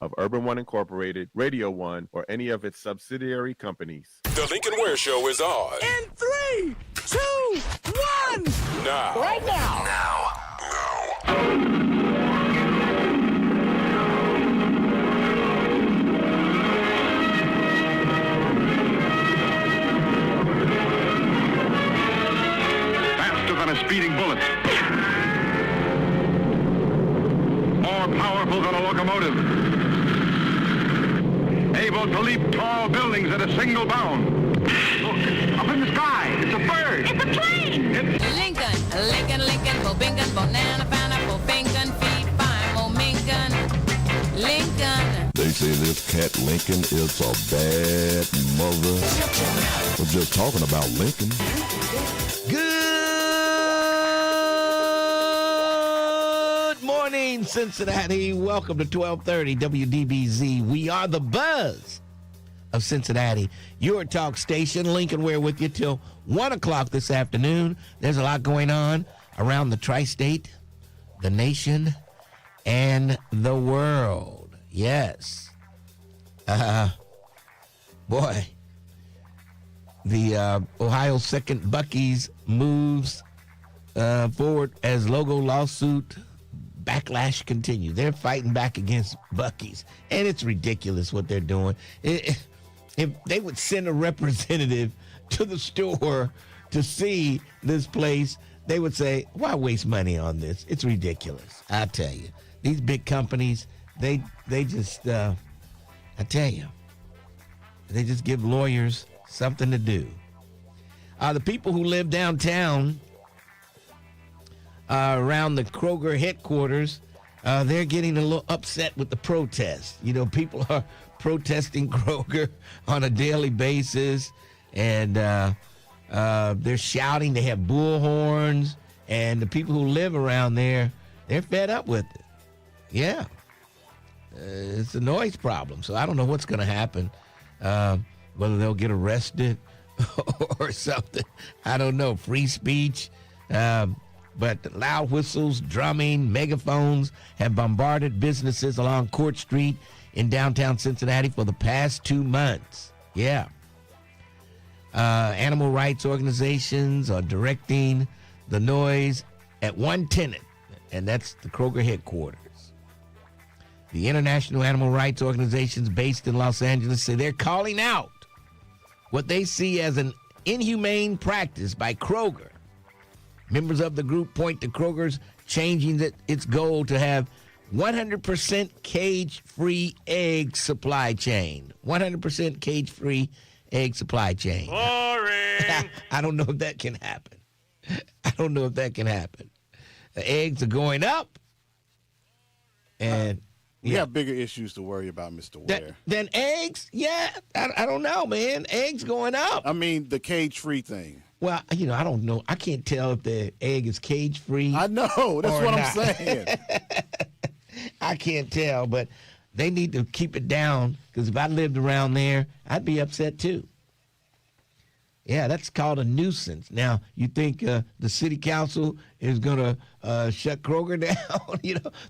of Urban One Incorporated, Radio One, or any of its subsidiary companies. The Lincoln Ware Show is on. In 3, 2, 1. Now. Right now. Faster than a speeding bullet. More powerful than a locomotive. Able to leap tall buildings at a single bound. Look, up in the sky, it's a bird. It's a plane! Lincoln, Bobingan, Bonana, Pineapple, Bingan, Feed, Fine, Momingan, Lincoln. They say this cat Lincoln is a bad mother. We're just talking about Lincoln. Good morning, Cincinnati. Welcome to 1230 WDBZ. We are the buzz of Cincinnati. Your talk station. Lincoln Ware with you till 1 o'clock this afternoon. There's a lot going on around the tri-state, the nation, and the world. Yes. Boy, the Ohio 2nd Buc-ee's moves forward as logo lawsuit backlash continues. They're fighting back against Buc-ee's, and it's ridiculous what they're doing. If they would send a representative to the store to see this place, they would say, why waste money on this? It's ridiculous. I tell you, these big companies, they just, I tell you, they just give lawyers something to do. The people who live downtown around the Kroger headquarters, they're getting a little upset with the protests. You know, people are protesting Kroger on a daily basis, and they're shouting. They have bullhorns, and the people who live around there, they're fed up with it. Yeah. It's a noise problem, so I don't know what's going to happen, whether they'll get arrested or something. I don't know. Free speech. But loud whistles, drumming, megaphones have bombarded businesses along Court Street in downtown Cincinnati for the past 2 months. Yeah. Animal rights organizations are directing the noise at one tenant, and that's the Kroger headquarters. The international animal rights organizations based in Los Angeles say they're calling out what they see as an inhumane practice by Kroger. Members of the group point to Kroger's changing its goal to have 100% cage-free egg supply chain. 100% cage-free egg supply chain. Boring. I don't know if that can happen. The eggs are going up, and we have bigger issues to worry about, Mr. Ware. Than eggs? Yeah, I don't know, man. Eggs going up. I mean, the cage-free thing. Well, I don't know. I can't tell if the egg is cage-free. I know. That's what I'm saying. I can't tell, but they need to keep it down, because if I lived around there, I'd be upset too. Yeah, that's called a nuisance. Now, you think the city council is going to shut Kroger down?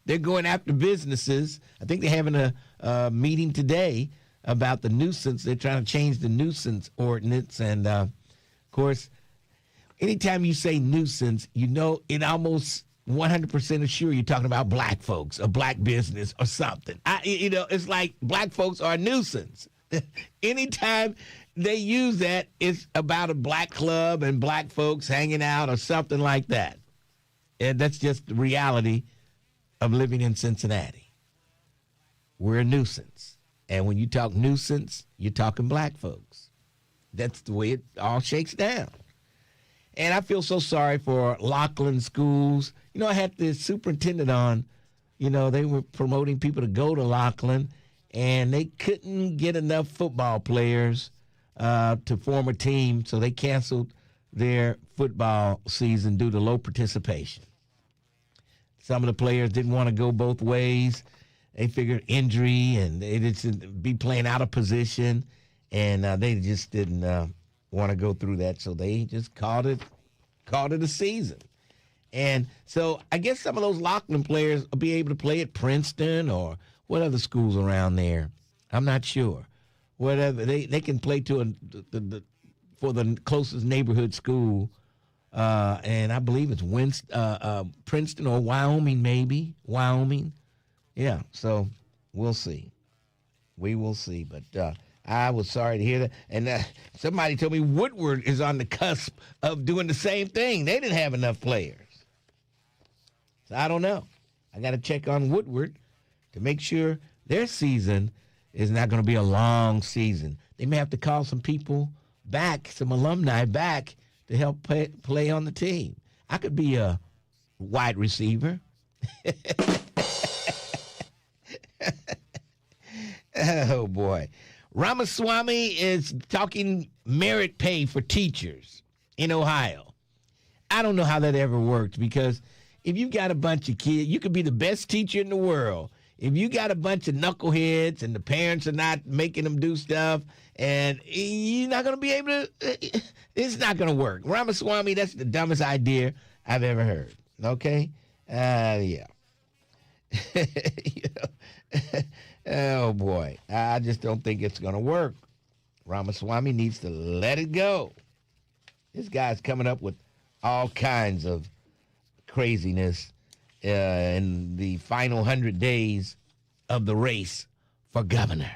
They're going after businesses. I think they're having a meeting today about the nuisance. They're trying to change the nuisance ordinance. And, of course, anytime you say nuisance, it almost 100% assure you're talking about black folks, a black business or something. It's like black folks are a nuisance. Anytime they use that, it's about a black club and black folks hanging out or something like that. And that's just the reality of living in Cincinnati. We're a nuisance. And when you talk nuisance, you're talking black folks. That's the way it all shakes down. And I feel so sorry for Laughlin schools. I had the superintendent on. They were promoting people to go to Laughlin, and they couldn't get enough football players to form a team, so they canceled their football season due to low participation. Some of the players didn't want to go both ways. They figured injury, and they just be playing out of position, and they just didn't want to go through that, so they just called it a season. And so I guess some of those Laughlin players will be able to play at Princeton or what other schools around there? I'm not sure. Whatever they can play to for the closest neighborhood school, and I believe it's Princeton or Wyoming, maybe Wyoming. Yeah, so we'll see. We will see, but I was sorry to hear that. And somebody told me Woodward is on the cusp of doing the same thing. They didn't have enough players, so I don't know. I got to check on Woodward to make sure their season is not going to be a long season. They may have to call some people back, some alumni back, to help play on the team. I could be a wide receiver. Oh, boy. Ramaswamy is talking merit pay for teachers in Ohio. I don't know how that ever worked, because if you've got a bunch of kids, you could be the best teacher in the world. If you got a bunch of knuckleheads and the parents are not making them do stuff, and you're not going to be able to, it's not going to work. Ramaswamy, that's the dumbest idea I've ever heard. Okay? Yeah. You know, oh, boy. I just don't think it's going to work. Ramaswamy needs to let it go. This guy's coming up with all kinds of craziness in the final 100 days of the race for governor.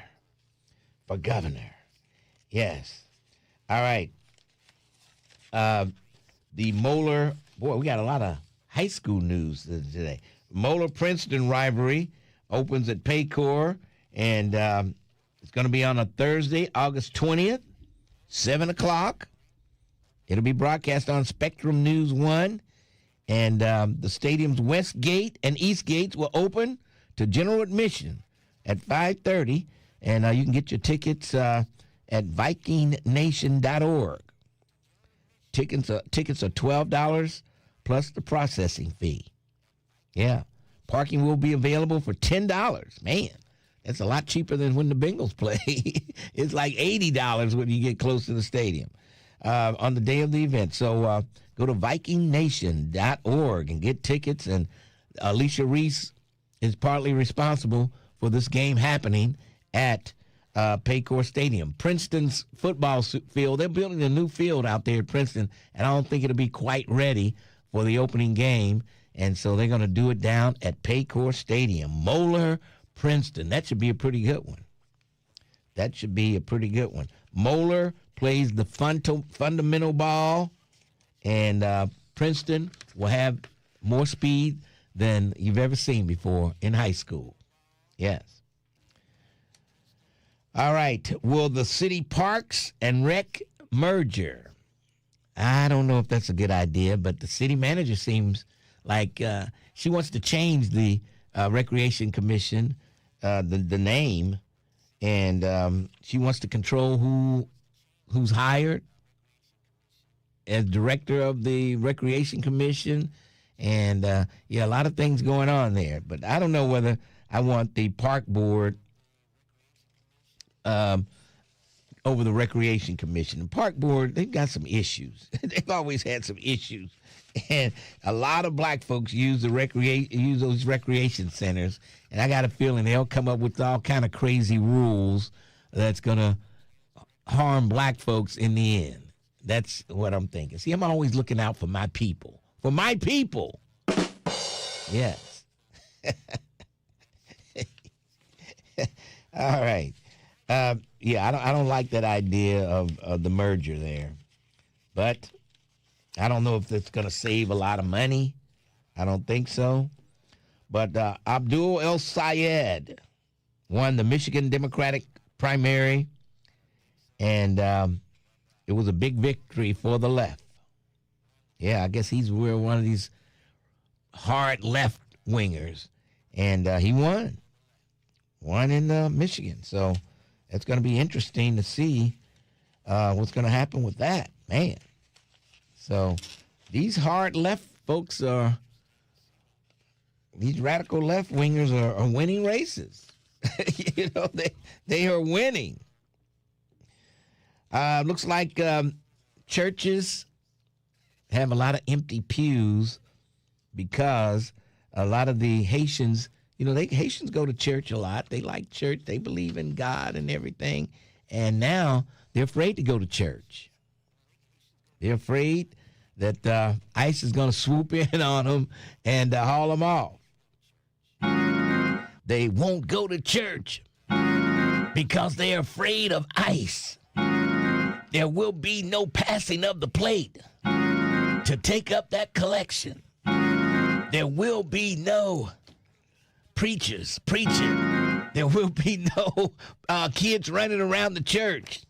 For governor. Yes. All right. The Moeller, boy, we got a lot of high school news today. Moeller-Princeton rivalry opens at Paycor, and it's going to be on a Thursday, August 20th, 7 o'clock. It'll be broadcast on Spectrum News 1. And the stadium's west gate and east gates will open to general admission at 5:30. And you can get your tickets at VikingNation.org. Tickets are $12 plus the processing fee. Yeah. Parking will be available for $10. Man, that's a lot cheaper than when the Bengals play. It's like $80 when you get close to the stadium on the day of the event. So go to VikingNation.org and get tickets. And Alicia Reese is partly responsible for this game happening at Paycor Stadium. Princeton's football field, they're building a new field out there at Princeton, and I don't think it'll be quite ready for the opening game. And so they're going to do it down at Paycor Stadium. Moeller, Princeton. That should be a pretty good one. That should be a pretty good one. Moeller plays the fundamental ball, and Princeton will have more speed than you've ever seen before in high school. Yes. All right. Will the city parks and rec merger? I don't know if that's a good idea, but the city manager seems like she wants to change the Recreation Commission, the name, and she wants to control who's hired as director of the Recreation Commission. And, yeah, a lot of things going on there. But I don't know whether I want the park board over the Recreation Commission. The park board, they've got some issues. They've always had some issues. And a lot of black folks use those recreation centers. And I got a feeling they'll come up with all kind of crazy rules that's going to harm black folks in the end. That's what I'm thinking. See, I'm always looking out for my people. For my people. Yes. All right. Yeah, I don't like that idea of the merger there. But I don't know if it's going to save a lot of money. I don't think so. But Abdul El Sayed won the Michigan Democratic primary, and it was a big victory for the left. Yeah, I guess he's one of these hard left wingers, and he won in Michigan. So it's going to be interesting to see what's going to happen with that, man. So these hard left folks these radical left wingers are winning races. You know, they are winning. Looks like churches have a lot of empty pews because a lot of the Haitians Haitians go to church a lot. They like church. They believe in God and everything. And now they're afraid to go to church. They're afraid that ICE is going to swoop in on them and haul them off. They won't go to church because they're afraid of ICE. There will be no passing of the plate to take up that collection. There will be no preachers preaching. There will be no kids running around the church,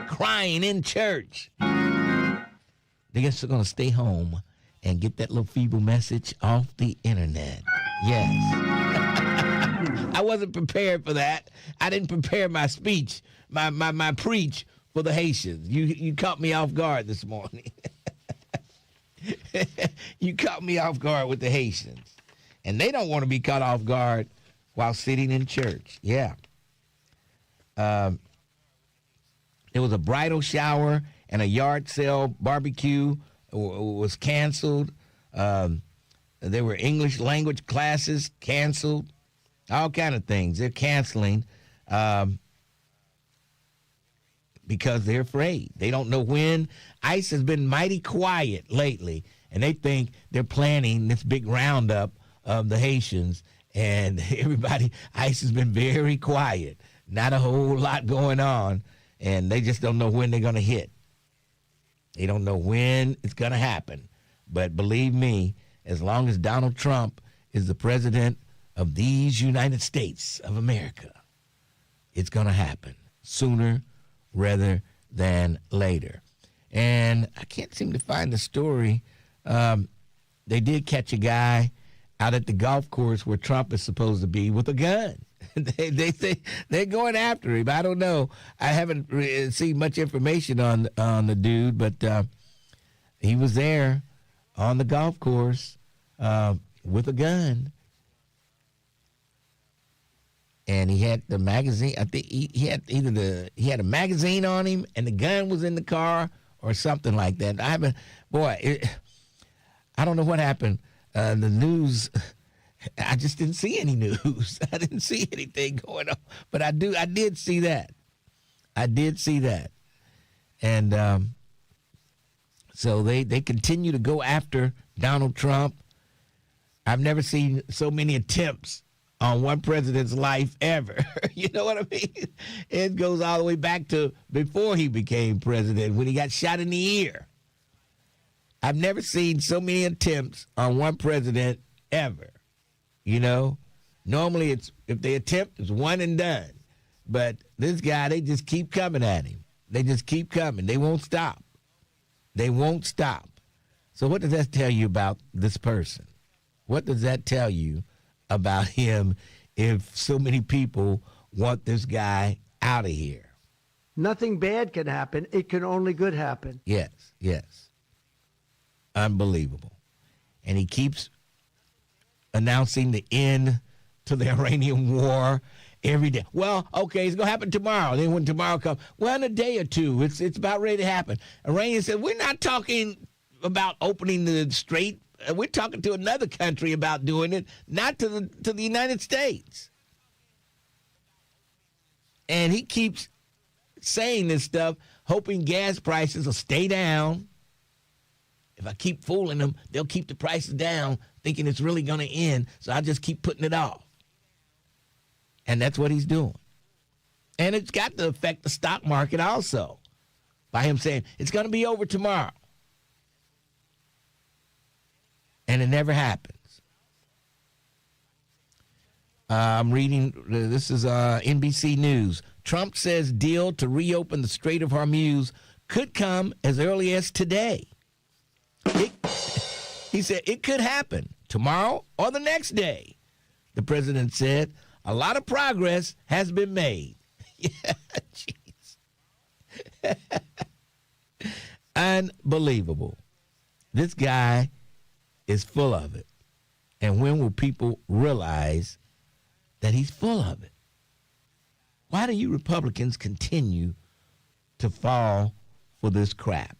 crying in church. They guess they're going to stay home and get that little feeble message off the internet. Yes. I wasn't prepared for that. I didn't prepare my speech, my preach for the Haitians. You caught me off guard this morning. You caught me off guard with the Haitians. And they don't want to be caught off guard while sitting in church. Yeah. There was a bridal shower and a yard sale barbecue was canceled. There were English language classes canceled. All kind of things. They're canceling because they're afraid. They don't know when. ICE has been mighty quiet lately, and they think they're planning this big roundup of the Haitians, and everybody, ICE has been very quiet. Not a whole lot going on, and they just don't know when they're going to hit. They don't know when it's going to happen. But believe me, as long as Donald Trump is the president of these United States of America, it's going to happen sooner rather than later. And I can't seem to find the story. They did catch a guy out at the golf course where Trump is supposed to be with a gun. They say they're going after him. I don't know. I haven't seen much information on the dude, but he was there on the golf course with a gun. And he had the magazine. I think he had a magazine on him, and the gun was in the car or something like that. I don't know what happened. The news, I just didn't see any news. I didn't see anything going on, but I did see that. And so they continue to go after Donald Trump. I've never seen so many attempts on one president's life ever. You know what I mean? It goes all the way back to before he became president, when he got shot in the ear. I've never seen so many attempts on one president ever. You know? Normally, if they attempt, it's one and done. But this guy, they just keep coming at him. They just keep coming. They won't stop. So what does that tell you about this person? What does that tell you about him if so many people want this guy out of here? Nothing bad can happen. It can only good happen. Yes. Unbelievable. And he keeps announcing the end to the Iranian war every day. Well, okay, it's going to happen tomorrow. Then when tomorrow comes, well, in a day or two, it's about ready to happen. Iranian said, we're not talking about opening the strait. We're talking to another country about doing it, not to the United States. And he keeps saying this stuff, hoping gas prices will stay down. If I keep fooling them, they'll keep the prices down, thinking it's really going to end. So I just keep putting it off. And that's what he's doing. And it's got to affect the stock market also by him saying it's going to be over tomorrow. And it never happens. I'm reading, this is NBC News. Trump says deal to reopen the Strait of Hormuz could come as early as today. He said it could happen tomorrow or the next day. The president said a lot of progress has been made. Yeah, jeez. Unbelievable. This guy is full of it. And when will people realize that he's full of it? Why do you Republicans continue to fall for this crap?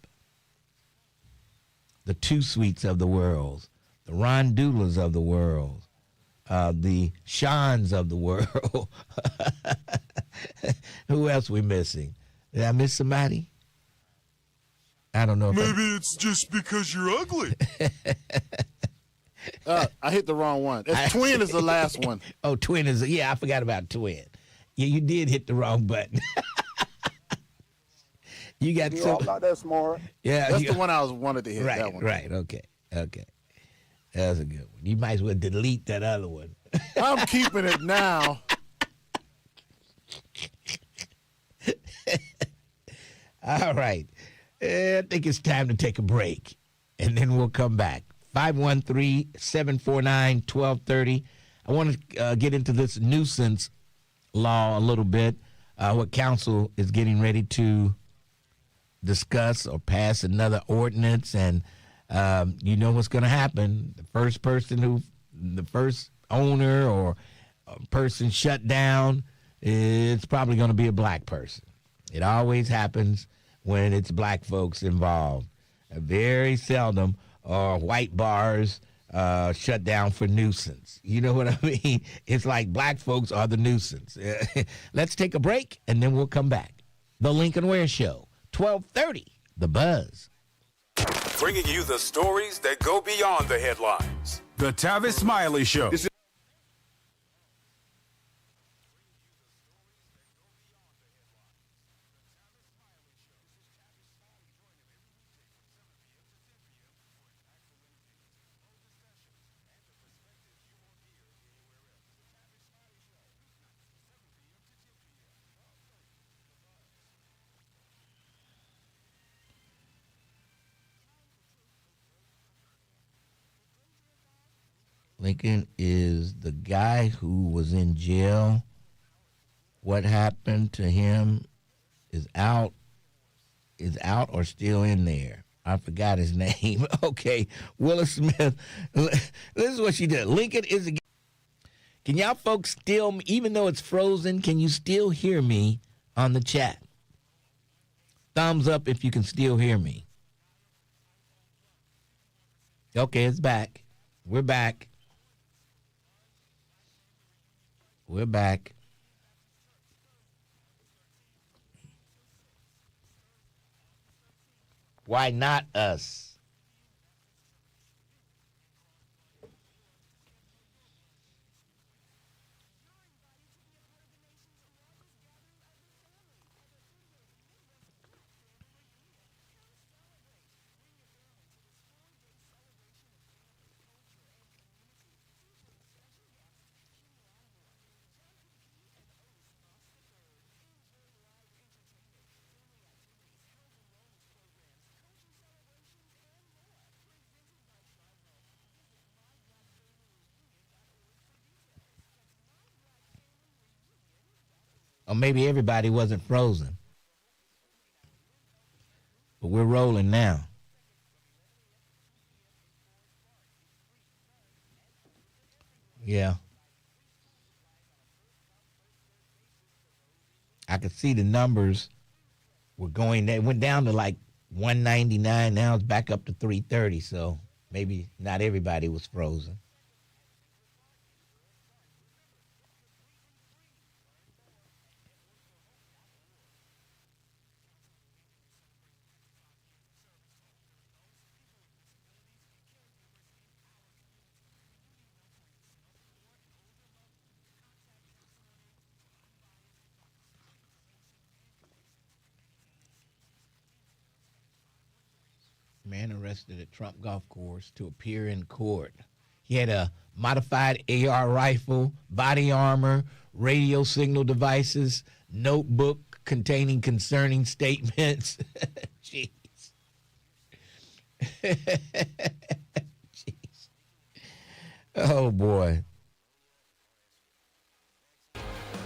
The Two Sweets of the world, the Ron Doodlers of the world, the Seans of the world. Who else we missing? Did I miss somebody? I don't know. Maybe it's just because you're ugly. I hit the wrong one. Twin is the last one. Oh, Twin is, I forgot about Twin. Yeah, you did hit the wrong button. You got You're all not that smart. Yeah, that's the one I wanted to hit. Right, that one. right. Okay. That's a good one. You might as well delete that other one. I'm keeping it now. All right. I think it's time to take a break, and then we'll come back. 513-749-1230. I want to get into this nuisance law a little bit, what council is getting ready to discuss or pass another ordinance, and you know what's going to happen. The first owner or person shut down, it's probably going to be a black person. It always happens when it's black folks involved. Very seldom are white bars shut down for nuisance. You know what I mean? It's like black folks are the nuisance. Let's take a break, and then we'll come back. The Lincoln Ware Show, 1230, The Buzz. Bringing you the stories that go beyond the headlines. The Tavis Smiley Show. Lincoln is the guy who was in jail. What happened to him is out or still in there. I forgot his name. Okay, Willis Smith. This is what she did. Lincoln is a... Can y'all folks still, even though it's frozen, can you still hear me on the chat? Thumbs up if you can still hear me. Okay, it's back. We're back. We're back. Why not us? Or maybe everybody wasn't frozen. But we're rolling now. Yeah. I could see the numbers were going, they went down to like 199. Now it's back up to 330. So maybe not everybody was frozen. Man arrested at Trump Golf Course to appear in court. He had a modified AR rifle, body armor, radio signal devices, notebook containing concerning statements. Jeez. Jeez. Oh, boy.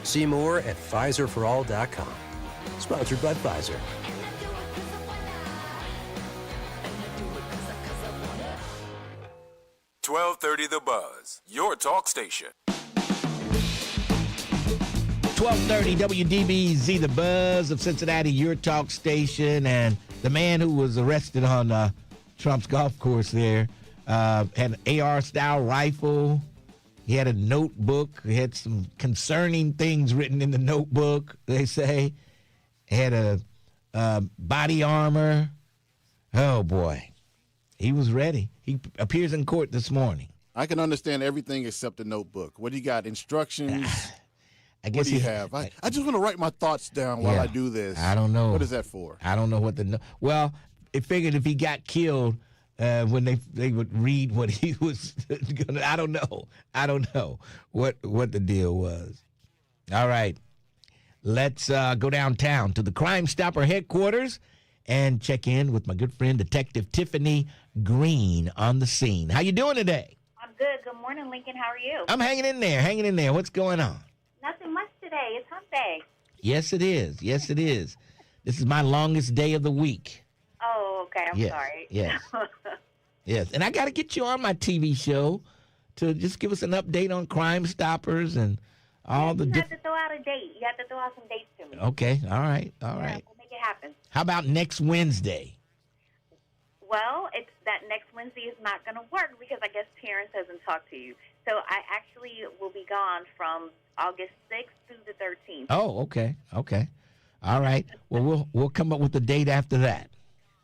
See more at PfizerForAll.com. Sponsored by Pfizer. .1230 The Buzz, your talk station. 1230 WDBZ, The Buzz of Cincinnati, your talk station. And the man who was arrested on Trump's golf course there had an AR-style rifle, He had a notebook. He had some concerning things written in the notebook, they say. He had a body armor. Oh, boy. He was ready. He appears in court this morning. I can understand everything except the notebook. What do you got? Instructions? I guess what do you have? I just want to write my thoughts down while I do this. I don't know. What is that for? I don't know what well, it figured if he got killed, when they would read what he was gonna. I don't know what the deal was. All right, let's go downtown to the Crime Stopper headquarters and check in with my good friend Detective Tiffany Green on the scene. How you doing today? I'm good. Good morning, Lincoln. How are you? I'm hanging in there. What's going on? Nothing much today. It's hump day. Yes, it is. This is my longest day of the week. Oh, okay. I'm sorry. Yes. Yes. And I got to get you on my TV show to just give us an update on Crime Stoppers and all the You have to throw out a date. You have to throw out some dates to me. Okay. All right. We'll make it happen. How about next Wednesday? Well, it's that next Wednesday is not going to work because I guess Terrence hasn't talked to you. So I actually will be gone from August 6th through the 13th. Oh, okay. All right. Well, we'll come up with a date after that.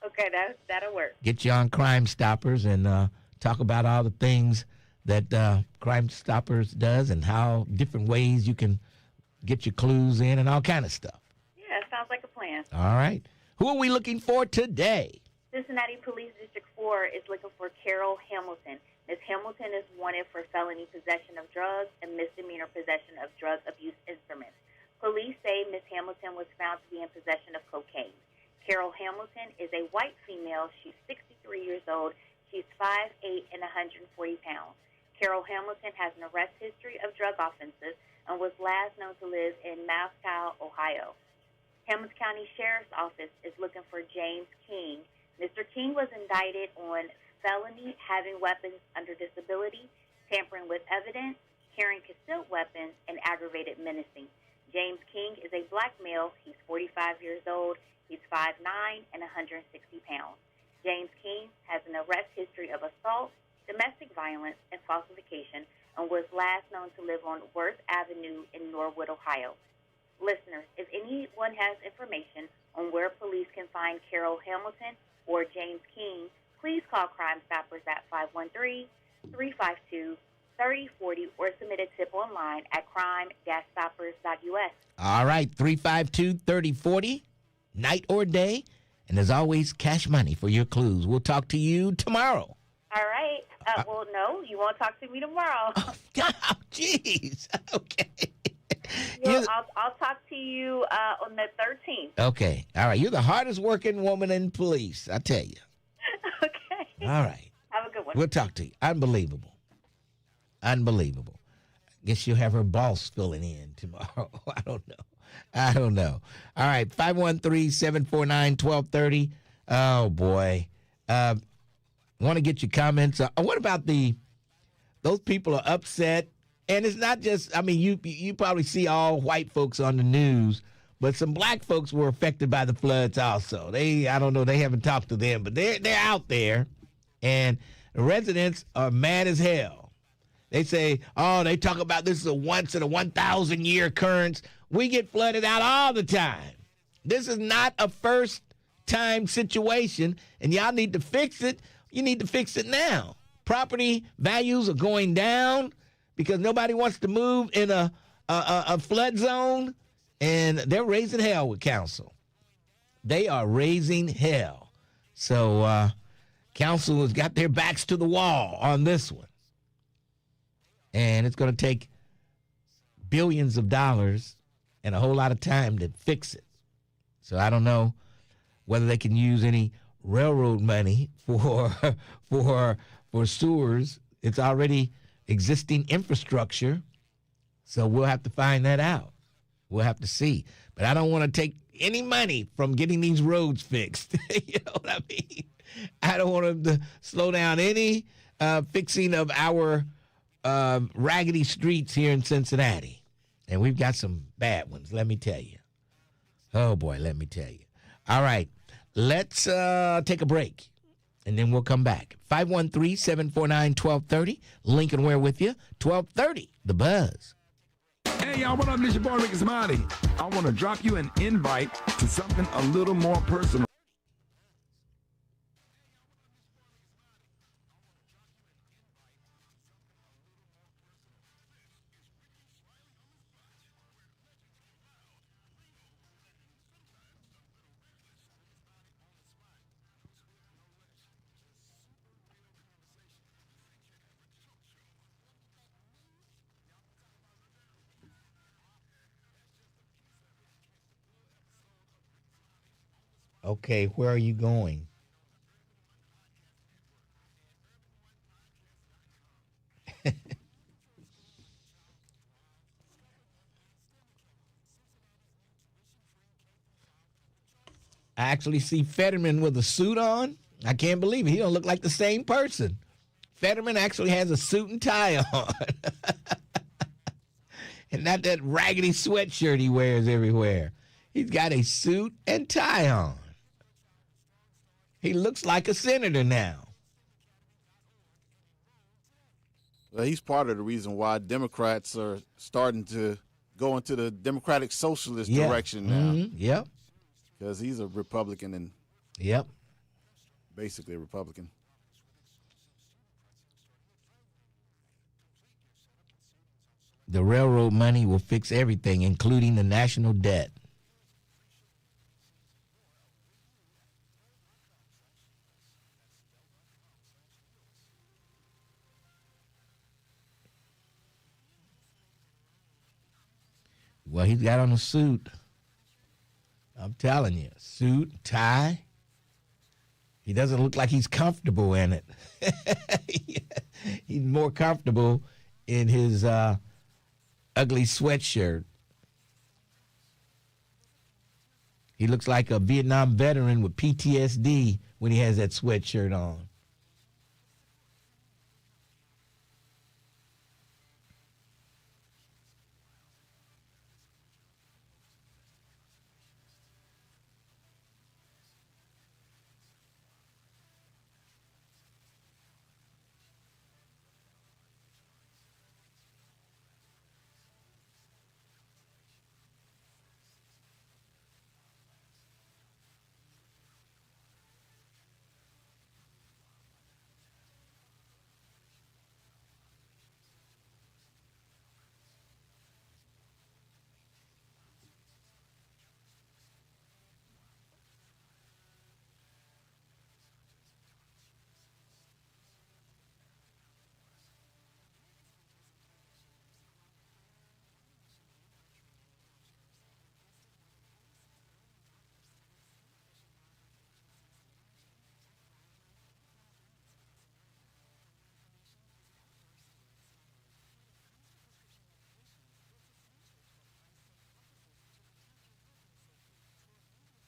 Okay, that'll work. Get you on Crime Stoppers and talk about all the things that Crime Stoppers does and how different ways you can get your clues in and all kind of stuff. Yeah, sounds like a plan. All right. Who are we looking for today? Cincinnati Police District 4 is looking for Carol Hamilton. Ms. Hamilton is wanted for felony possession of drugs and misdemeanor possession of drug abuse instruments. Police say Ms. Hamilton was found to be in possession of cocaine. Carol Hamilton is a white female. She's 63 years old. She's 5'8" and 140 pounds. Carol Hamilton has an arrest history of drug offenses and was last known to live in Moscow, Ohio. Hamilton County Sheriff's Office is looking for James King. Mr. King was indicted on felony having weapons under disability, tampering with evidence, carrying concealed weapons, and aggravated menacing. James King is a black male. He's 45 years old. He's 5'9" and 160 pounds. James King has an arrest history of assault, domestic violence, and falsification, and was last known to live on Worth Avenue in Norwood, Ohio. Listeners, if anyone has information on where police can find Carol Hamilton or James King, please call Crime Stoppers at 513-352-3040 or submit a tip online at crime-stoppers.us. All right, 352-3040, night or day. And as always, cash money for your clues. We'll talk to you tomorrow. All right. Well, no, you won't talk to me tomorrow. Oh, jeez. Okay. I'll talk to you on the 13th. Okay. All right. You're the hardest working woman in police, I tell you. Okay. All right. Have a good one. We'll talk to you. Unbelievable. I guess you'll have her boss filling in tomorrow. I don't know. All right. 513-749-1230. Oh, boy. Want to get your comments. What about those people are upset? And it's not just, you probably see all white folks on the news, but some black folks were affected by the floods also. I don't know, they haven't talked to them, but they're out there, and the residents are mad as hell. They say, they talk about this is a once in a 1,000-year occurrence. We get flooded out all the time. This is not a first-time situation, and y'all need to fix it. You need to fix it now. Property values are going down because nobody wants to move in a flood zone, and they're raising hell with council. They are raising hell. So council has got their backs to the wall on this one. And it's going to take billions of dollars and a whole lot of time to fix it. So I don't know whether they can use any railroad money for sewers. It's already existing infrastructure, so we'll have to find that out. We'll have to see. But I don't want to take any money from getting these roads fixed. You know what I mean? I don't want them to slow down any fixing of our raggedy streets here in Cincinnati. And we've got some bad ones, let me tell you. Oh, boy, let me tell you. All right, let's take a break. and then we'll come back. 513-749-1230. Lincoln Ware with you. 1230, The Buzz. Hey, y'all, what up? This your boy, Ricky Smiley. I want to drop you an invite to something a little more personal. Okay, where are you going? I actually see Fetterman with a suit on. I can't believe it. He don't look like the same person. Fetterman actually has a suit and tie on. And not that raggedy sweatshirt he wears everywhere. He's got a suit and tie on. He looks like a senator now. Well, he's part of the reason why Democrats are starting to go into the Democratic Socialist direction now. Mm-hmm. Yep. Because he's a Republican and basically a Republican. The railroad money will fix everything, including the national debt. Well, he's got on a suit. I'm telling you, suit, tie. He doesn't look like he's comfortable in it. He's more comfortable in his ugly sweatshirt. He looks like a Vietnam veteran with PTSD when he has that sweatshirt on.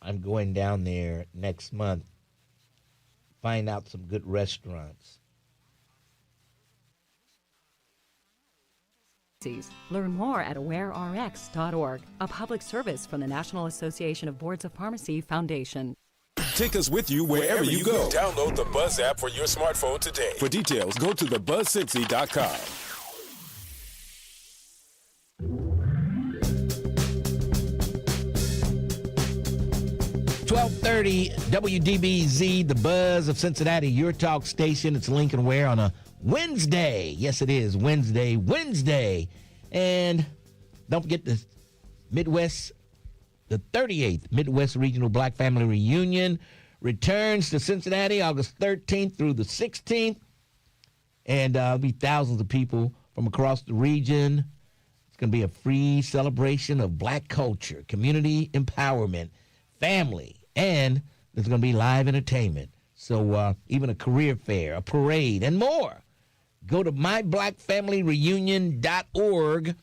I'm going down there next month, find out some good restaurants. Learn more at awarerx.org, a public service from the National Association of Boards of Pharmacy Foundation. Take us with you wherever you go. Download the Buzz app for your smartphone today. For details, go to thebuzzcincy.com. 1230 WDBZ, the Buzz of Cincinnati, your talk station. It's Lincoln Ware on a Wednesday. Yes, it is Wednesday. And don't forget the Midwest, the 38th Midwest Regional Black Family Reunion returns to Cincinnati August 13th through the 16th. And there'll be thousands of people from across the region. It's going to be a free celebration of black culture, community empowerment, family, and there's going to be live entertainment. So even a career fair, a parade, and more. Go to myblackfamilyreunion.org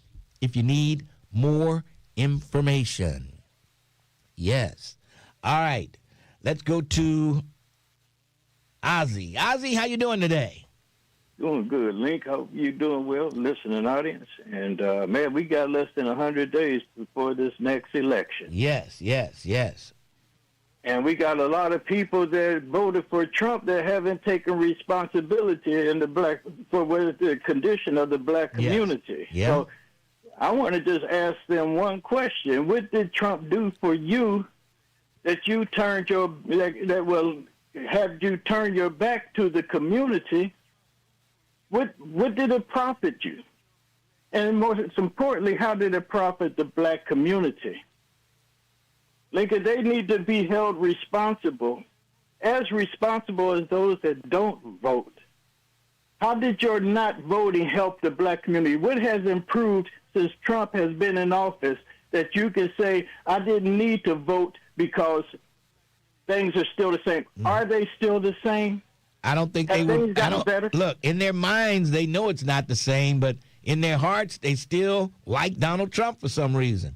if you need more information. Yes. All right. Let's go to Ozzy. Ozzy, how you doing today? Doing good, Link. Hope you're doing well, listening audience. And, man, we got less than 100 days before this next election. Yes. And we got a lot of people that voted for Trump that haven't taken responsibility in for what is the condition of the black community. Yeah. So I want to just ask them one question. What did Trump do for you that you turned that will have you turn your back to the community? What did it profit you? And most importantly, how did it profit the black community? Lincoln, they need to be held responsible as those that don't vote. How did your not voting help the black community? What has improved since Trump has been in office that you can say, I didn't need to vote because things are still the same? Are they still the same? I don't think they would. Better? Look, in their minds, they know it's not the same, but in their hearts, they still like Donald Trump for some reason.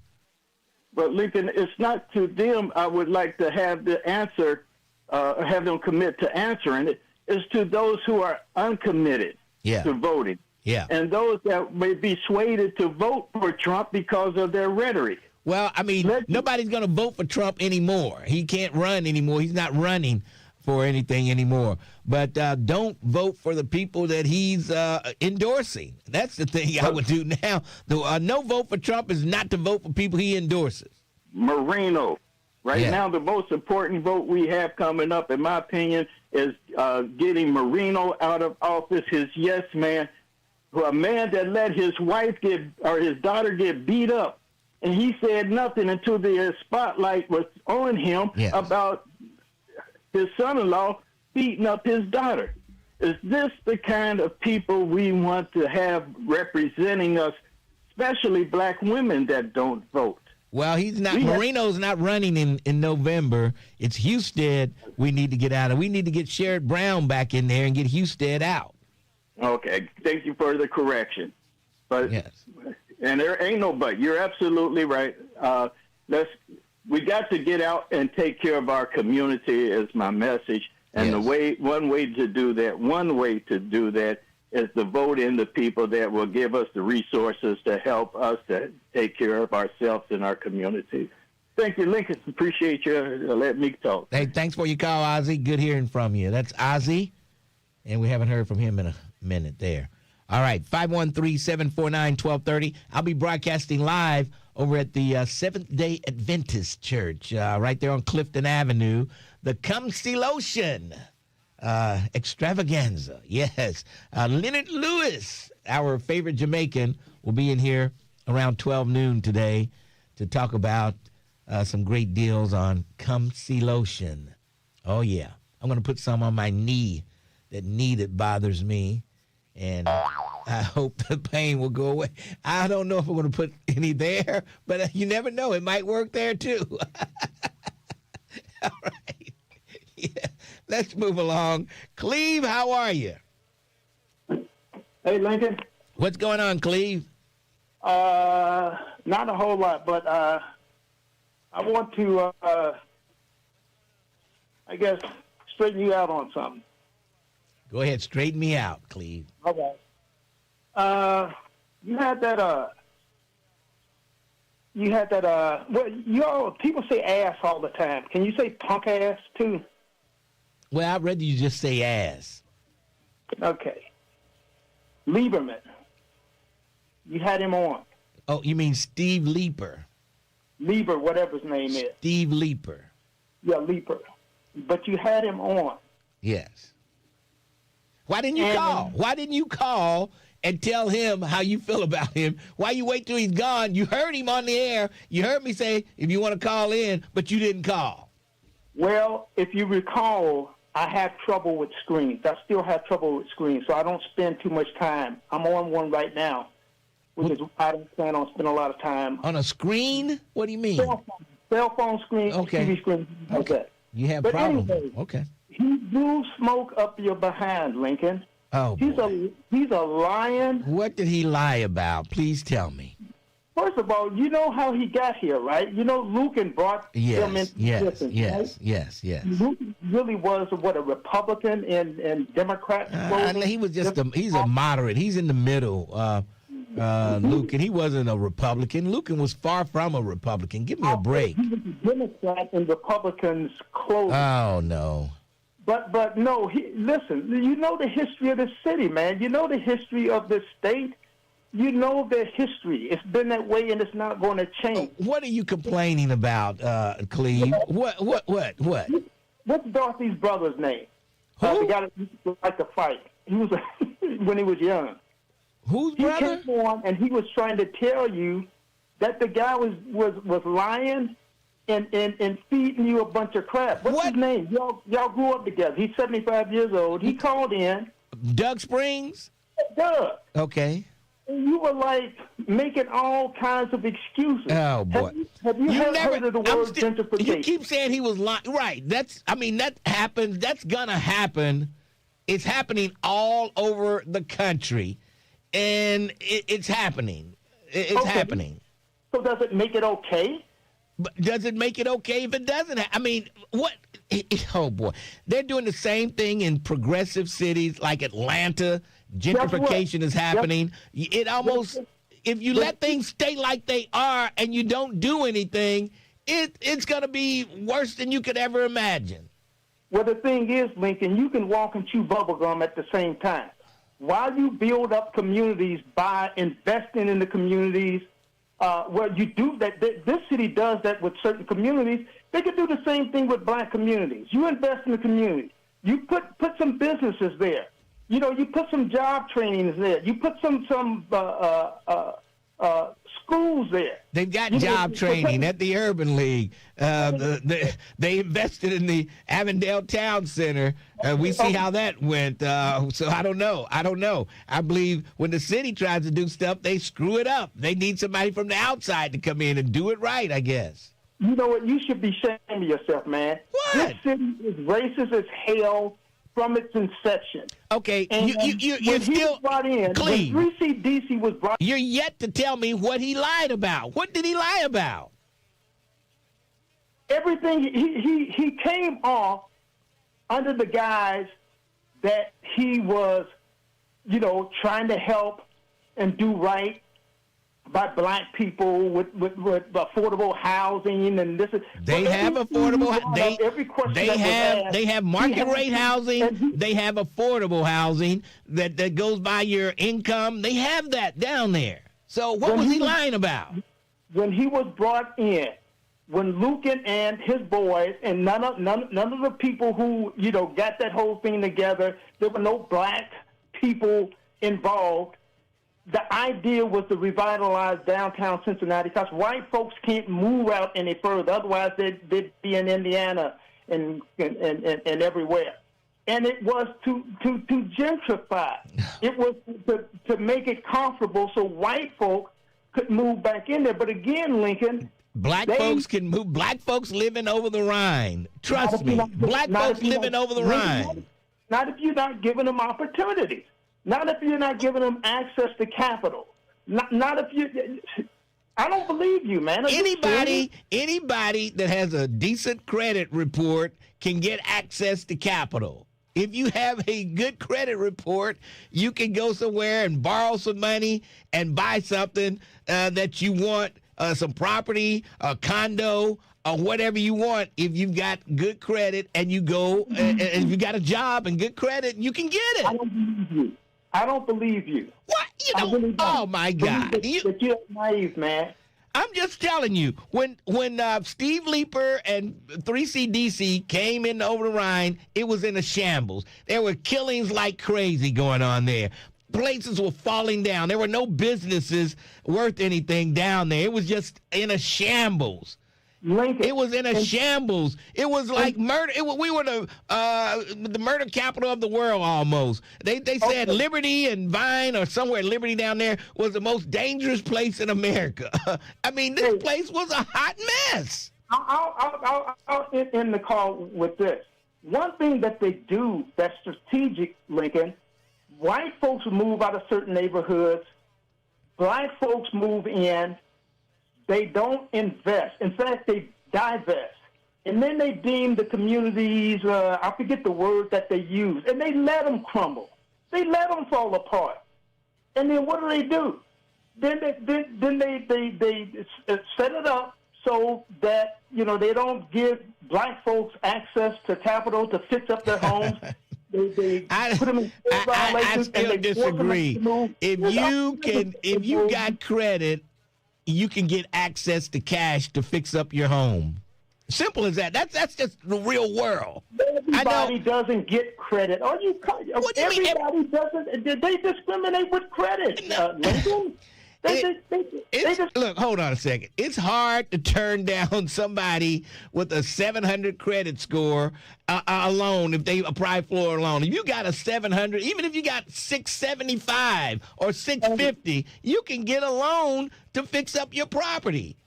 But, Lincoln, it's not to them I would like to have the answer, have them commit to answering it. It's to those who are uncommitted to voting. Yeah. And those that may be swayed to vote for Trump because of their rhetoric. Well, I mean, nobody's going to vote for Trump anymore. He can't run anymore. He's not running for anything anymore. But don't vote for the people that he's endorsing. That's the thing I would do now. The no vote for Trump is not to vote for people he endorses. Marino. Right now, the most important vote we have coming up, in my opinion, is getting Marino out of office, his yes man, a man that let his wife his daughter get beat up. And he said nothing until the spotlight was on him about his son-in-law beating up his daughter. Is this the kind of people we want to have representing us, especially black women that don't vote? Well, he's not. Marino's not running in November. It's Husted we need to get out of. We need to get Sherrod Brown back in there and get Husted out. Okay, thank you for the correction. But and there ain't no but. You're absolutely right. We got to get out and take care of our community is my message. And one way to do that is to vote in the people that will give us the resources to help us to take care of ourselves and our community. Thank you, Lincoln. Appreciate you letting me talk. Hey, thanks for your call, Ozzy. Good hearing from you. That's Ozzy, and we haven't heard from him in a minute there. All right, 513-749-1230. I'll be broadcasting live over at the Seventh-day Adventist Church right there on Clifton Avenue. The Come See Lotion extravaganza. Yes. Leonard Lewis, our favorite Jamaican, will be in here around 12 noon today to talk about some great deals on Come See Lotion. Oh, yeah. I'm going to put some on my knee that bothers me. And I hope the pain will go away. I don't know if I'm going to put any there, but you never know. It might work there, too. All right. Yeah. Let's move along. Cleve, how are you? Hey, Lincoln. What's going on, Cleve? Not a whole lot, but I want to, I guess, straighten you out on something. Go ahead, straighten me out, Cleve. Okay. You had that, well, people say ass all the time. Can you say punk ass, too? Well, I'd rather you just say ass. Okay. Lieberman. You had him on. Oh, you mean Steve Leeper? Lieber, whatever his name is. Steve Leeper. Yeah, Leeper. But you had him on. Yes. Why didn't you call? Why didn't you call and tell him how you feel about him? Why you wait till he's gone? You heard him on the air. You heard me say if you want to call in, but you didn't call. Well, if you recall, I have trouble with screens. I still have trouble with screens, so I don't spend too much time. I'm on one right now, which is I don't plan on spending a lot of time. On a screen? What do you mean? Cell phone screen, okay. TV screen. Okay. You have problems. Anyway, okay. He blew smoke up your behind, Lincoln. Oh, he's a lion. What did he lie about? Please tell me. First of all, you know how he got here, right? You know Lucan brought him into existence, right? Yes. Luke really was, a Republican and Democrat? He was just he's a moderate. He's in the middle. Lucan. He wasn't a Republican. Lucan was far from a Republican. Give me a break. He was a Democrat in Republicans' clothing. Oh, no. But no, listen, you know the history of the city, man. You know the history of the state. You know the history. It's been that way, and it's not going to change. What are you complaining about, Cleve? What? What's Dorothy's brother's name? Who? The guy that used to like to fight. He was when he was young. Whose brother? He came on, and he was trying to tell you that the guy was lying and feeding you a bunch of crap. What's his name? Y'all grew up together. He's 75 years old. He called in. Doug Springs? Doug. Okay. And you were like making all kinds of excuses. Oh, boy. Have you heard of the word gentrification? You keep saying he was lying. Right. That happens. That's going to happen. It's happening all over the country. And it's happening. It's happening. So does it make it okay? But does it make it okay if it doesn't? What? Oh, boy. They're doing the same thing in progressive cities like Atlanta. Gentrification is happening. It almost, if you let things stay like they are and you don't do anything, it's going to be worse than you could ever imagine. Well, the thing is, Lincoln, you can walk and chew bubblegum at the same time. While you build up communities by investing in the communities, you do that. This city does that with certain communities. They could do the same thing with black communities. You invest in the community. You put some businesses there. You know, you put some job trainings there. You put some schools there. They've got job training at the Urban League. They invested in the Avondale Town Center. We see how that went. So I don't know. I believe when the city tries to do stuff, they screw it up. They need somebody from the outside to come in and do it right, I guess. You know what? You should be ashamed of yourself, man. What? This city is racist as hell from its inception. Okay, and you're still brought in. Cleve. When 3CDC was brought, you're yet to tell me what he lied about. What did he lie about? Everything he came off under the guise that he was, trying to help and do right by black people with affordable housing and this. They have affordable. They have market rate housing. They have affordable housing that goes by your income. They have that down there. So what was he lying about? When he was brought in, when Lucan and his boys and none of the people who got that whole thing together, there were no black people involved. The idea was to revitalize downtown Cincinnati because white folks can't move out any further. Otherwise, they'd be in Indiana and everywhere. And it was to gentrify. It was to make it comfortable so white folk could move back in there. But again, Lincoln, black folks can move. Black folks living over the Rhine. Trust me, black folks living over the Rhine. Not if you're not giving them opportunities. Not if you're not giving them access to capital. Not if you. I don't believe you, man. Anybody that has a decent credit report can get access to capital. If you have a good credit report, you can go somewhere and borrow some money and buy something that you want, some property, a condo, or whatever you want. If you've got good credit and you go and you got a job and good credit, you can get it. I don't believe you. What? Really oh, my God. You're naive, man. I'm just telling you, when Steve Leeper and 3CDC came in over the Rhine, it was in a shambles. There were killings like crazy going on there. Places were falling down. There were no businesses worth anything down there. It was just in a shambles. Lincoln. It was in a shambles. It was like murder. We were the murder capital of the world almost. They said Liberty and Vine or somewhere Liberty down there was the most dangerous place in America. I mean, this place was a hot mess. I'll end the call with this. One thing that they do that's strategic, Lincoln, white folks move out of certain neighborhoods. Black folks move in. They don't invest. In fact, they divest. And then they deem the communities, I forget the word that they use, and they let them crumble. They let them fall apart. And then what do? then they set it up so that they don't give black folks access to capital to fix up their homes. They put them in violations. I still disagree. If you got credit, you can get access to cash to fix up your home. Simple as that. That's just the real world. Everybody doesn't get credit. Everybody doesn't. They discriminate with credit. Lincoln. Look, hold on a second. It's hard to turn down somebody with a 700 credit score a loan if they apply for a loan. If you got a 700, even if you got 675 or 650, you can get a loan to fix up your property.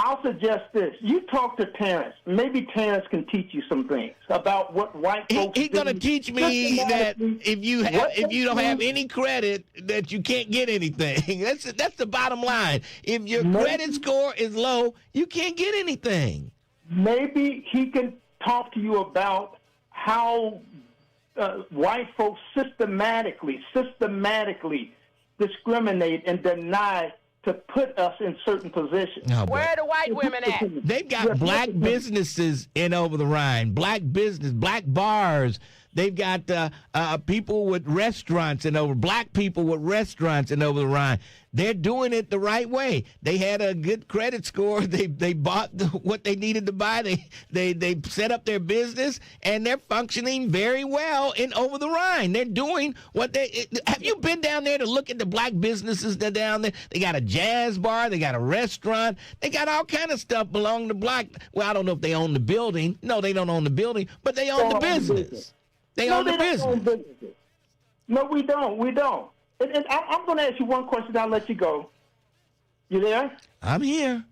I'll suggest this. You talk to Terrence. Maybe Terrence can teach you some things about what white folks He's going to teach me that if you don't have any credit, that you can't get anything. That's the bottom line. If your credit score is low, you can't get anything. Maybe he can talk to you about how white folks systematically discriminate and deny to put us in certain positions. Where are the white women at? They've got black businesses in over the Rhine, black bars. They've got people with restaurants black people with restaurants in over the Rhine. They're doing it the right way. They had a good credit score. They bought what they needed to buy. They set up their business, and they're functioning very well in over the Rhine. They're doing what they. Have you been down there to look at the black businesses that are down there? They got a jazz bar. They got a restaurant. They got all kind of stuff belonging to black. Well, I don't know if they own the building. No, they don't own the building, but they own the business. They own the business. No, we don't. And I'm going to ask you one question. I'll let you go. You there? I'm here.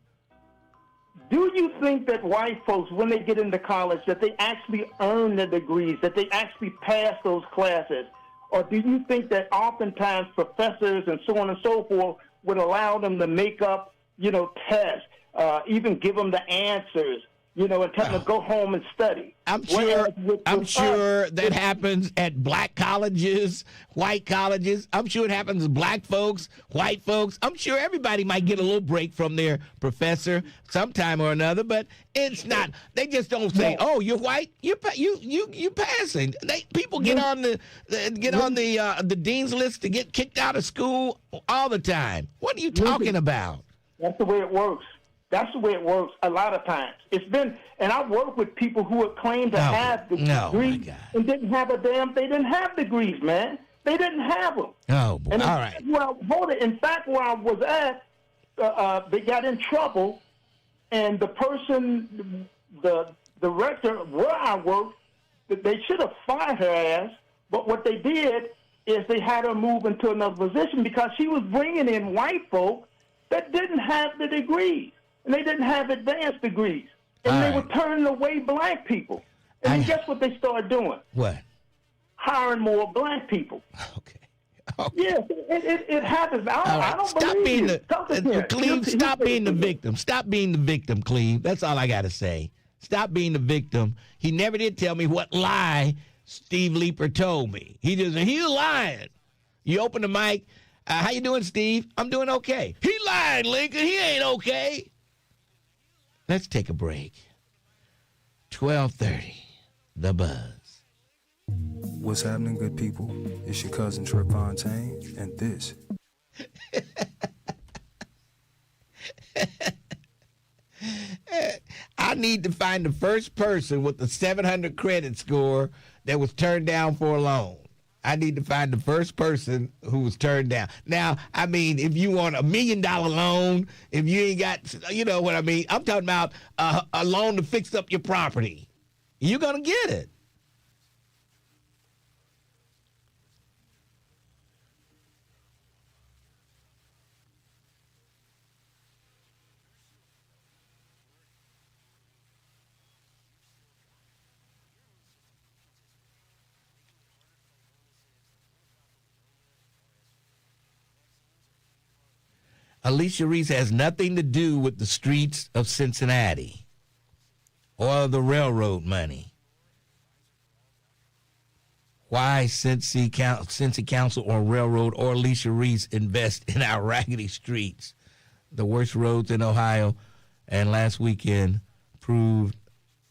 Do you think that white folks, when they get into college, that they actually earn the degrees, that they actually pass those classes? Or do you think that oftentimes professors and so on and so forth would allow them to make up, tests, even give them the answers, and tell them to go home and study? I'm sure that happens at black colleges, white colleges. I'm sure it happens to black folks, white folks. I'm sure everybody might get a little break from their professor sometime or another, but it's not. They just don't say, "Oh, you're white, you passing." People get on the dean's list to get kicked out of school all the time. What are you talking about? That's the way it works. That's the way it works a lot of times. It's been, and I've worked with people who have claimed to have the degrees and didn't have they didn't have degrees, man. They didn't have them. Oh, boy. And All right. In fact, where I was at, they got in trouble, and the person, the director where I worked, they should have fired her ass, but what they did is they had her move into another position because she was bringing in white folk that didn't have the degrees. And they didn't have advanced degrees. And they were turning away black people. And then guess what they started doing? What? Hiring more black people. Okay. Yeah, it happens. I don't believe you. Cleve, stop being the victim. Stop being the victim, Cleve. That's all I got to say. Stop being the victim. He never did tell me what lie Steve Leeper told me. He's lying. You open the mic. How you doing, Steve? I'm doing okay. He lied, Lincoln. He ain't okay. Let's take a break. 12:30, The Buzz. What's happening, good people? It's your cousin Trip Fontaine, and this. I need to find the first person with the 700 credit score that was turned down for a loan. I need to find the first person who was turned down. Now, I mean, if you want $1 million loan, if you ain't got, you know what I mean? I'm talking about a loan to fix up your property. You're going to get it. Alicia Reese has nothing to do with the streets of Cincinnati or the railroad money. why Cincy Council or Railroad or Alicia Reese invest in our raggedy streets, the worst roads in Ohio, and last weekend proved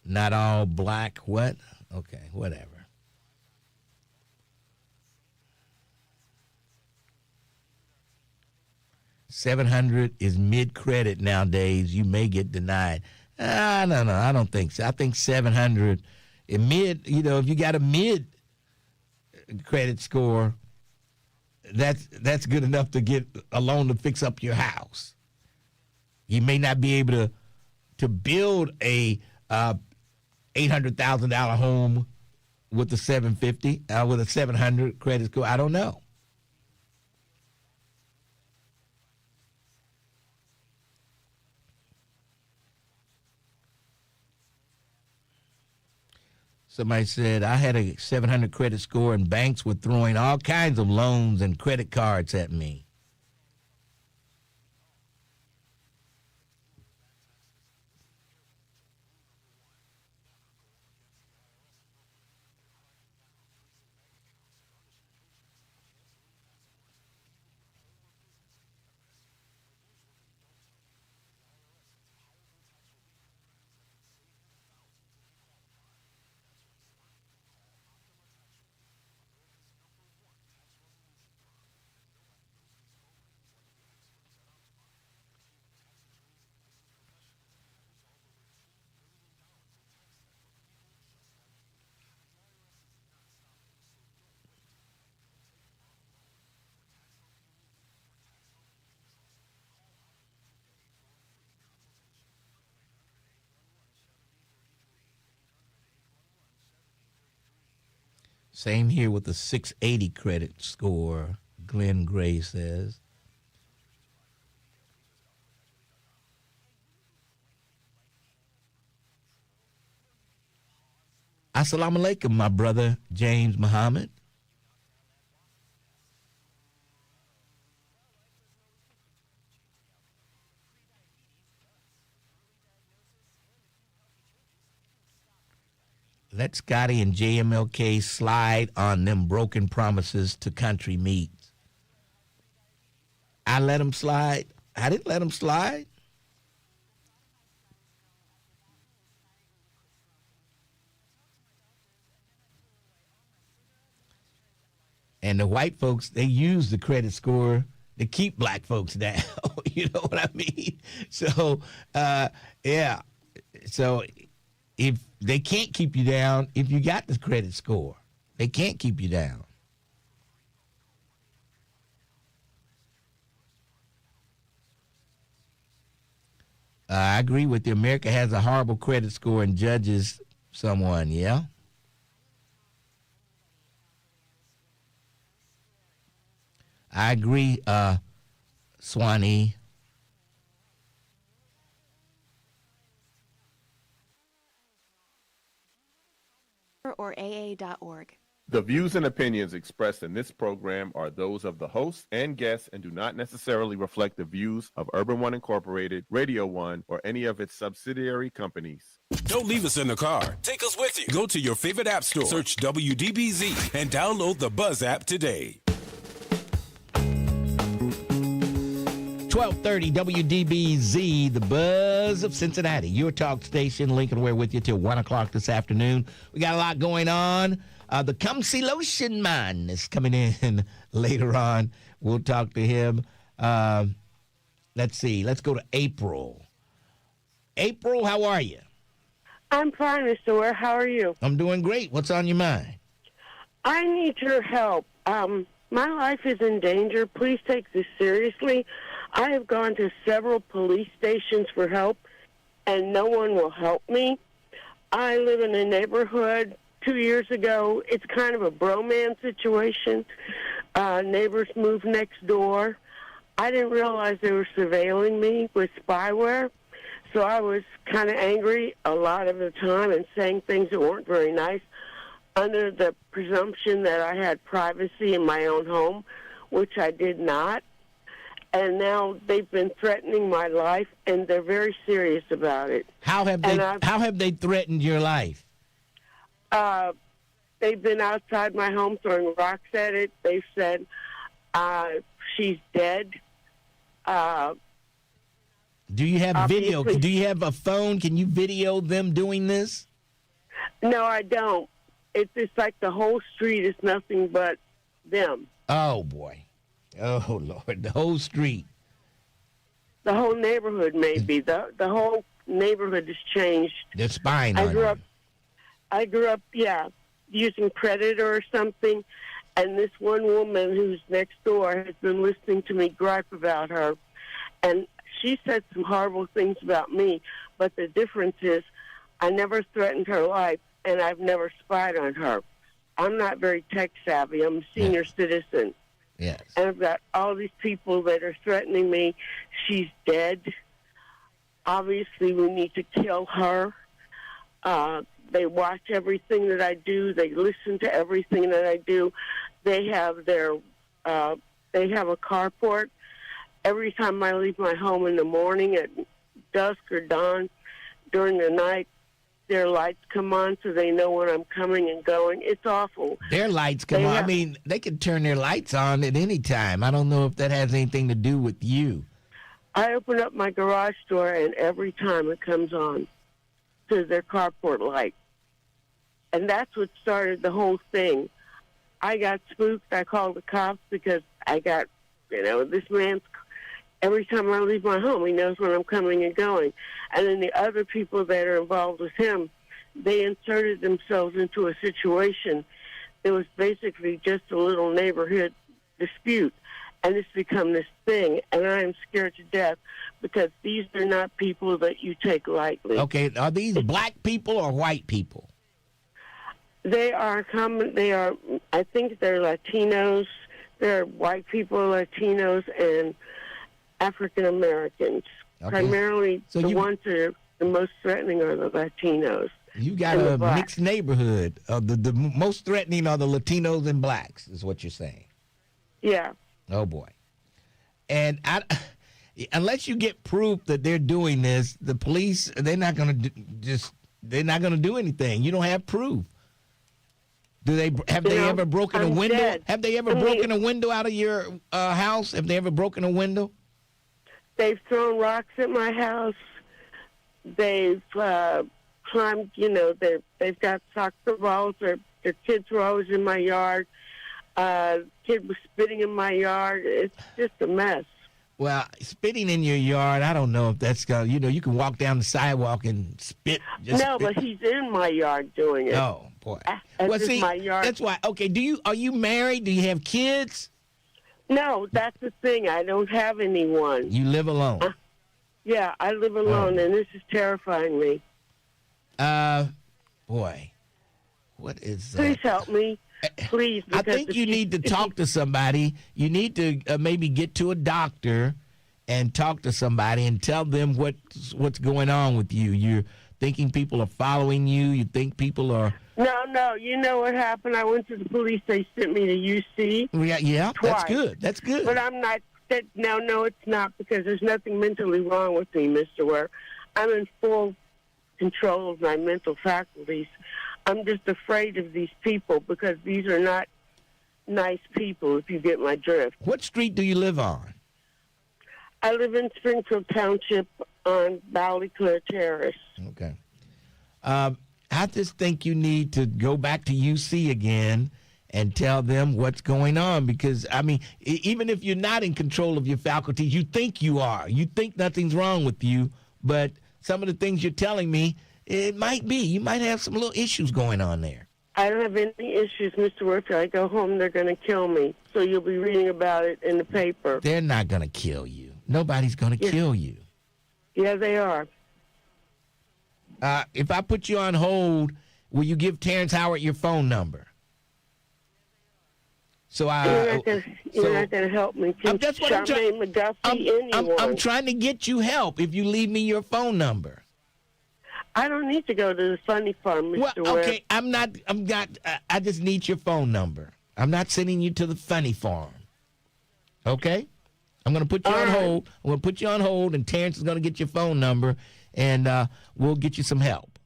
not all black. What? Okay, whatever. $700 is mid-credit nowadays. You may get denied. No, I don't think so. I think $700 in mid. You know, if you got a mid credit score, that's good enough to get a loan to fix up your house. You may not be able to build a $800,000 home with a 750 with a 700 credit score. I don't know. Somebody said, I had a 700 credit score and banks were throwing all kinds of loans and credit cards at me. Same here with the 680 credit score, Glenn Gray says. Assalamu alaikum, my brother, James Muhammad. Let Scotty and JMLK slide on them broken promises to country meets. I let them slide. I didn't let them slide. And the white folks, they use the credit score to keep black folks down. You know what I mean? So, yeah. So if they can't keep you down if you got the credit score. They can't keep you down. I agree with you. America has a horrible credit score and judges someone, yeah? I agree, Swanee. Or AA.org. The views and opinions expressed in this program are those of the host and guests and do not necessarily reflect the views of Urban One Incorporated, Radio One, or any of its subsidiary companies. Don't leave us in the car. Take us with you. Go to your favorite app store, search WDBZ, and download the Buzz app today. 1230 WDBZ, the Buzz of Cincinnati. Your talk station. Lincoln Ware with you till 1 o'clock this afternoon. We got a lot going on. The Come See Lotion Man is coming in later on. We'll talk to him. Let's see. Let's go to April. April, how are you? I'm fine, Mr. Ware. How are you? I'm doing great. What's on your mind? I need your help. My life is in danger. Please take this seriously. I have gone to several police stations for help, and no one will help me. I live in a neighborhood 2 years ago. It's kind of a bromance situation. Neighbors moved next door. I didn't realize they were surveilling me with spyware, so I was kind of angry a lot of the time and saying things that weren't very nice under the presumption that I had privacy in my own home, which I did not. And now they've been threatening my life, and they're very serious about it. How have they threatened your life? They've been outside my home throwing rocks at it. They said she's dead. Do you have video? Obviously- Do you have a phone? Can you video them doing this? No, I don't. It's like the whole street is nothing but them. Oh, boy. Oh, Lord. The whole street. The whole neighborhood, maybe. The whole neighborhood has changed. They're spying I on grew up, using Predator or something, and this one woman who's next door has been listening to me gripe about her, and she said some horrible things about me, but the difference is I never threatened her life, and I've never spied on her. I'm not very tech savvy. I'm a senior citizen. Yes. And I've got all these people that are threatening me. She's dead. Obviously, we need to kill her. They watch everything that I do. They listen to everything that I do. They have they have a carport. Every time I leave my home in the morning at dusk or dawn, during the night, their lights come on so they know when I'm coming and going. It's awful. Their lights come on. I mean, they can turn their lights on at any time. I don't know if that has anything to do with you. I open up my garage door, and every time it comes on to their carport light. And that's what started the whole thing. I got spooked. I called the cops because I got, this man's, every time I leave my home, he knows when I'm coming and going. And then the other people that are involved with him, they inserted themselves into a situation. It was basically just a little neighborhood dispute. And it's become this thing, and I am scared to death because these are not people that you take lightly. Okay, are these black people or white people? They are common. They are, I think they're Latinos. They're white people, Latinos, and African Americans. Okay. Primarily, So the ones that are the most threatening are the Latinos. You got a mixed neighborhood. The most threatening are the Latinos and blacks, is what you're saying. Yeah. Oh, boy. And unless you get proof that they're doing this, the police, they're not going to do anything. You don't have proof. Have they ever broken a window? Dead. Have they ever broken a window out of your house? Have they ever broken a window? They've thrown rocks at my house. They've climbed, they've got soccer balls. Their kids were always in my yard. Kid was spitting in my yard. It's just a mess. Well, spitting in your yard, I don't know if that's going to, you can walk down the sidewalk and spit. But he's in my yard doing it. Oh, boy. Well, see, my yard. That's why. Okay, are you married? Do you have kids? No, that's the thing. I don't have anyone. You live alone? Yeah, I live alone, and this is terrifying me. Boy, what is that? Please help me. Please. I think you need to talk to somebody. You need to maybe get to a doctor and talk to somebody and tell them what's going on with you. You're thinking people are following you. You think people are... No. You know what happened? I went to the police. They sent me to UC. Yeah, twice. That's good. But I'm not... No, it's not, because there's nothing mentally wrong with me, Mr. Ware. I'm in full control of my mental faculties. I'm just afraid of these people because these are not nice people, if you get my drift. What street do you live on? I live in Springfield Township on Ballyclare Terrace. Okay. I just think you need to go back to UC again and tell them what's going on because, even if you're not in control of your faculties, you think you are. You think nothing's wrong with you, but some of the things you're telling me, it might be. You might have some little issues going on there. I don't have any issues, Mr. Worth. I go home, they're going to kill me. So you'll be reading about it in the paper. They're not going to kill you. Nobody's going to kill you. Yeah, they are. If I put you on hold, will you give Terrence Howard your phone number? So you're not going to help me. That's what I'm trying to get you help if you leave me your phone number. I don't need to go to the funny farm, Mr. Ware. Okay, I just need your phone number. I'm not sending you to the funny farm. Okay? I'm going to put you on hold. I'm going to put you on hold, and Terrence is going to get your phone number, and we'll get you some help.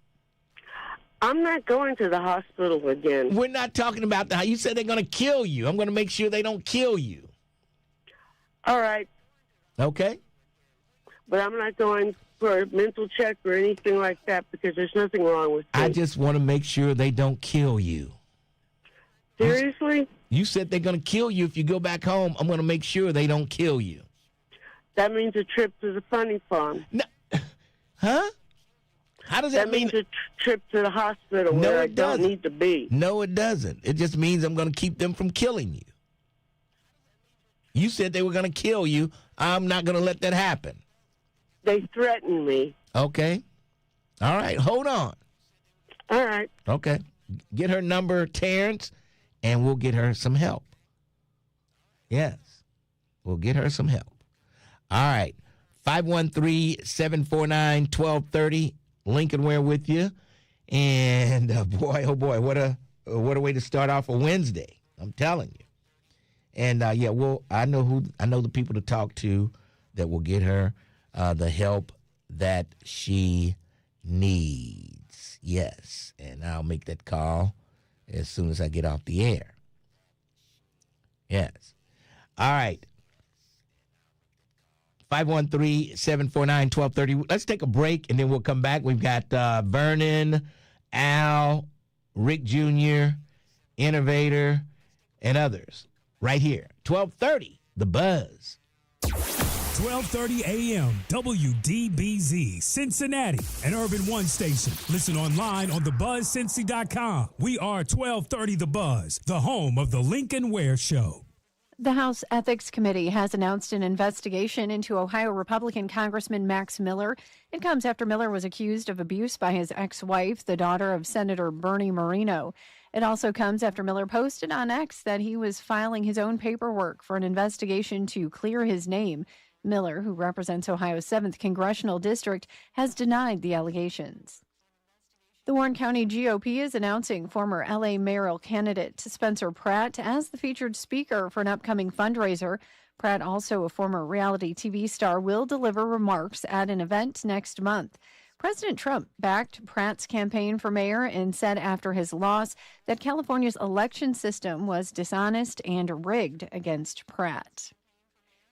I'm not going to the hospital again. We're not talking about that. You said they're going to kill you. I'm going to make sure they don't kill you. All right. Okay. But I'm not going for a mental check or anything like that because there's nothing wrong with me. I just want to make sure they don't kill you. Seriously? You said they're going to kill you if you go back home. I'm going to make sure they don't kill you. That means a trip to the funny farm. No. Huh? How does that mean? Means a trip to the hospital where I don't need to be. No, it doesn't. It just means I'm going to keep them from killing you. You said they were going to kill you. I'm not going to let that happen. They threatened me. Okay. All right. Hold on. All right. Okay. Get her number, Terrence, and we'll get her some help. Yes. We'll get her some help. All right. 513-749-1230. Lincoln Ware with you. And boy, oh boy, what a way to start off a Wednesday. I'm telling you. And I know the people to talk to that will get her the help that she needs. Yes. And I'll make that call as soon as I get off the air. Yes. All right. 513-749-1230. Let's take a break, and then we'll come back. We've got Vernon, Al, Rick Jr., Innovator, and others right here. 1230, The Buzz. 1230 AM, WDBZ, Cincinnati, an Urban One station. Listen online on thebuzzcincy.com. We are 1230 The Buzz, the home of the Lincoln Ware Show. The House Ethics Committee has announced an investigation into Ohio Republican Congressman Max Miller. It comes after Miller was accused of abuse by his ex-wife, the daughter of Senator Bernie Moreno. It also comes after Miller posted on X that he was filing his own paperwork for an investigation to clear his name. Miller, who represents Ohio's 7th Congressional District, has denied the allegations. The Warren County GOP is announcing former L.A. mayoral candidate Spencer Pratt as the featured speaker for an upcoming fundraiser. Pratt, also a former reality TV star, will deliver remarks at an event next month. President Trump backed Pratt's campaign for mayor and said after his loss that California's election system was dishonest and rigged against Pratt.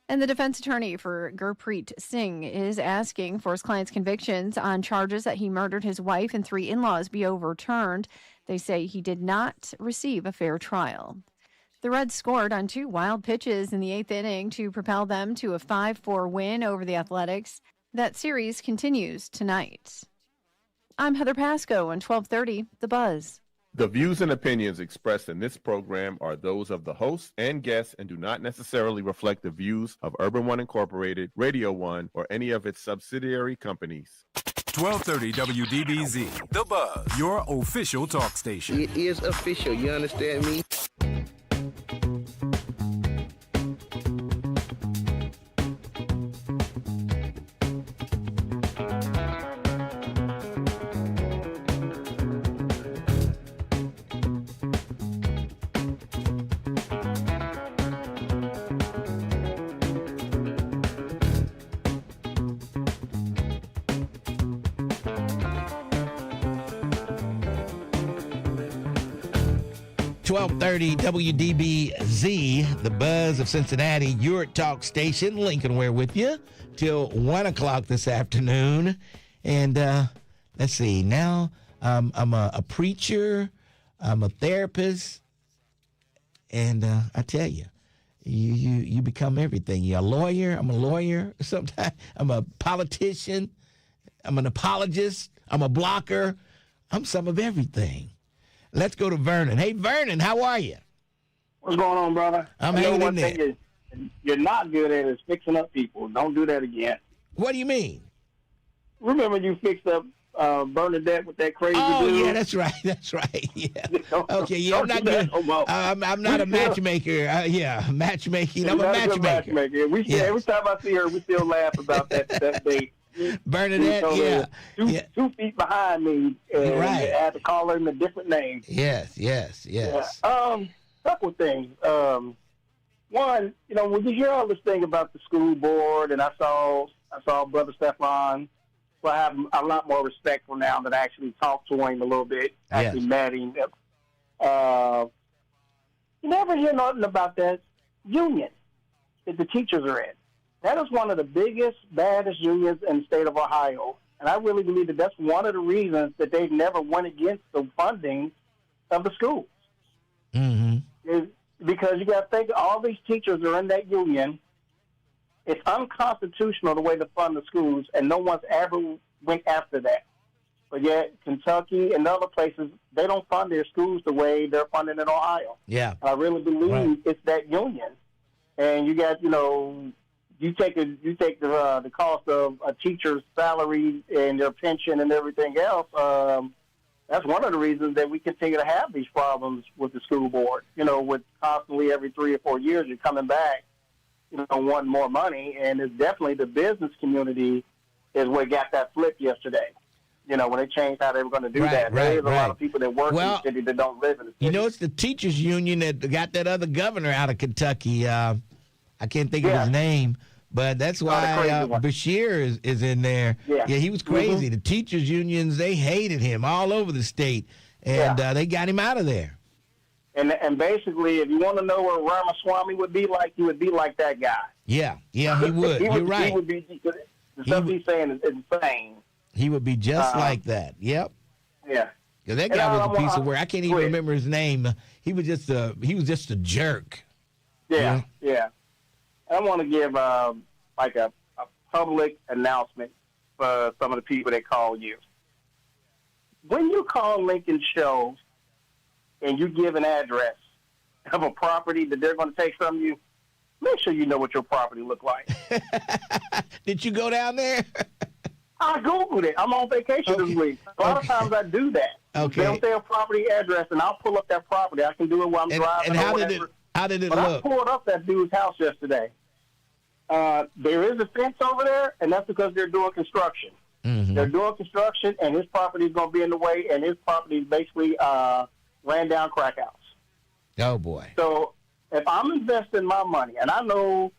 And the defense attorney for Gurpreet Singh is asking for his client's convictions on charges that he murdered his wife and 3 in-laws be overturned. They say he did not receive a fair trial. The Reds scored on 2 wild pitches in the 8th inning to propel them to a 5-4 win over the Athletics. That series continues tonight. I'm Heather Pasco on 1230 The Buzz. The views and opinions expressed in this program are those of the host and guests and do not necessarily reflect the views of Urban One Incorporated, Radio One, or any of its subsidiary companies. 1230 WDBZ, The Buzz, your official talk station. It is official, you understand me? WDBZ, The Buzz of Cincinnati, your talk station. Lincoln Ware with you till 1 o'clock this afternoon. And let's see, now I'm a preacher, I'm a therapist, and I tell you, you become everything. You're a lawyer, I'm a lawyer sometimes, I'm a politician, I'm an apologist, I'm a blocker, I'm some of everything. Let's go to Vernon. Hey, Vernon, how are you? What's going on, brother? I'm hanging in there. Thing you're not good at is fixing up people. Don't do that again. What do you mean? Remember you fixed up Bernadette with that crazy dude? Oh, yeah, that's right. That's right. Yeah. Okay, yeah, I'm not good. I'm not a matchmaker. Matchmaking. I'm a matchmaker. Every time I see her, we still laugh about that date. Bernadette, two feet behind me, and right. I had to call her in a different name. Yes. Yeah. Couple things. One, when you hear all this thing about the school board, and I saw Brother Stefan will have a lot more respect for now that I actually talked to him a little bit, actually met him. You never hear nothing about that union that the teachers are in. That is one of the biggest, baddest unions in the state of Ohio. And I really believe that that's one of the reasons that they've never went against the funding of the schools. Is because you got to think all these teachers are in that union. It's unconstitutional the way they fund the schools, and no one's ever went after that. But yet, Kentucky and other places, they don't fund their schools the way they're funding in Ohio. Yeah. I really believe it's that union. And you got, you take the cost of a teacher's salary and their pension and everything else. That's one of the reasons that we continue to have these problems with the school board. With constantly every 3 or 4 years you're coming back, wanting more money, and it's definitely the business community is what got that flip yesterday. When they changed how they were going to do that. There's a lot of people that work in the city that don't live in the city. It's the teachers union that got that other governor out of Kentucky. I can't think of his name, but that's why Bashir is in there. Yeah, he was crazy. The teachers unions, they hated him all over the state, and they got him out of there. And basically, if you want to know what Ramaswamy would be like, he would be like that guy. Yeah, he would. You're right. He would be, the stuff he's saying is insane. He would be just like that. Yep. Yeah. Because that guy was a piece of work. I can't even remember his name. He was just a jerk. Yeah. I want to give a public announcement for some of the people that call you. When you call Lincoln Show and you give an address of a property that they're going to take from you, make sure you know what your property look like. Did you go down there? I Googled it. I'm on vacation this week. A lot of times I do that. Okay. They'll say a property address, and I'll pull up that property. I can do it while I'm driving. And how did it look? I pulled up that dude's house yesterday. There is a fence over there, and that's because they're doing construction. They're doing construction, and his property is going to be in the way, and his property is basically ran down crack house. Oh, boy. So if I'm investing my money, and I know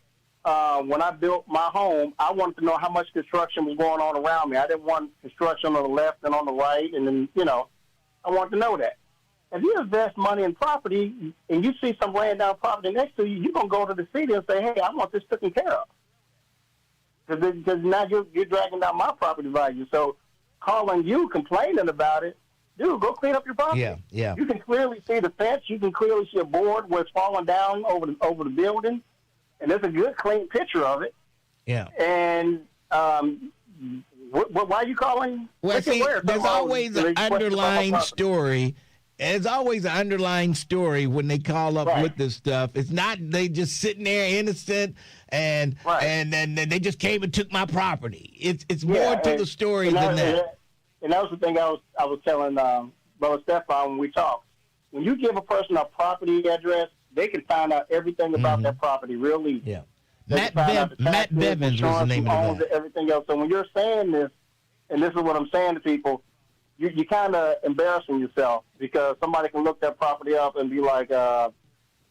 when I built my home, I wanted to know how much construction was going on around me. I didn't want construction on the left and on the right, and then, I wanted to know that. If you invest money in property and you see some laying down property next to you, you're going to go to the city and say, hey, I want this taken care of. Because now you're dragging down my property value. So calling you, complaining about it, dude, go clean up your property. Yeah. You can clearly see the fence. You can clearly see a board where it's falling down over the building. And there's a good, clean picture of it. Yeah. And why are you calling? Well, see, there's always an underlying story. There's always an underlying story when they call up with this stuff. It's not they just sitting there innocent and then they just came and took my property. It's more to the story than that. And that was the thing I was telling Brother Stefan when we talked. When you give a person a property address, they can find out everything about that property real easy. Yeah. Matt Bevins was the name of that. Everything else. So when you're saying this, and this is what I'm saying to people, you're kind of embarrassing yourself because somebody can look that property up and be like, nah,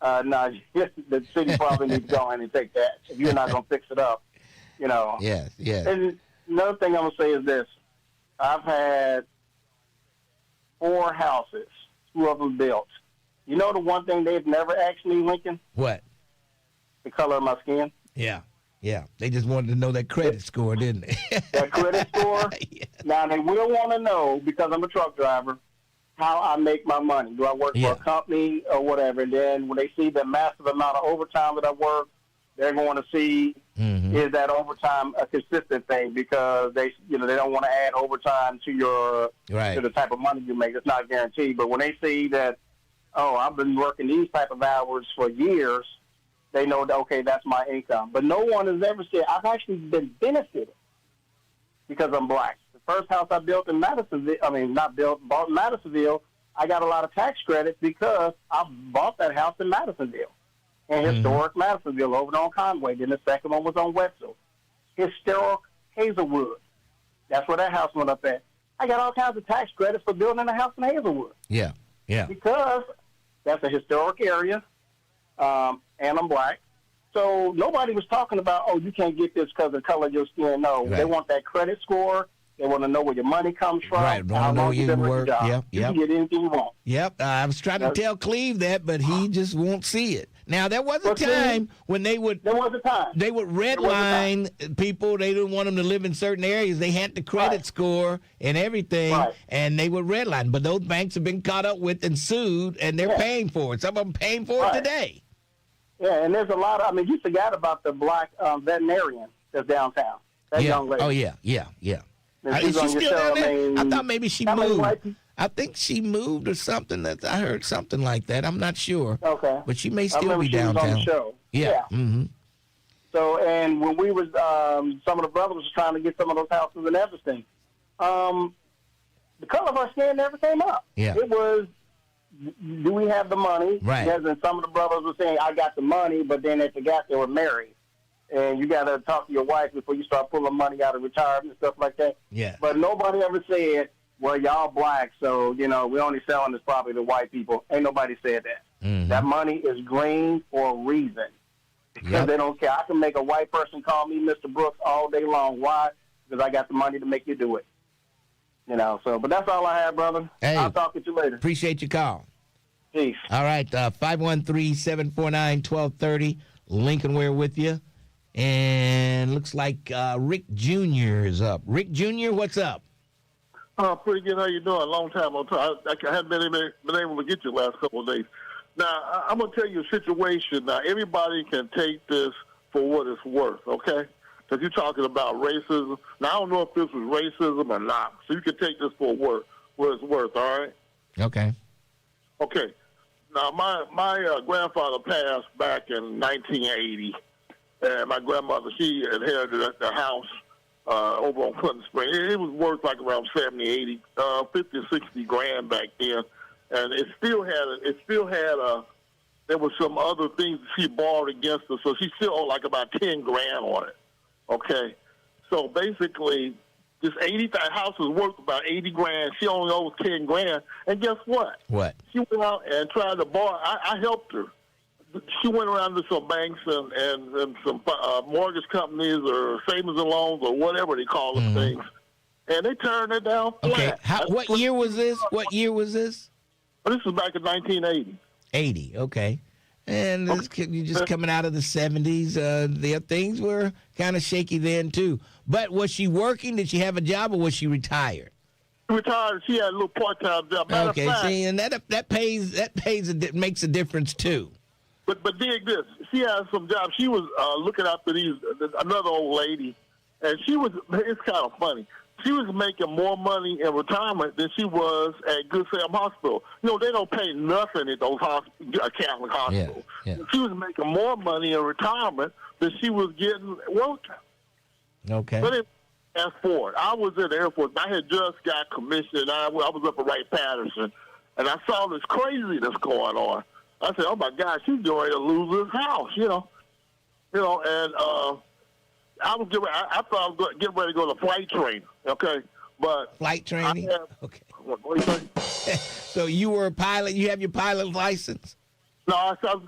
the city probably needs to go in and take that if you're not going to fix it up, Yes. And another thing I'm going to say is this. I've had 4 houses, 2 of them built. You know the one thing they've never asked me, Lincoln? What? The color of my skin. Yeah. They just wanted to know that credit score, didn't they? That credit score? Yes. Now, they will want to know, because I'm a truck driver, how I make my money. Do I work for a company or whatever? And then when they see the massive amount of overtime that I work, they're going to see is that overtime a consistent thing, because they don't want to add overtime to your to the type of money you make. It's not guaranteed. But when they see that, I've been working these type of hours for years, they know that, okay, that's my income. But no one has ever said, I've actually been benefited because I'm black. The first house I built in Madisonville, bought in Madisonville, I got a lot of tax credits because I bought that house in Madisonville. In historic Madisonville over there on Conway. Then the second one was on Wetzel. Historic Hazelwood. That's where that house went up at. I got all kinds of tax credits for building a house in Hazelwood. Yeah. Because that's a historic area, and I'm black. So nobody was talking about, you can't get this because of the color of your skin. No, they want that credit score. They want to know where your money comes from. Right, want to know where you work. Yep. You can get anything you want. Yep, I was trying to tell Cleve that, but he just won't see it. Now, there was a time when they would redline people. They didn't want them to live in certain areas. They had the credit score and everything, and they would redline. But those banks have been caught up with and sued, and they're paying for it. Some of them paying for it today. Yeah, and there's a lot of, you forgot about the black veterinarian that's downtown. That young lady. Oh, yeah. Is she still down there? I thought maybe she moved. I think she moved or something. I heard something like that. I'm not sure. Okay. But she may still be downtown. She was on the show. Yeah. Mm-hmm. So, and when we was, some of the brothers was trying to get some of those houses and everything, the color of her skin never came up. Yeah. It was, do we have the money? Right. Yes, and some of the brothers were saying, I got the money, but then they forgot they were married. And you got to talk to your wife before you start pulling money out of retirement and stuff like that. Yeah. But nobody ever said, well, y'all black, so, we're only selling this property to white people. Ain't nobody said that. Mm-hmm. That money is green for a reason. Because they don't care. I can make a white person call me Mr. Brooks all day long. Why? Because I got the money to make you do it. But that's all I have, brother. Hey, I'll talk to you later. Appreciate your call. Peace. All right, 513-749-1230. Lincoln Ware with you. And looks like Rick Jr. is up. Rick Jr., what's up? Pretty good. How you doing? Long time on time. I haven't been able to get you the last couple of days. Now, I'm going to tell you a situation. Now, everybody can take this for what it's worth, okay? Because you're talking about racism. Now, I don't know if this was racism or not. So you can take this for what it's worth, all right? Okay. Okay. Now, my grandfather passed back in 1980. And my grandmother, she inherited the house over on Clinton Spring. It was worth like around 70, 80, 50, 60 grand back then. And it still had there was some other things she borrowed against her. So she still owed like about 10 grand on it. Okay. So basically, this house is worth about 80 grand. She only owes 10 grand. And guess what? What? She went out and tried to borrow. I helped her. She went around to some banks and some mortgage companies or savings and loans or whatever they call them things, and they turned it down flat. Okay. What year was this? This was back in 1980. 80, okay. And you're just coming out of the 70s. The things were kind of shaky then, too. But was she working? Did she have a job, or was she retired? Retired. She had a little part-time job. Okay, see, and that makes a difference, too. But dig this. She had some job. She was looking after another old lady, and it's kind of funny. She was making more money in retirement than she was at Good Sam Hospital. They don't pay nothing at those Catholic hospitals. Yeah. She was making more money in retirement than she was getting working. Okay. But fast forward, I was in the Air Force. I had just got commissioned. I was up at Wright-Patterson, and I saw this craziness going on. I said, "Oh my God, she's going to lose this house," and I was I thought I was getting ready to go to flight training, okay? But flight training, okay. What do you think? So you were a pilot? You have your pilot license? No, I was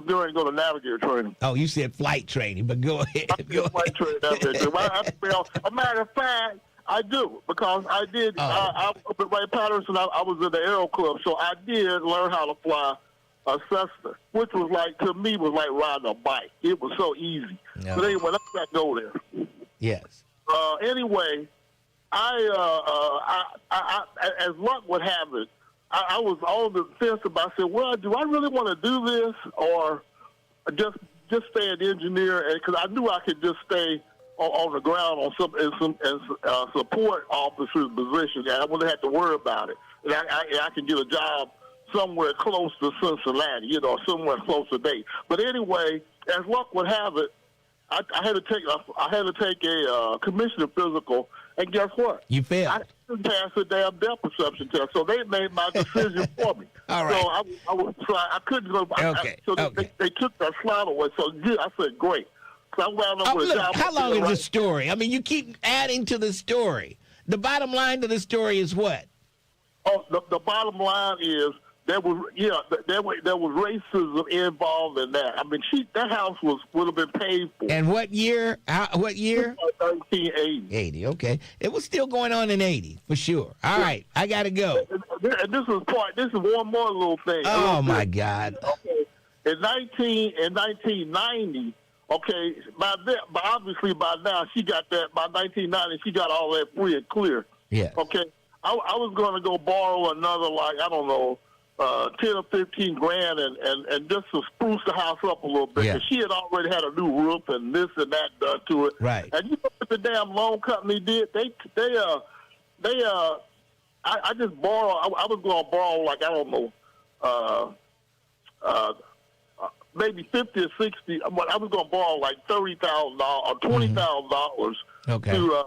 getting ready to go to navigator training. Oh, you said flight training, but go ahead. Flight training, navigator. A matter of fact, I do, because I did. I up at Wright-Patterson. I was in the Aero Club, so I did learn how to fly a Cessna, which was to me, riding a bike. It was so easy. No. But anyway, let's not go there. Yes. Anyway, I as luck would have it, I was on the fence about, I said, well, do I really want to do this, or just stay an engineer? Because I knew I could just stay on the ground on some support officer's position, and I wouldn't have to worry about it. And I could get a job somewhere close to Cincinnati, somewhere close to Dayton. But anyway, as luck would have it, I had to take a commissioner physical, and guess what? You failed. I didn't pass the damn depth perception test, so they made my decision for me. All right. So I couldn't go. They took that slot away. So I said, great. So I wound up with a job. How long is the story? I mean, you keep adding to the story. The bottom line to the story is what? Oh, the bottom line is there was racism involved in that. I mean, that house would have been paid for. And what year? What year? 1980. 80. Okay, it was still going on in 80 for sure. All right, I gotta go. And this is one more little thing. Oh my God. Okay, in 1990. Okay, but obviously by now she got that. By 1990, she got all that free and clear. Yeah. Okay, I was going to go borrow another, like, I don't know, 10 or 15 grand and just to spruce the house up a little bit. Yeah. 'Cause she had already had a new roof and this and that done to it. Right. And you know what the damn loan company did? I just borrowed. I was going to borrow, like, I don't know, maybe 50 or 60. I was going to borrow like $30,000 or $20,000 Okay. to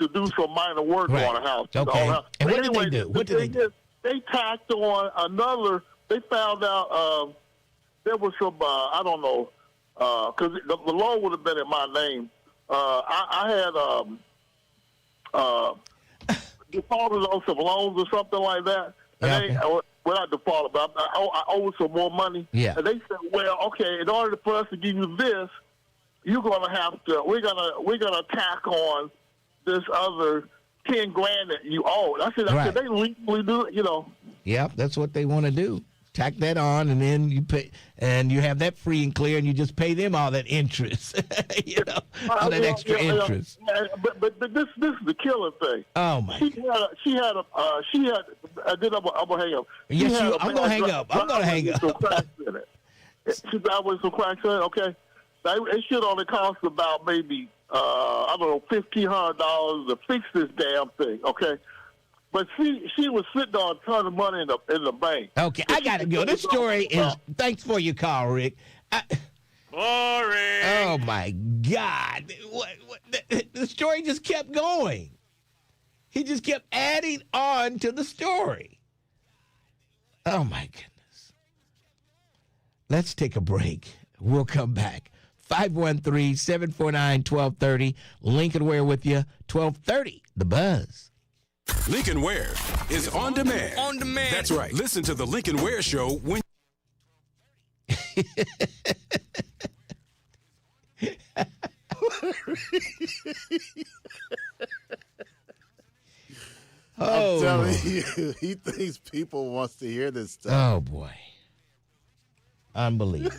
do some minor work Right. on the house. Okay. And what did they do? What did they do? They tacked on another. They found out there was some. I don't know, because the loan would have been in my name. I had defaulted on some loans or something like that. And well, not defaulted, but I owed some more money. Yeah. And they said, well, okay, in order for us to give you this, you're gonna have to. We're gonna tack on this other 10 grand that you owe. I said, they legally do it, you know. Yep, that's what they want to do. Tack that on, and then you pay, and you have that free and clear, and you just pay them all that interest, all that extra interest. But this is the killer thing. Oh my! She had. Then I'm gonna hang up. Yes, I'm gonna hang up. I'm gonna hang up. She died with some cracks in it. Okay, it should only cost about maybe I don't know, $1,500 to fix this damn thing. Okay. But she was sitting on a ton of money in the bank. Okay, I got to go. This story is, thanks for your call, Rick. Boring. Oh, my God. The story just kept going. He just kept adding on to the story. Oh, my goodness. Let's take a break. We'll come back. 513-749-1230. Lincoln Ware with you. 1230, The Buzz. Lincoln Ware is on demand. On demand. That's right. Listen to the Lincoln Ware Show when. I'm telling you, he thinks people wants to hear this stuff. Oh boy, unbelievable.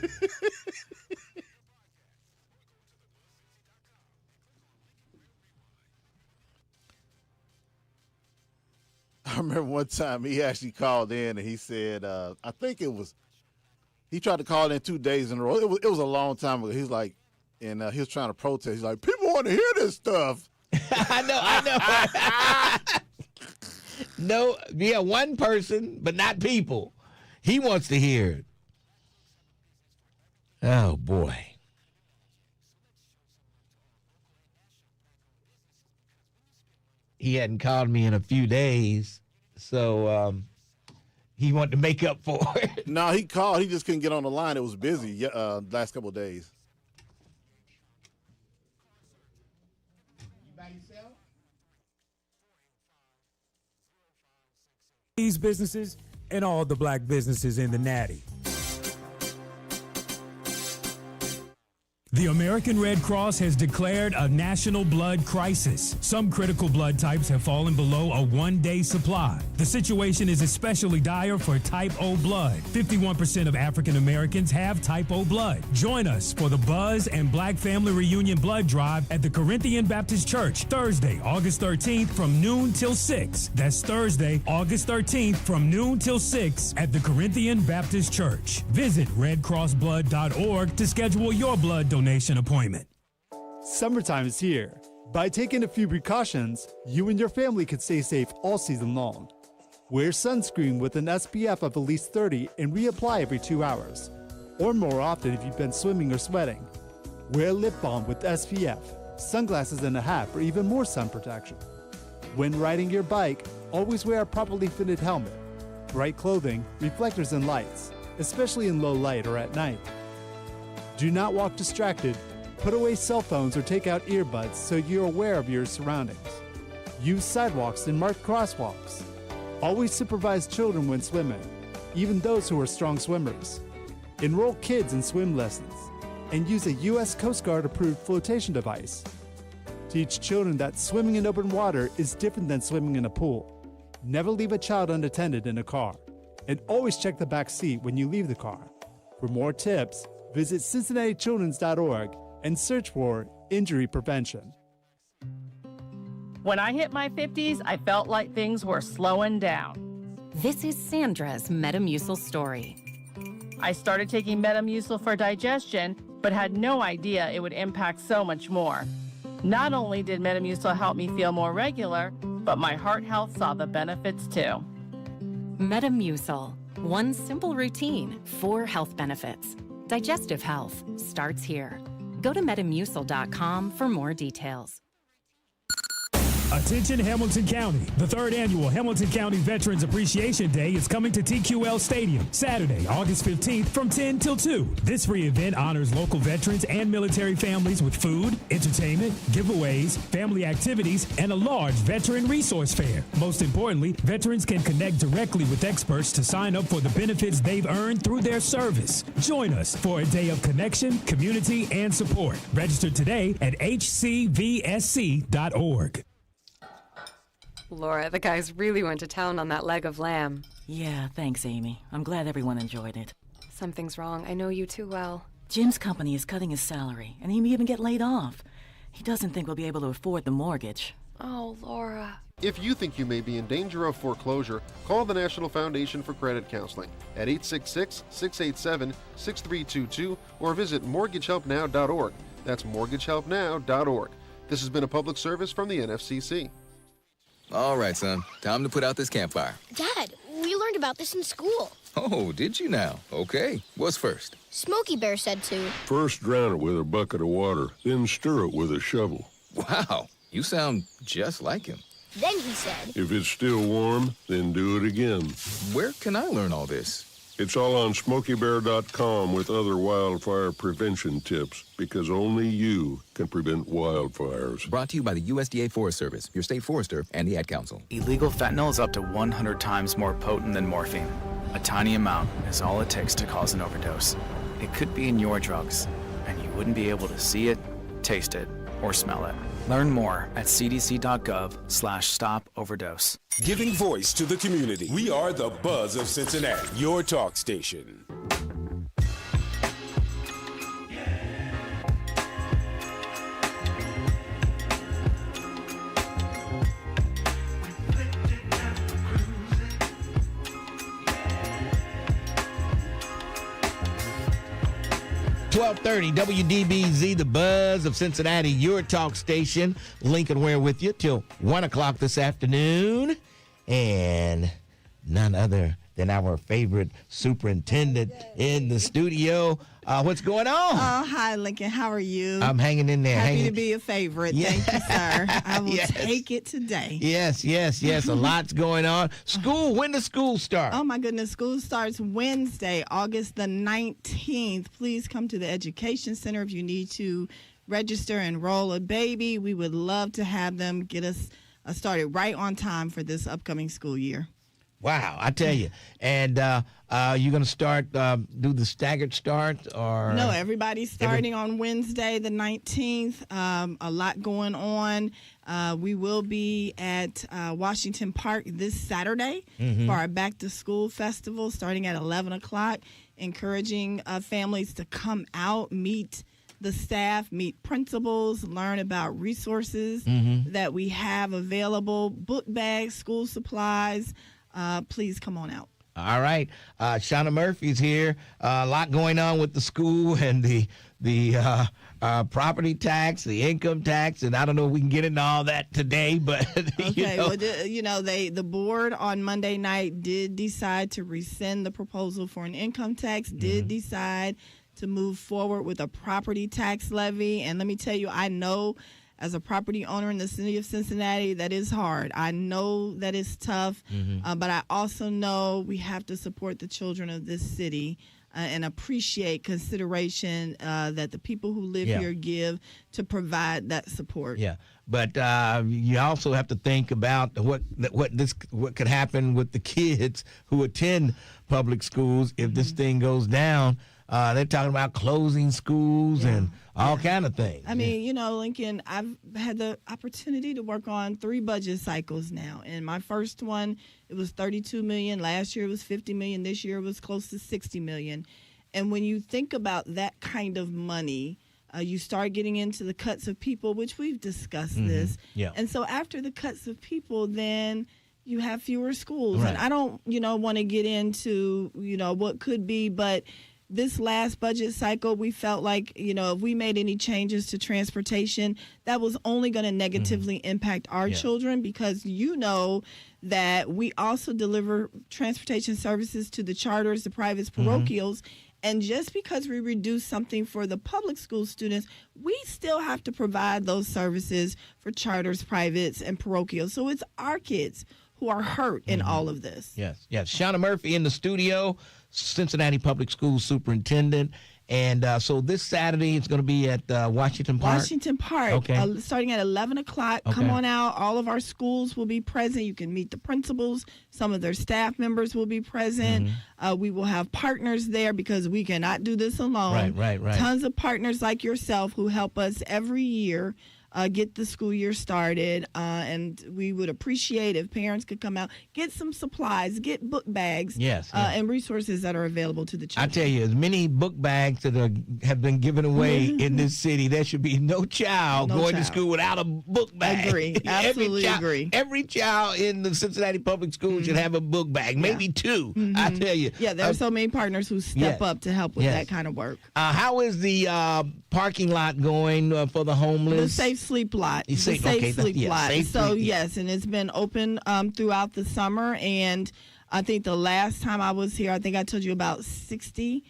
I remember one time he actually called in and he said, I think it was, he tried to call in 2 days in a row. It was a long time ago. He's like, and he was trying to protest. He's like, people want to hear this stuff. I know. No, yeah, one person, but not people. He wants to hear it. Oh, boy. He hadn't called me in a few days, so he wanted to make up for it. No, he called. He just couldn't get on the line. It was busy last couple of days. These businesses and all the black businesses in the Natty. The American Red Cross has declared a national blood crisis. Some critical blood types have fallen below a one-day supply. The situation is especially dire for type O blood. 51% of African Americans have type O blood. Join us for the Buzz and Black Family Reunion Blood Drive at the Corinthian Baptist Church, Thursday, August 13th from noon till 6. That's Thursday, August 13th from noon till 6 at the Corinthian Baptist Church. Visit redcrossblood.org to schedule your blood donation appointment. Summertime is here. By taking a few precautions, you and your family can stay safe all season long. Wear sunscreen with an SPF of at least 30 and reapply every 2 hours, or more often if you've been swimming or sweating. Wear lip balm with SPF, sunglasses and a hat for even more sun protection. When riding your bike, always wear a properly fitted helmet, bright clothing, reflectors and lights, especially in low light or at night. Do not walk distracted. Put away cell phones or take out earbuds so you're aware of your surroundings. Use sidewalks and mark crosswalks. Always supervise children when swimming. even those who are strong swimmers. Enroll kids in swim lessons and use a U.S. Coast Guard approved flotation device. Teach children that swimming in open water is different than swimming in a pool. Never leave a child unattended in a car. And always check the back seat when you leave the car. For more tips, visit CincinnatiChildren's.org and search for injury prevention. When I hit my 50s, I felt like things were slowing down. This is Sandra's Metamucil story. I started taking Metamucil for digestion, but had no idea it would impact so much more. Not only did Metamucil help me feel more regular, but my heart health saw the benefits too. Metamucil. One simple routine, 4 health benefits. Digestive health starts here. Go to metamucil.com for more details. Attention Hamilton County. The 3rd annual Hamilton County Veterans Appreciation Day is coming to TQL Stadium Saturday, August 15th from 10 till 2. This free event honors local veterans and military families with food, entertainment, giveaways, family activities, and a large veteran resource fair. Most importantly, veterans can connect directly with experts to sign up for the benefits they've earned through their service. Join us for a day of connection, community, and support. Register today at hcvsc.org. Laura, the guys really went to town on that leg of lamb. Yeah, thanks, Amy. I'm glad everyone enjoyed it. Something's wrong. I know you too well. Jim's company is cutting his salary, and he may even get laid off. He doesn't think we'll be able to afford the mortgage. Oh, Laura. If you think you may be in danger of foreclosure, call the National Foundation for Credit Counseling at 866-687-6322 or visit mortgagehelpnow.org. That's mortgagehelpnow.org. This has been a public service from the NFCC. All right, son. Time to put out this campfire. Dad, we learned about this in school. Oh, did you now? Okay. What's first? Smokey Bear said to. First drown it with a bucket of water, then stir it with a shovel. Wow. You sound just like him. Then he said. If it's still warm, then do it again. Where can I learn all this? It's all on SmokeyBear.com with other wildfire prevention tips, because only you can prevent wildfires. Brought to you by the USDA Forest Service, your state forester, and the Ad Council. Illegal fentanyl is up to 100 times more potent than morphine. A tiny amount is all it takes to cause an overdose. It could be in your drugs, and you wouldn't be able to see it, taste it, or smell it. Learn more at cdc.gov/stop-overdose. Giving voice to the community. We are the Buzz of Cincinnati, your talk station. .30 WDBZ, the Buzz of Cincinnati, your talk station. Lincoln Ware with you till 1 o'clock this afternoon. And none other than our favorite superintendent in the studio. What's going on? Oh, hi, Lincoln. How are you? I'm hanging in there. Happy to be a favorite. Yeah. Thank you, sir. I will take it today. Yes. A lot's going on. School, when does school start? Oh, my goodness. School starts Wednesday, August the 19th. Please come to the Education Center if you need to register, enroll a baby. We would love to have them get us started right on time for this upcoming school year. Wow, I tell you. And you're going to start, do the staggered start? Or No, everybody's starting on Wednesday, the 19th. A lot going on. We will be at Washington Park this Saturday for our Back to School Festival starting at 11 o'clock, encouraging families to come out, meet the staff, meet principals, learn about resources that we have available, book bags, school supplies. Please come on out. All right. Shauna Murphy's here. A lot going on with the school and the property tax, the income tax, and I don't know if we can get into all that today, but okay. Well, the board on Monday night did decide to rescind the proposal for an income tax. Did decide to move forward with a property tax levy, and let me tell you, I know. As a property owner in the city of Cincinnati, that is hard. I know that it's tough, but I also know we have to support the children of this city. and appreciate consideration that the people who live here give to provide that support. Yeah, but you also have to think about what could happen with the kids who attend public schools if this thing goes down. They're talking about closing schools and all kind of things. I mean, you know, Lincoln, I've had the opportunity to work on 3 budget cycles now. And my first one, it was $32 million. Last year it was $50 million. This year it was close to $60 million. And when you think about that kind of money, you start getting into the cuts of people, which we've discussed this. Yeah. And so after the cuts of people, then you have fewer schools. Right. And I don't, want to get into, what could be, but this last budget cycle, we felt like, if we made any changes to transportation, that was only going to negatively impact our children, because that we also deliver transportation services to the charters, the privates, parochials. And just because we reduce something for the public school students, we still have to provide those services for charters, privates, and parochials. So it's our kids who are hurt in all of this. Yes. Shauna Murphy in the studio, Cincinnati Public Schools Superintendent. And so this Saturday it's going to be at Washington Park. Washington Park, okay. Starting at 11 o'clock. Okay. Come on out. All of our schools will be present. You can meet the principals. Some of their staff members will be present. We will have partners there because we cannot do this alone. Right. Tons of partners like yourself who help us every year get the school year started, and we would appreciate if parents could come out, get some supplies, get book bags, and resources that are available to the children. I tell you, as many book bags that have been given away in this city, there should be no child going to school without a book bag. Agree. Absolutely agree. Every child in the Cincinnati Public Schools should have a book bag, maybe 2. I tell you. Yeah, there are so many partners who step up to help with that kind of work. How is the parking lot going for the homeless? The Safe Sleep Lot. Sleep Lot. Safe yes, and it's been open throughout the summer. And I think the last time I was here, I think I told you about 60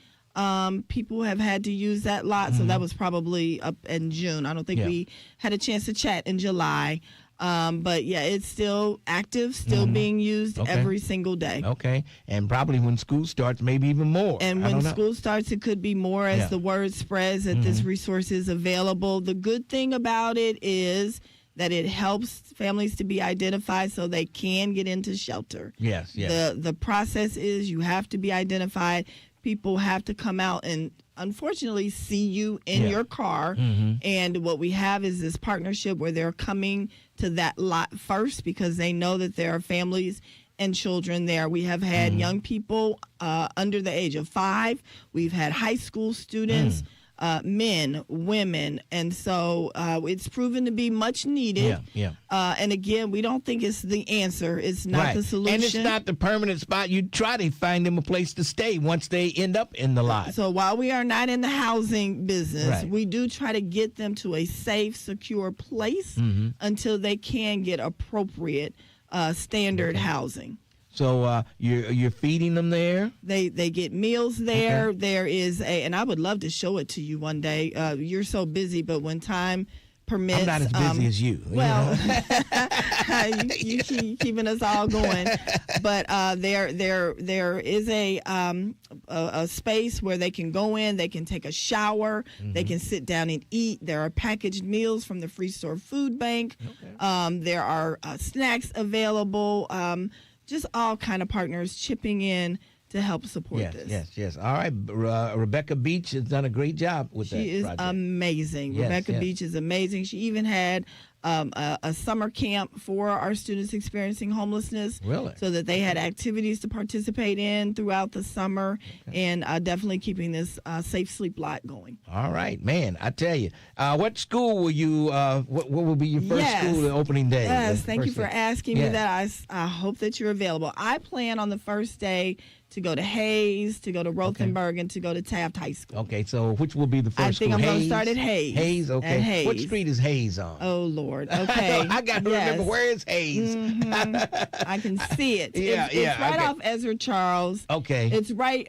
people have had to use that lot. So that was probably up in June. I don't think we had a chance to chat in July. But yeah, it's still active, still being used every single day. Okay. And probably when school starts, maybe even more. And when school starts, it could be more as the word spreads that this resource is available. The good thing about it is that it helps families to be identified so they can get into shelter. Yes. The process is you have to be identified. People have to come out and unfortunately see you in your car. And what we have is this partnership where they're coming to that lot first because they know that there are families and children there. We have had young people under the age of 5. We've had high school students, men, women. And so it's proven to be much needed. And again, we don't think it's the answer. It's not the solution. And it's not the permanent spot. You try to find them a place to stay once they end up in the lot. So while we are not in the housing business, we do try to get them to a safe, secure place until they can get appropriate standard housing. So you're feeding them there? They get meals there. Okay. There is and I would love to show it to you one day. You're so busy, but when time permits. I'm not as busy as you. Well, you keep keeping us all going. But there is a space where they can go in. They can take a shower. They can sit down and eat. There are packaged meals from the Free Store Food Bank. There are snacks available. Just all kind of partners chipping in to help support this. Yes. All right. Rebecca Beach has done a great job with that. She is amazing. Rebecca Beach is amazing. She even had a summer camp for our students experiencing homelessness. Really? So that they had activities to participate in throughout the summer, and definitely keeping this Safe Sleep Lot going. All right, man. I tell you, what school will you? What will be your first school opening day? Yes, thank you for asking me that. I hope that you're available. I plan on the first day to go to Hayes, to go to Rothenberg, and to go to Taft High School. Okay, so which will be the first school? I think I'm going to start at Hayes. Hayes, okay. At Hayes. What street is Hayes on? Oh, Lord. Lord. Okay. I got to remember, where is Hayes? I can see it. It's right off Ezra Charles. Okay. It's right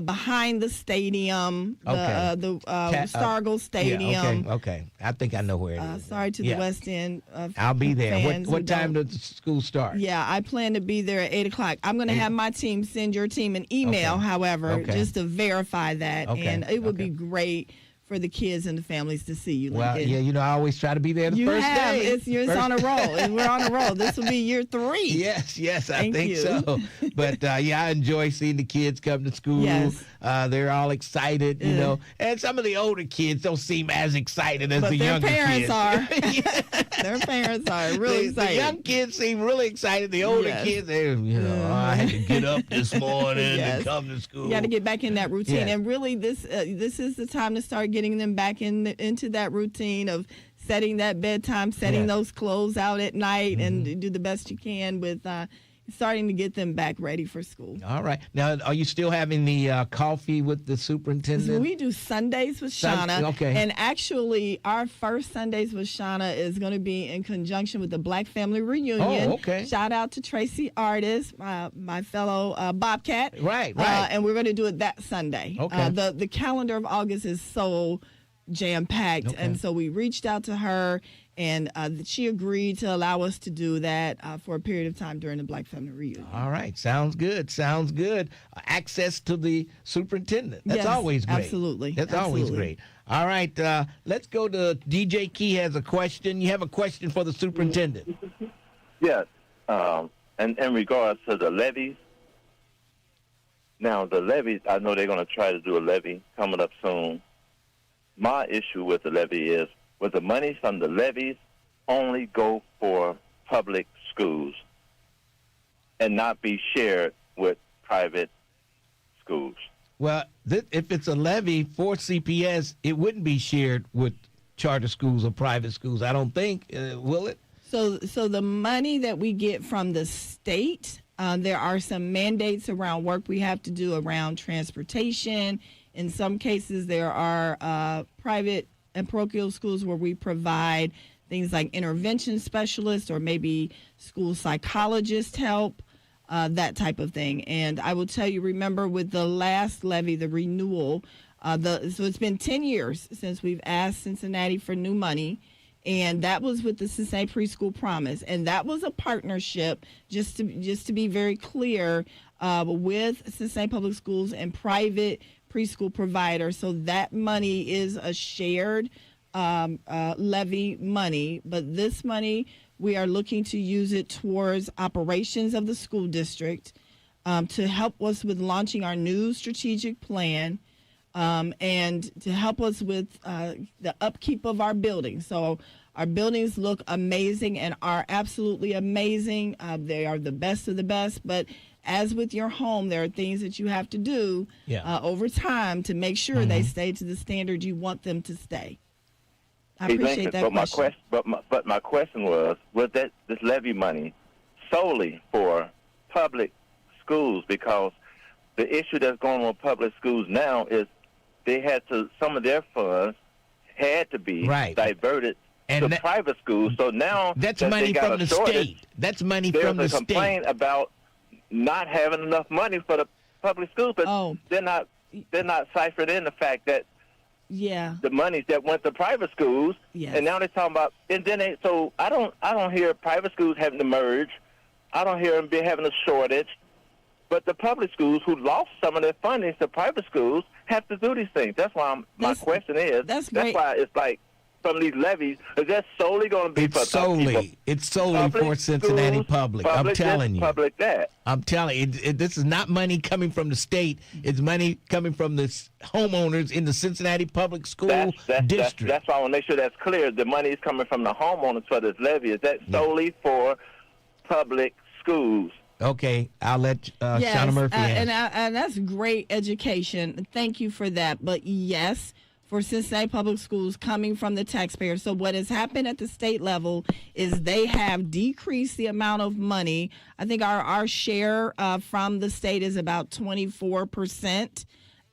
behind the stadium, the Stargell Stadium. Yeah, okay. I think I know where it is. Sorry to the West End. I'll be there. What time does the school start? Yeah, I plan to be there at 8 o'clock. I'm going to have my team send your team an email, however, just to verify that. And it would be great for the kids and the families to see you. Well, yeah, I always try to be there the first day. It's on a roll. And we're on a roll. This will be year 3. Yes, I think so. But, I enjoy seeing the kids come to school. Yes. They're all excited, you know. And some of the older kids don't seem as excited as the younger kids. Their parents are really excited. The young kids seem really excited. The older kids, I had to get up this morning and come to school. You got to get back in that routine. And really, this is the time to start getting them back into that routine of setting that bedtime, setting those clothes out at night, and do the best you can with starting to get them back ready for school. All right. Now, are you still having the coffee with the superintendent? So we do Sundays with Shauna. Okay. And actually, our first Sundays with Shauna is going to be in conjunction with the Black Family Reunion. Oh, okay. Shout out to Tracy Artis, my fellow Bobcat. Right. And we're going to do it that Sunday. Okay. The calendar of August is so jam-packed. And so we reached out to her, and she agreed to allow us to do that for a period of time during the Black Family Reunion. All right. Sounds good. Access to the superintendent. That's always great. Absolutely. That's always great. All right. Let's go to DJ Key has a question. You have a question for the superintendent. Yes. And in regards to the levies, now the levies, I know they're going to try to do a levy coming up soon. My issue with the levy is, will the money from the levies only go for public schools and not be shared with private schools? Well, if it's a levy for CPS, it wouldn't be shared with charter schools or private schools. I don't think, will it? So the money that we get from the state, there are some mandates around work we have to do around transportation. In some cases, there are private and parochial schools where we provide things like intervention specialists or maybe school psychologist help, that type of thing. And I will tell you, remember with the last levy, the renewal, so it's been 10 years since we've asked Cincinnati for new money. And that was with the Cincinnati Preschool Promise. And that was a partnership, just to be very clear, with Cincinnati Public Schools and private preschool providers. So that money is a shared levy money. But this money, we are looking to use it towards operations of the school district, to help us with launching our new strategic plan, and to help us with the upkeep of our buildings. So our buildings look amazing and are absolutely amazing. They are the best of the best. But as with your home, there are things that you have to do over time to make sure they stay to the standard you want them to stay. I appreciate that question. But my question was this levy money solely for public schools? Because the issue that's going on with public schools now is some of their funds had to be diverted to private schools. So now that's money from the state. That's money from the state. There's a complaint about not having enough money for the public schools, but they're not ciphered in the fact that the monies that went to private schools, and now they're talking about, and then so I don't hear private schools having to merge. I don't hear them having a shortage, but the public schools who lost some of their funding to private schools have to do these things. That's why my question is. That's why it's like, from these levies, is that solely going to be for solely? It's solely for Cincinnati Public. I'm telling you. Public that. I'm telling you, this is not money coming from the state. It's money coming from the homeowners in the Cincinnati Public School District. That's why I want to make sure that's clear. The money is coming from the homeowners for this levy. Is that solely for public schools? Okay, I'll let Shauna Murphy answer. And that's great education. Thank you for that. But yes, for Cincinnati Public Schools coming from the taxpayer. So what has happened at the state level is they have decreased the amount of money. I think our share from the state is about 24%,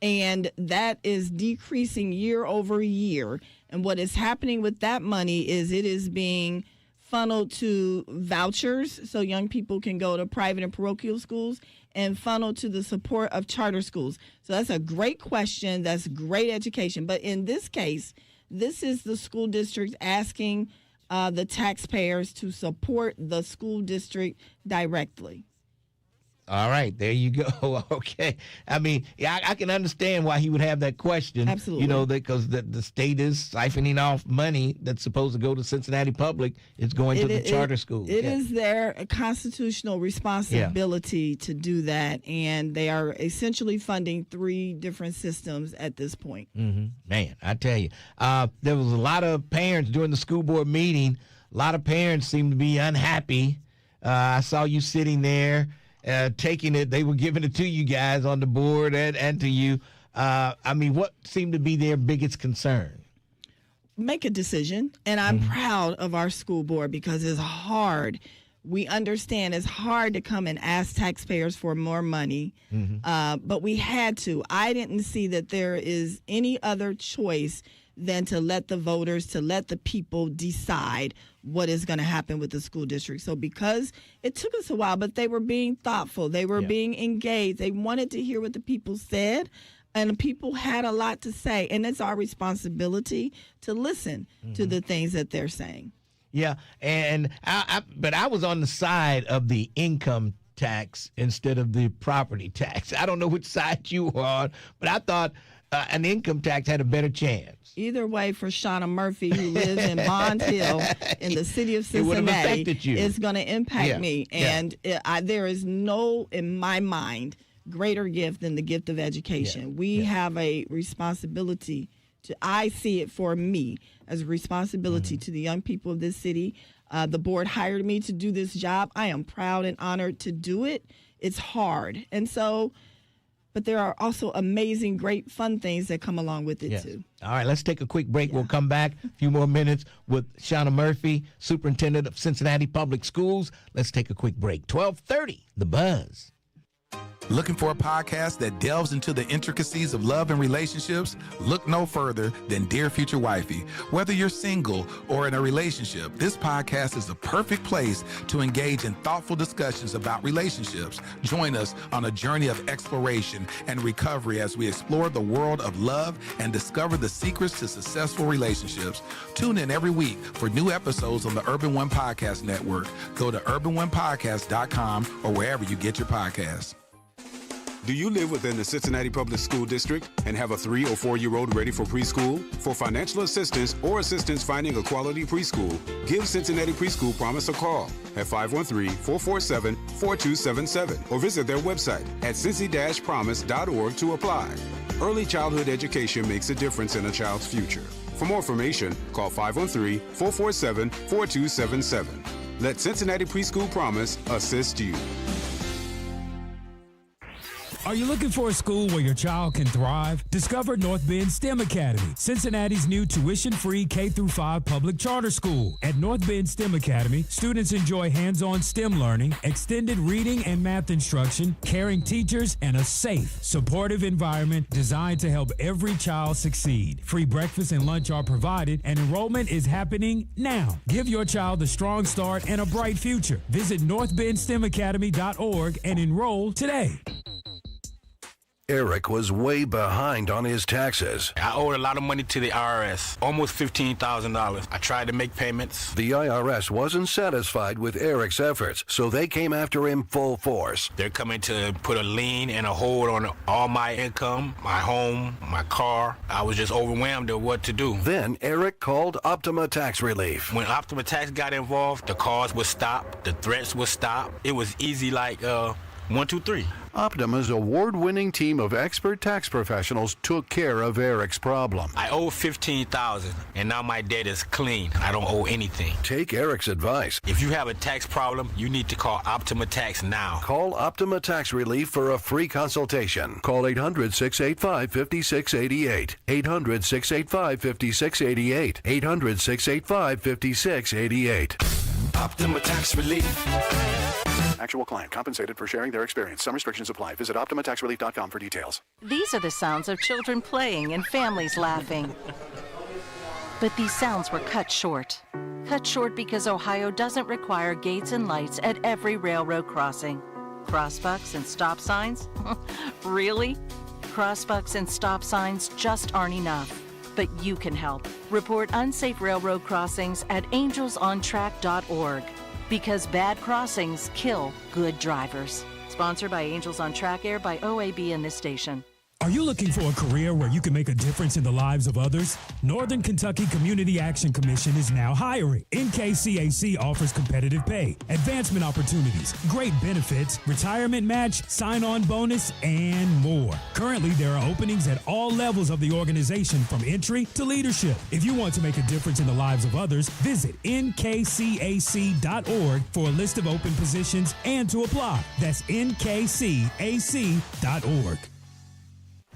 and that is decreasing year over year. And what is happening with that money is it is being funneled to vouchers so young people can go to private and parochial schools, and funneled to the support of charter schools. So that's a great question. That's great education. But in this case, this is the school district asking the taxpayers to support the school district directly. All right, there you go. Okay. I mean, I can understand why he would have that question. Absolutely. You know, because the state is siphoning off money that's supposed to go to Cincinnati Public. It's going to the charter schools. It is their constitutional responsibility to do that, and they are essentially funding 3 different systems at this point. Mm-hmm. Man, I tell you, there was a lot of parents during the school board meeting. A lot of parents seemed to be unhappy. I saw you sitting there. Taking it, they were giving it to you guys on the board and to you. I mean, what seemed to be their biggest concern? Make a decision, and I'm proud of our school board because it's hard. We understand it's hard to come and ask taxpayers for more money, but we had to. I didn't see that there is any other choice than to let the voters, to let the people decide what is going to happen with the school district. So because it took us a while, but they were being thoughtful. They were being engaged. They wanted to hear what the people said, and the people had a lot to say. And it's our responsibility to listen to the things that they're saying. Yeah, and but I was on the side of the income tax instead of the property tax. I don't know which side you were on, but I thought an income tax had a better chance. Either way, for Shauna Murphy, who lives in Bond Hill in the city of Cincinnati, it's going to impact me. And there is no, in my mind, greater gift than the gift of education. We have a responsibility I see it for me as a responsibility to the young people of this city. The board hired me to do this job. I am proud and honored to do it. It's hard. And so, but there are also amazing, great, fun things that come along with it, too. All right, let's take a quick break. We'll come back a few more minutes with Shauna Murphy, Superintendent of Cincinnati Public Schools. Let's take a quick break. 12:30, The Buzz. Looking for a podcast that delves into the intricacies of love and relationships? Look no further than Dear Future Wifey. Whether you're single or in a relationship, this podcast is the perfect place to engage in thoughtful discussions about relationships. Join us on a journey of exploration and recovery as we explore the world of love and discover the secrets to successful relationships. Tune in every week for new episodes on the Urban One Podcast Network. Go to urbanonepodcast.com or wherever you get your podcasts. Do you live within the Cincinnati Public School District and have a 3 or 4-year-old ready for preschool? For financial assistance or assistance finding a quality preschool, give Cincinnati Preschool Promise a call at 513-447-4277 or visit their website at cincy-promise.org to apply. Early childhood education makes a difference in a child's future. For more information, call 513-447-4277. Let Cincinnati Preschool Promise assist you. Are you looking for a school where your child can thrive? Discover North Bend STEM Academy, Cincinnati's new tuition-free K-5 public charter school. At North Bend STEM Academy, students enjoy hands-on STEM learning, extended reading and math instruction, caring teachers, and a safe, supportive environment designed to help every child succeed. Free breakfast and lunch are provided, and enrollment is happening now. Give your child a strong start and a bright future. Visit northbendstemacademy.org and enroll today. Eric was way behind on his taxes. I owed a lot of money to the IRS, almost $15,000. I tried to make payments. The IRS wasn't satisfied with Eric's efforts, so they came after him full force. They're coming to put a lien and a hold on all my income, my home, my car. I was just overwhelmed at what to do. Then Eric called Optima Tax Relief. When Optima Tax got involved, the calls would stop, the threats would stop. It was easy like 1, 2, 3. Optima's award-winning team of expert tax professionals took care of Eric's problem. I owe $15,000, and now my debt is clean. I don't owe anything. Take Eric's advice. If you have a tax problem, you need to call Optima Tax now. Call Optima Tax Relief for a free consultation. Call 800-685-5688. 800-685-5688. 800-685-5688. Optima Tax Relief. Actual client compensated for sharing their experience. Some restrictions apply. Visit OptimaTaxRelief.com for details. These are the sounds of children playing and families laughing. But these sounds were cut short. Cut short because Ohio doesn't require gates and lights at every railroad crossing. Crossbucks and stop signs? Really? Crossbucks and stop signs just aren't enough. But you can help. Report unsafe railroad crossings at angelsontrack.org. Because bad crossings kill good drivers. Sponsored by Angels on Track, aired by OAB and this station. Are you looking for a career where you can make a difference in the lives of others? Northern Kentucky Community Action Commission is now hiring. NKCAC offers competitive pay, advancement opportunities, great benefits, retirement match, sign-on bonus, and more. Currently, there are openings at all levels of the organization from entry to leadership. If you want to make a difference in the lives of others, visit nkcac.org for a list of open positions and to apply. That's nkcac.org.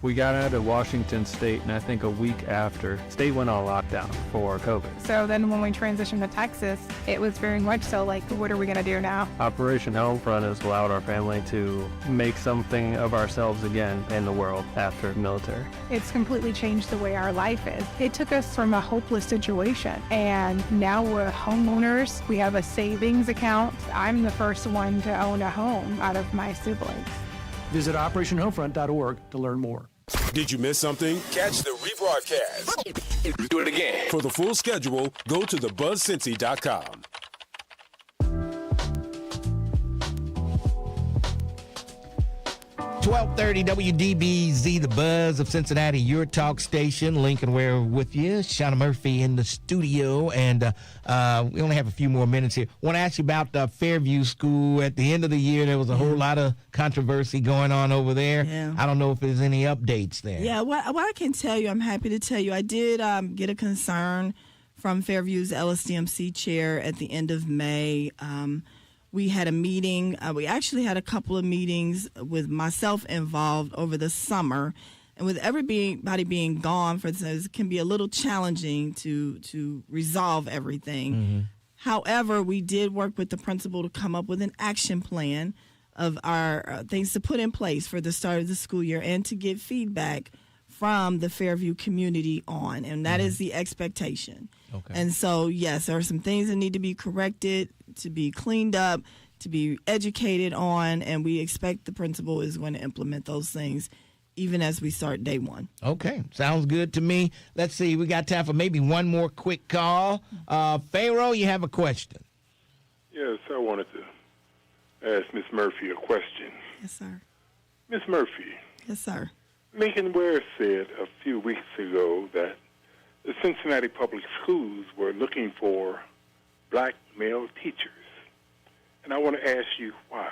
We got out of Washington State, and I think a week after, state went on lockdown for COVID. So then when we transitioned to Texas, it was very much so like, what are we going to do now? Operation Homefront has allowed our family to make something of ourselves again in the world after the military. It's completely changed the way our life is. It took us from a hopeless situation, and now we're homeowners. We have a savings account. I'm the first one to own a home out of my siblings. Visit OperationHomefront.org to learn more. Did you miss something? Catch the rebroadcast. Do it again. For the full schedule, go to thebuzzcincy.com. 1230 WDBZ, the Buzz of Cincinnati, your talk station. Lincoln Ware with you. Shauna Murphy in the studio. And we only have a few more minutes here. I want to ask you about Fairview School. At the end of the year, there was a whole lot of controversy going on over there. Yeah. I don't know if there's any updates there. Yeah, what I can tell you, I'm happy to tell you, I did get a concern from Fairview's LSDMC chair at the end of May. We had a meeting. We actually had a couple of meetings with myself involved over the summer. And with everybody being gone, for instance, it can be a little challenging to resolve everything. Mm-hmm. However, we did work with the principal to come up with an action plan of our things to put in place for the start of the school year and to get feedback from the Fairview community on. And that is the expectation. Okay. And so, yes, there are some things that need to be corrected, to be cleaned up, to be educated on, and we expect the principal is going to implement those things even as we start day one. Okay, sounds good to me. Let's see, we got time for maybe one more quick call. Pharaoh, you have a question? Yes, I wanted to ask Ms. Murphy a question. Yes, sir. Ms. Murphy. Yes, sir. Lincoln Ware said a few weeks ago that the Cincinnati Public Schools were looking for black male teachers. And I want to ask you why.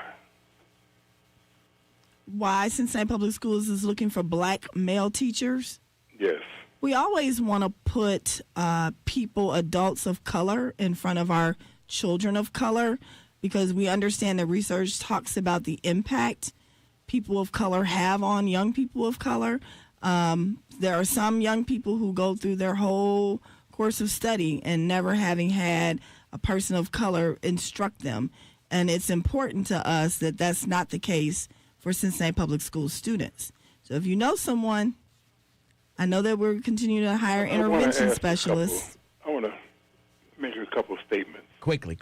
Why Cincinnati Public Schools is looking for black male teachers? Yes. We always want to put adults of color in front of our children of color because we understand that research talks about the impact people of color have on young people of color. There are some young people who go through their whole course of study and never having had a person of color instruct them. And it's important to us that that's not the case for Cincinnati Public School students. So if you know someone, I know that we're continuing to hire intervention specialists. I want to make a couple of statements. Quickly.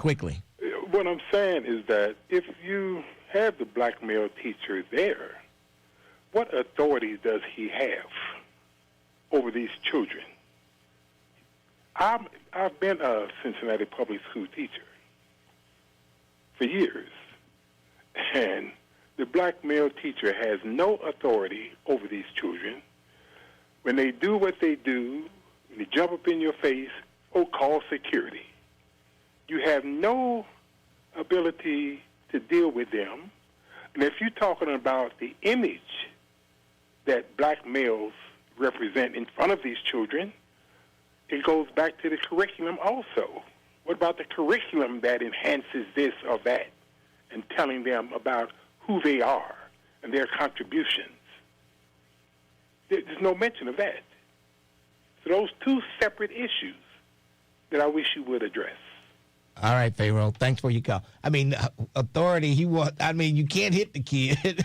What I'm saying is that if you have the black male teacher there, what authority does he have over these children? I've been a Cincinnati public school teacher for years, and the black male teacher has no authority over these children. When they do what they do, when they jump up in your face, call security. You have no ability to deal with them. And if you're talking about the image that black males represent in front of these children, it goes back to the curriculum also. What about the curriculum that enhances this or that and telling them about who they are and their contributions? There's no mention of that. So those two separate issues that I wish you would address. All right, Pharaoh. Thanks for your call. I mean, authority. You can't hit the kid,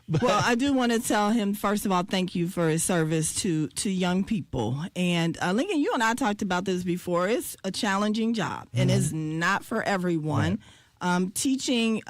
But. Well, I do want to tell him, first of all, thank you for his service to young people. And Lincoln, you and I talked about this before. It's a challenging job, and it's not for everyone. Right. Teaching,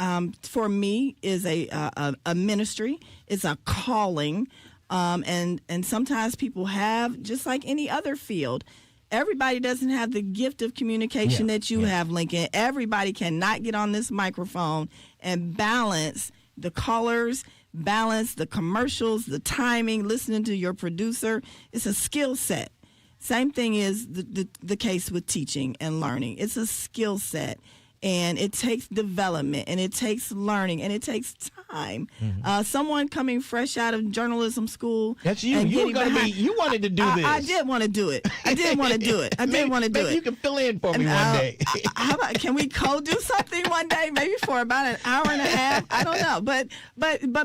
for me, is a ministry. It's a calling. And sometimes people have, just like any other field, everybody doesn't have the gift of communication that you have, Lincoln. Everybody cannot get on this microphone and balance the colors, balance the commercials, the timing, listening to your producer. It's a skill set. Same thing is the case with teaching and learning. It's a skill set. And it takes development, and it takes learning, and it takes time. Someone coming fresh out of journalism school. That's you. You wanted to do this. I did want to do it. Maybe you can fill in for me one day. How about, can we co-do something one day? Maybe for about an hour and a half. I don't know. But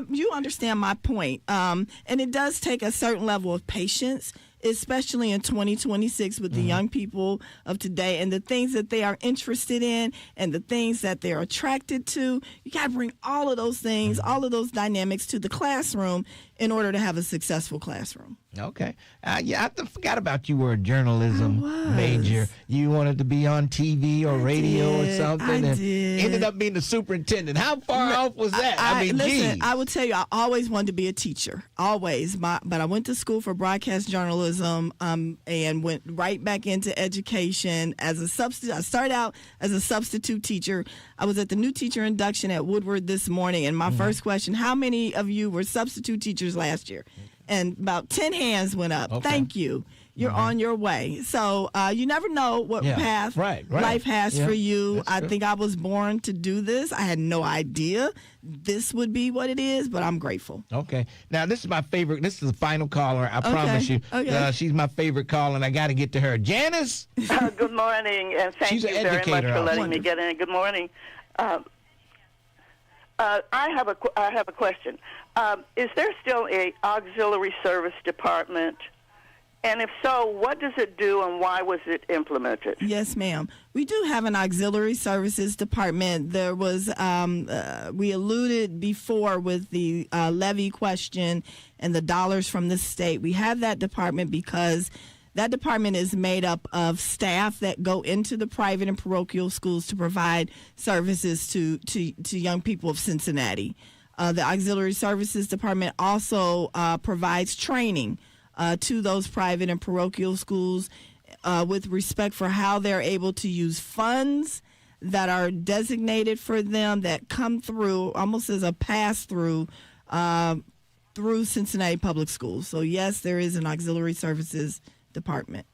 you understand my point. And it does take a certain level of patience, especially in 2026 with the young people of today and the things that they are interested in and the things that they're attracted to. You got to bring all of those things, all of those dynamics to the classroom in order to have a successful classroom. Okay. I forgot about you were a journalism major. You wanted to be on TV or radio or something. I did. Ended up being the superintendent. How far off was that? Listen, I will tell you, I always wanted to be a teacher. Always. But I went to school for broadcast journalism and went right back into education as a substitute. I started out as a substitute teacher. I was at the new teacher induction at Woodward this morning, and my first question, how many of you were substitute teachers last year? And about 10 hands went up. Okay. Thank you. You're on your way. So you never know what path life has for you. I think I was born to do this. I had no idea this would be what it is, but I'm grateful. Okay. Now, this is my favorite. This is the final caller. I promise you. Okay. She's my favorite caller, and I got to get to her. Janice? Good morning, and thank you very much for letting me get in. Good morning. I have a question. Is there still a auxiliary service department? And if so, what does it do and why was it implemented? Yes, ma'am. We do have an auxiliary services department. There was, we alluded before with the levy question and the dollars from the state. We have that department because that department is made up of staff that go into the private and parochial schools to provide services to young people of Cincinnati. The auxiliary services department also provides training to those private and parochial schools with respect for how they're able to use funds that are designated for them that come through almost as a pass-through through Cincinnati Public Schools. So, yes, there is an auxiliary services department.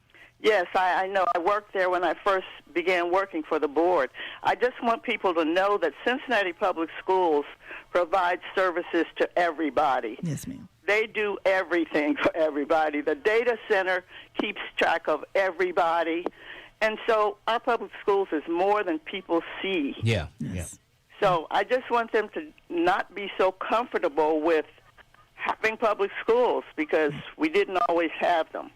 Yes, I know. I worked there when I first began working for the board. I just want people to know that Cincinnati Public Schools provides services to everybody. Yes, ma'am. They do everything for everybody. The data center keeps track of everybody. And so our public schools is more than people see. Yeah. Yes. Yeah. So I just want them to not be so comfortable with having public schools because we didn't always have them.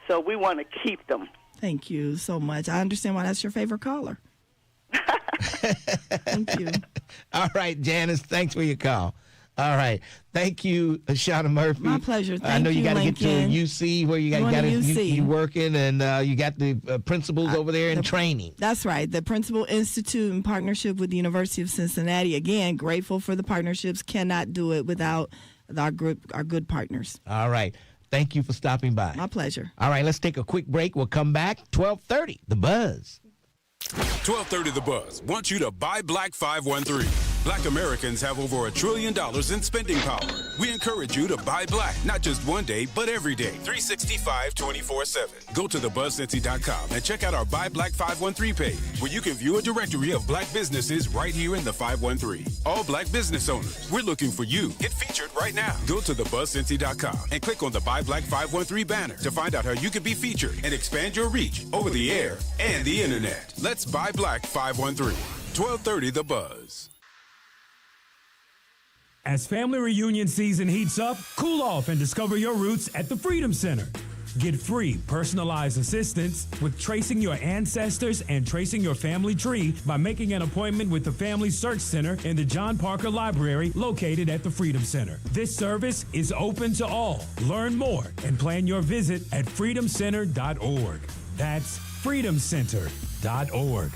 So we want to keep them. Thank you so much. I understand why that's your favorite caller. Thank you. All right, Janice, thanks for your call. All right. Thank you, Shauna Murphy. My pleasure. Thank you, I know you got to get to Lincoln. UC where you working and you got the principals over there in training. That's right. The Principal Institute in partnership with the University of Cincinnati. Again, grateful for the partnerships. Cannot do it without our good partners. All right. Thank you for stopping by. My pleasure. All right, let's take a quick break. We'll come back. 12:30, The Buzz. 1230 The Buzz wants you to buy Black 513. Black Americans have over $1 trillion in spending power. We encourage you to buy black, not just one day, but every day, 365, 24/7. Go to thebuzzincy.com and check out our Buy Black 513 page, where you can view a directory of black businesses right here in the 513. All black business owners, we're looking for you. Get featured right now. Go to thebuzzincy.com and click on the Buy Black 513 banner to find out how you can be featured and expand your reach over the air and the internet. Let's buy Black 513. 1230 The Buzz. As family reunion season heats up, cool off and discover your roots at the Freedom Center. Get free personalized assistance with tracing your ancestors and tracing your family tree by making an appointment with the Family Search Center in the John Parker Library located at the Freedom Center. This service is open to all. Learn more and plan your visit at freedomcenter.org. That's freedomcenter.org.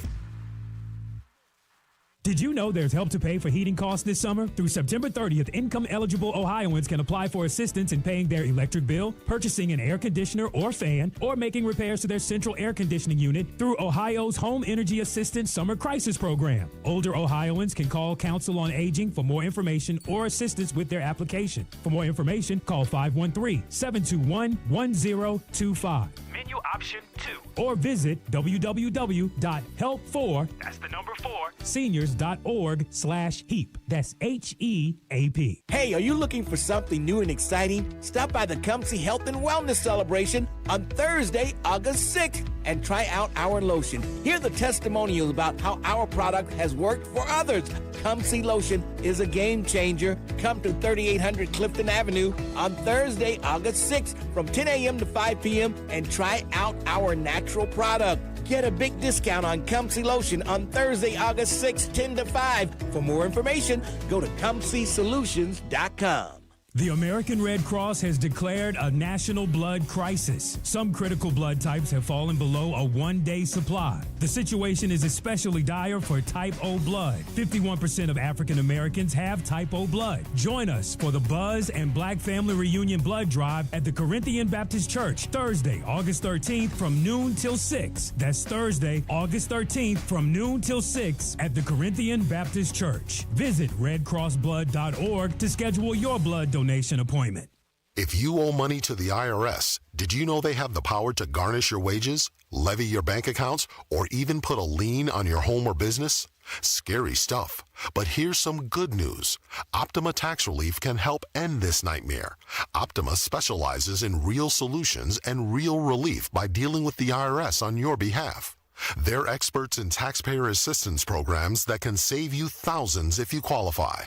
Did you know there's help to pay for heating costs this summer? Through September 30th, income-eligible Ohioans can apply for assistance in paying their electric bill, purchasing an air conditioner or fan, or making repairs to their central air conditioning unit through Ohio's Home Energy Assistance Summer Crisis Program. Older Ohioans can call Council on Aging for more information or assistance with their application. For more information, call 513-721-1025. Menu option 2. Or visit www.help4, that's the number 4, seniors.org/HEAP. That's HEAP. Hey, are you looking for something new and exciting? Stop by the Comsey Health and Wellness Celebration on Thursday, August 6th, and try out our lotion. Hear the testimonials about how our product has worked for others. Comsey Lotion is a game changer. Come to 3800 Clifton Avenue on Thursday, August 6th from 10 a.m. to 5 p.m. and try out our natural product. Get a big discount on Comsey Lotion on Thursday, August 6th, 10 to 5. For more information, go to ComseySolutions.com. The American Red Cross has declared a national blood crisis. Some critical blood types have fallen below a one-day supply. The situation is especially dire for type O blood. 51% of African Americans have type O blood. Join us for the Buzz and Black Family Reunion Blood Drive at the Corinthian Baptist Church, Thursday, August 13th from noon till 6. That's Thursday, August 13th from noon till 6 at the Corinthian Baptist Church. Visit redcrossblood.org to schedule your blood donation appointment. If you owe money to the IRS, did you know they have the power to garnish your wages, levy your bank accounts, or even put a lien on your home or business? Scary stuff. But here's some good news. Optima Tax Relief can help end this nightmare. Optima specializes in real solutions and real relief by dealing with the IRS on your behalf. They're experts in taxpayer assistance programs that can save you thousands if you qualify.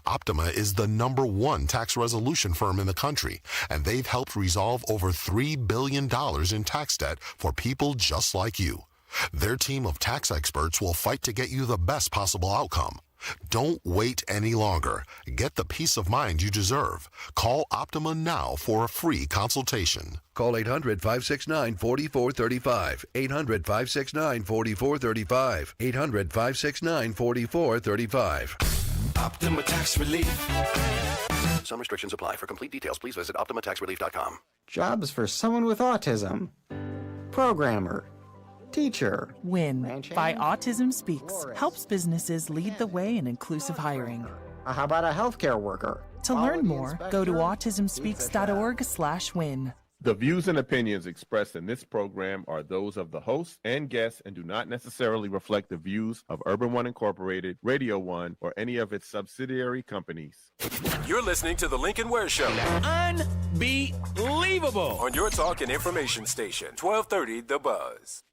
Optima is the #1 tax resolution firm in the country, and they've helped resolve over $3 billion in tax debt for people just like you. Their team of tax experts will fight to get you the best possible outcome. Don't wait any longer. Get the peace of mind you deserve. Call Optima now for a free consultation. Call 800-569-4435. 800-569-4435. 800-569-4435. Optima Tax Relief. Some restrictions apply. For complete details, please visit OptimaTaxRelief.com. Jobs for someone with autism. Programmer. Teacher. WIN by Autism Speaks helps businesses lead the way in inclusive hiring. How about a healthcare worker? To learn more, go to autismspeaks.org/win. The views and opinions expressed in this program are those of the host and guests and do not necessarily reflect the views of Urban One Incorporated, Radio One, or any of its subsidiary companies. You're listening to The Lincoln Ware Show. Unbelievable. On your talk and information station, 1230 The Buzz.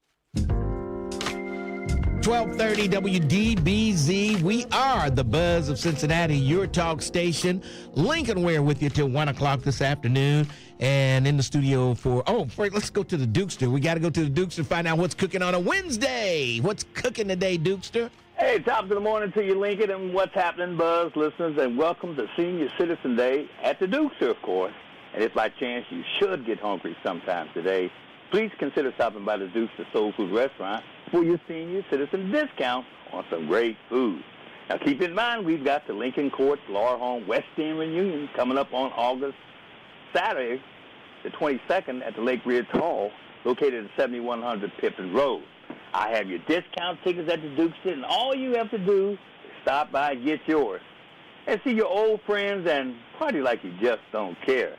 1230 WDBZ. We are the Buzz of Cincinnati, your talk station. Lincoln Ware with you till 1 o'clock this afternoon. And in the studio let's go to the Dukester. We got to go to the Dukester to find out what's cooking on a Wednesday. What's cooking today, Dukester? Hey, top of the morning to you, Lincoln, and what's happening, Buzz listeners, and welcome to Senior Citizen Day at the Dukester, of course. And if by chance you should get hungry sometime today, please consider stopping by the Dukester Soul Food Restaurant for your senior citizen discount on some great food. Now, keep in mind, we've got the Lincoln Courts Laura Home West End reunion coming up on Saturday, the 22nd, at the Lake Ridge Hall, located at 7100 Pippin Road. I have your discount tickets at the Dukester, and all you have to do is stop by and get yours. And see your old friends and party like you just don't care.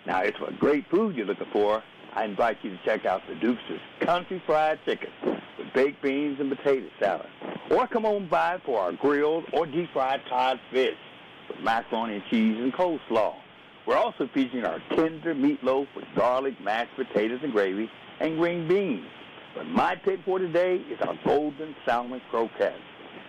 Now, it's for great food you're looking for. I invite you to check out the Dukester's Country Fried Chicken with baked beans and potato salad. Or come on by for our grilled or deep-fried cod fish with macaroni and cheese and coleslaw. We're also featuring our tender meatloaf with garlic, mashed potatoes and gravy, and green beans. But my pick for today is our golden salmon croquettes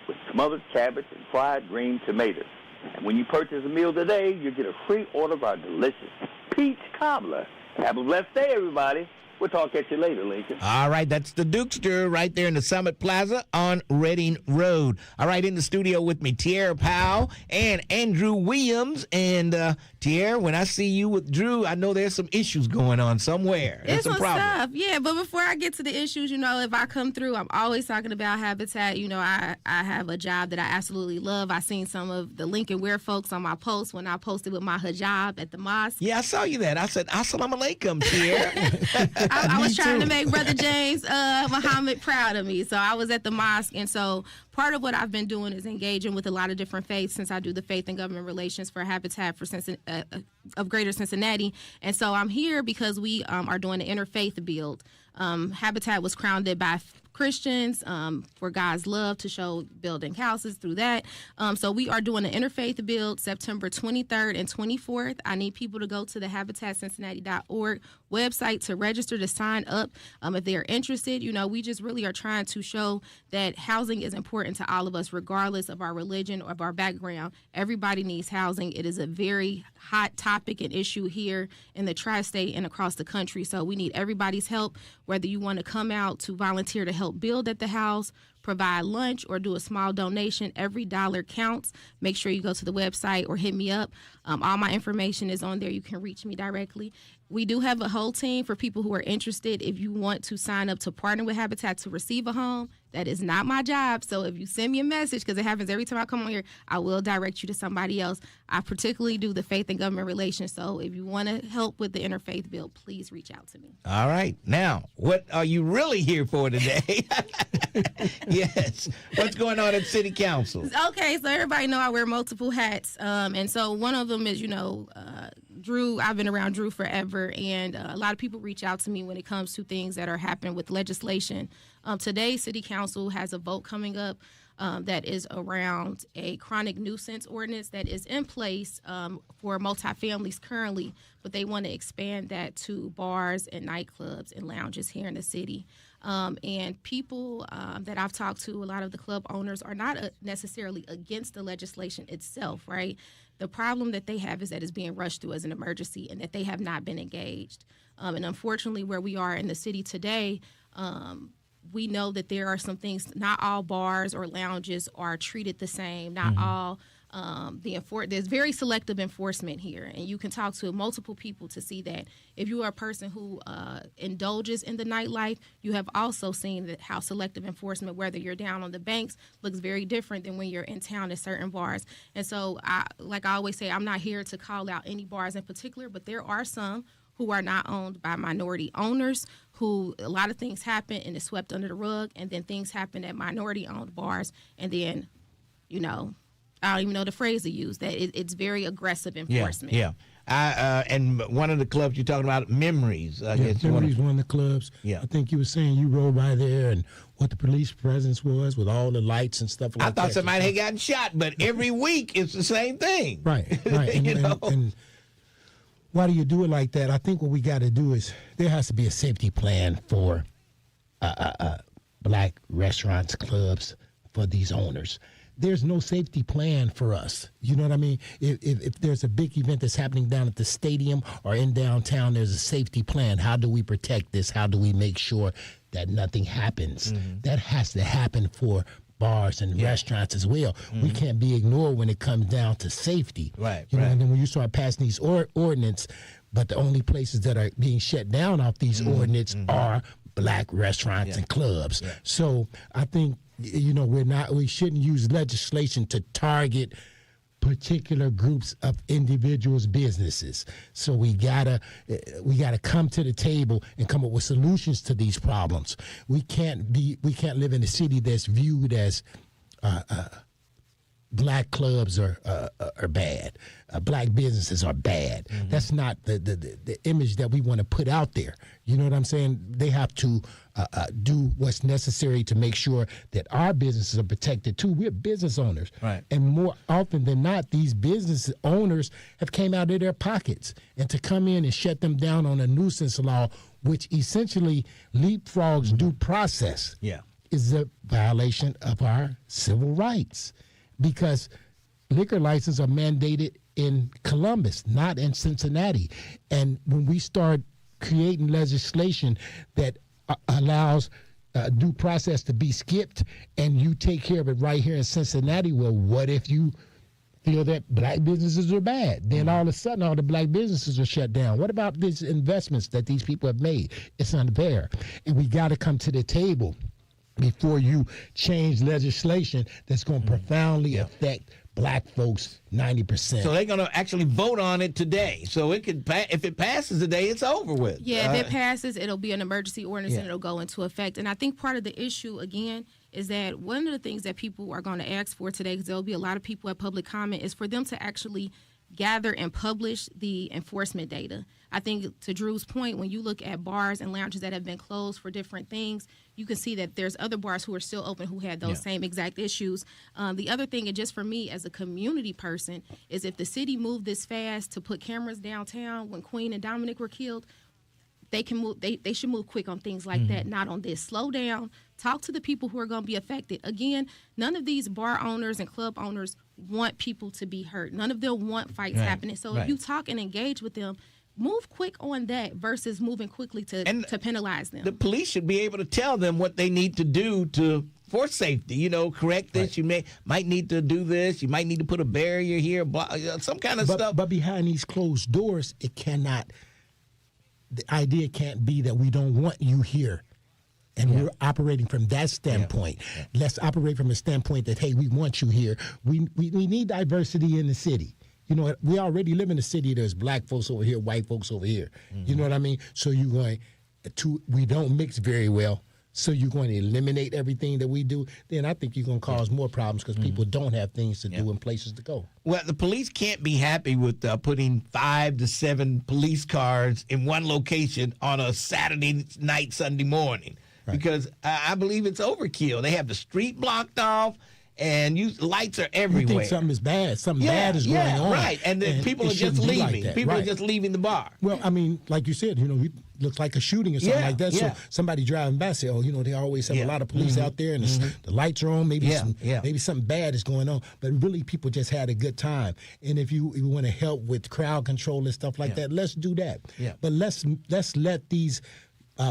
with smothered cabbage and fried green tomatoes. And when you purchase a meal today, you get a free order of our delicious peach cobbler Have a blessed day, everybody. We'll talk at you later, Lincoln. All right, that's the Dukester right there in the Summit Plaza on Reading Road. All right, in the studio with me, Tierra Powell and Andrew Williams. And Tierra, when I see you with Drew, I know there's some issues going on somewhere. There's some problems. Stuff. Yeah, but before I get to the issues, if I come through, I'm always talking about Habitat. I have a job that I absolutely love. I seen some of the Lincoln Ware folks on my post when I posted with my hijab at the mosque. Yeah, I saw you that. I said, Assalamu alaikum, Tierra. I was trying to make Brother James Muhammad proud of me. So I was at the mosque. And so part of what I've been doing is engaging with a lot of different faiths since I do the faith and government relations for Habitat for of Greater Cincinnati. And so I'm here because we are doing the interfaith build. Habitat was founded by Christians for God's love to show building houses through that. So we are doing an interfaith build September 23rd and 24th. I need people to go to the HabitatCincinnati.org website to register to sign up if they are interested. We just really are trying to show that housing is important to all of us, regardless of our religion or of our background. Everybody needs housing. It is a very hot topic and issue here in the tri-state and across the country. So we need everybody's help, whether you want to come out to volunteer to help build at the house, provide lunch, or do a small donation. Every dollar counts. Make sure you go to the website or hit me up. All my information is on there. You can reach me directly. We do have a whole team for people who are interested. If you want to sign up to partner with Habitat to receive a home, that is not my job. So if you send me a message, because it happens every time I come on here, I will direct you to somebody else. I particularly do the faith and government relations. So if you want to help with the interfaith bill, please reach out to me. All right. Now, what are you really here for today? Yes. What's going on at City Council? Okay, so everybody know I wear multiple hats. And so one of them is, Drew. I've been around Drew forever, and a lot of people reach out to me when it comes to things that are happening with legislation. Today, City Council has a vote coming up that is around a chronic nuisance ordinance that is in place for multifamilies currently, but they want to expand that to bars and nightclubs and lounges here in the city. And people that I've talked to, a lot of the club owners are not necessarily against the legislation itself, right? The problem that they have is that it's being rushed through as an emergency and that they have not been engaged. And unfortunately, where we are in the city today, we know that there are some things, not all bars or lounges are treated the same, not all. There's very selective enforcement here, and you can talk to multiple people to see that. If you are a person who indulges in the nightlife, you have also seen that how selective enforcement, whether you're down on the banks, looks very different than when you're in town at certain bars. And so, like I always say, I'm not here to call out any bars in particular, but there are some who are not owned by minority owners, who a lot of things happen and it's swept under the rug, and then things happen at minority-owned bars, and then, I don't even know the phrase to use, that it's very aggressive enforcement. Yeah. And one of the clubs you're talking about, Memories. Memories, one of the clubs. Yeah. I think you were saying you rode by there and what the police presence was with all the lights and stuff like that. I thought somebody had gotten shot, but every week it's the same thing. Right. And why do you do it like that? I think what we got to do is there has to be a safety plan for black restaurants, clubs, for these owners. There's no safety plan for us. You know what I mean? If there's a big event that's happening down at the stadium or in downtown, there's a safety plan. How do we protect this? How do we make sure that nothing happens? That has to happen for bars and restaurants as well. We can't be ignored when it comes down to safety. Right. You know, and then when you start passing these ordinance, but the only places that are being shut down off these ordinance are black restaurants and clubs. Yeah. So I think, we shouldn't use legislation to target particular groups of individuals' businesses. So we gotta come to the table and come up with solutions to these problems. We can't live in a city that's viewed as black clubs are bad. Black businesses are bad. That's not the image that we want to put out there. You know what I'm saying? They have to do what's necessary to make sure that our businesses are protected too. We're business owners. Right. And more often than not, these business owners have came out of their pockets. And to come in and shut them down on a nuisance law, which essentially leapfrogs due process, is a violation of our civil rights. Because liquor licenses are mandated in Columbus, not in Cincinnati. And when we start creating legislation that allows due process to be skipped, and you take care of it right here in Cincinnati. Well, what if you feel that black businesses are bad? Then all of a sudden, all the black businesses are shut down. What about these investments that these people have made? It's unfair. And we got to come to the table before you change legislation that's going to profoundly affect black folks 90%. So they're going to actually vote on it today. So it could if it passes today, it's over with. Yeah, if it passes, it'll be an emergency ordinance and it'll go into effect. And I think part of the issue, again, is that one of the things that people are going to ask for today, because there'll be a lot of people at public comment, is for them to actually gather and publish the enforcement data. I think to Drew's point, when you look at bars and lounges that have been closed for different things, you can see that there's other bars who are still open who had those same exact issues. The other thing, and just for me as a community person, is if the city moved this fast to put cameras downtown when Queen and Dominic were killed, they can move. They should move quick on things like that, not on this. Slow down. Talk to the people who are going to be affected. Again, none of these bar owners and club owners want people to be hurt. None of them want fights happening. So if you talk and engage with them, move quick on that versus moving quickly to penalize them. The police should be able to tell them what they need to do for safety. You know, correct this. You might need to do this. You might need to put a barrier here, some kind of stuff. But behind these closed doors, it cannot. The idea can't be that we don't want you here. And we're operating from that standpoint. Let's operate from a standpoint that, hey, we want you here. We need diversity in the city. You know, we already live in a city. There's black folks over here, white folks over here. You know what I mean? So you're going we don't mix very well. So you're going to eliminate everything that we do. Then I think you're going to cause more problems because people don't have things to do and places to go. Well, the police can't be happy with putting 5 to 7 police cars in one location on a Saturday night, Sunday morning. Because I believe it's overkill. They have the street blocked off, and lights are everywhere. You think something is bad. Something bad is going on. Right. And then people are just leaving. People are just leaving the bar. Well, I mean, like you said, you know, it looks like a shooting or something like that. So somebody driving by say, oh, you know, they always have a lot of police out there, and the lights are on. Maybe maybe something bad is going on. But really, people just had a good time. And if you want to help with crowd control and stuff like that, let's do that. But let's let these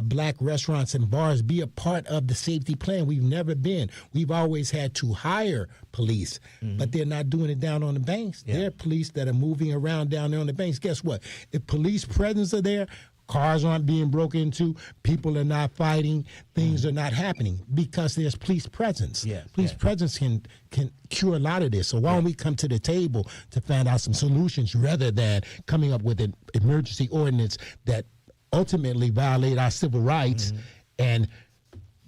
black restaurants and bars be a part of the safety plan. We've never been. We've always had to hire police, but they're not doing it down on the banks. There are police that are moving around down there on the banks. Guess what? If police presence are there, cars aren't being broken into, people are not fighting, things are not happening because there's police presence. Police presence can cure a lot of this. So why don't we come to the table to find out some solutions rather than coming up with an emergency ordinance that ultimately violate our civil rights and,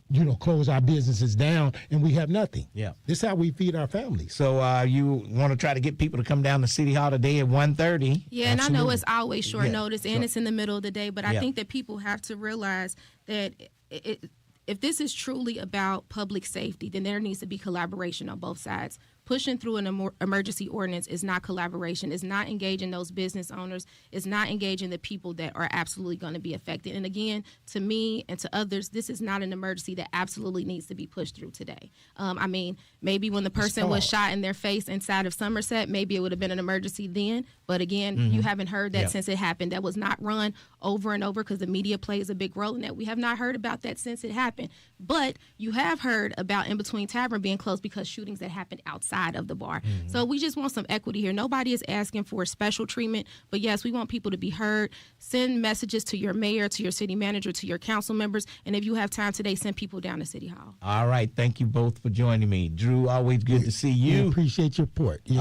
you know, close our businesses down and we have nothing. This is how we feed our families. So you want to try to get people to come down to City Hall today at 1:30. Yeah, and I know it's always short notice and it's in the middle of the day, but I think that people have to realize that if this is truly about public safety, then there needs to be collaboration on both sides. Pushing through an emergency ordinance is not collaboration. It's not engaging those business owners. It's not engaging the people that are absolutely going to be affected. And again, to me and to others, this is not an emergency that absolutely needs to be pushed through today. I mean, maybe when the person was shot in their face inside of Somerset, maybe it would have been an emergency then. But again, you haven't heard that since it happened. That was not run over and over because the media plays a big role in that. We have not heard about that since it happened. But you have heard about In Between Tavern being closed because shootings that happened outside of the bar. So we just want some equity here. Nobody is asking for special treatment, but yes, we want people to be heard. Send messages to your mayor, to your city manager, to your council members, and if you have time today, send people down to City Hall. All right. Thank you both for joining me. Drew, always good to see you. We appreciate your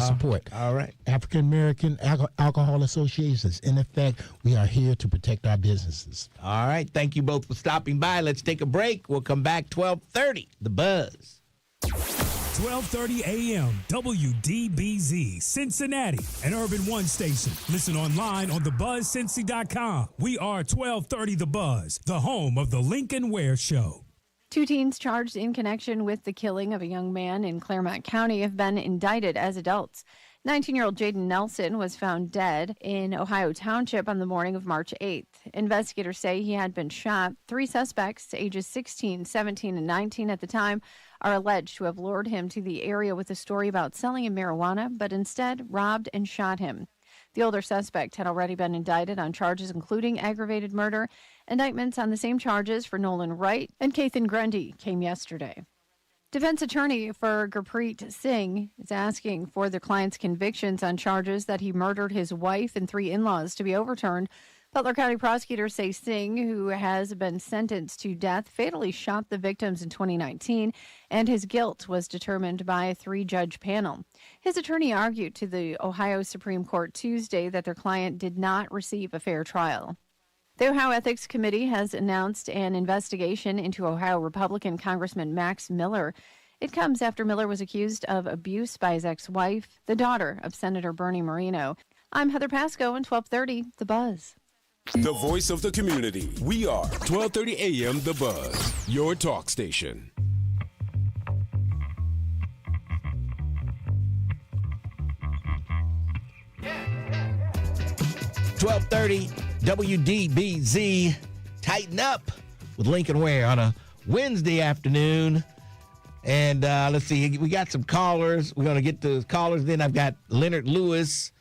support. All right. African American Alcohol Associations. In effect, we are here to protect our businesses. All right. Thank you both for stopping by. Let's take a break. We'll come back 12:30. The Buzz. 12:30 a.m. WDBZ, Cincinnati, an Urban One station. Listen online on thebuzzcincy.com. We are 1230 The Buzz, the home of the Lincoln Ware Show. 2 teens charged in connection with the killing of a young man in Claremont County have been indicted as adults. 19-year-old Jaden Nelson was found dead in Ohio Township on the morning of March 8th. Investigators say he had been shot. 3 suspects, ages 16, 17, and 19 at the time, are alleged to have lured him to the area with a story about selling him marijuana, but instead robbed and shot him. The older suspect had already been indicted on charges including aggravated murder. Indictments on the same charges for Nolan Wright and Kathan Grundy came yesterday. Defense attorney for Gurpreet Singh is asking for their client's convictions on charges that he murdered his wife and 3 in-laws to be overturned. Butler County prosecutors say Singh, who has been sentenced to death, fatally shot the victims in 2019, and his guilt was determined by a 3-judge panel. His attorney argued to the Ohio Supreme Court Tuesday that their client did not receive a fair trial. The Ohio Ethics Committee has announced an investigation into Ohio Republican Congressman Max Miller. It comes after Miller was accused of abuse by his ex-wife, the daughter of Senator Bernie Moreno. I'm Heather Pasco on 1230 The Buzz. The voice of the community. We are 1230 AM The Buzz, your talk station. 1230 WDBZ. Tighten up with Lincoln Ware on a Wednesday afternoon. And let's see, we got some callers. We're going to get to callers. Then I've got Leonard Lewis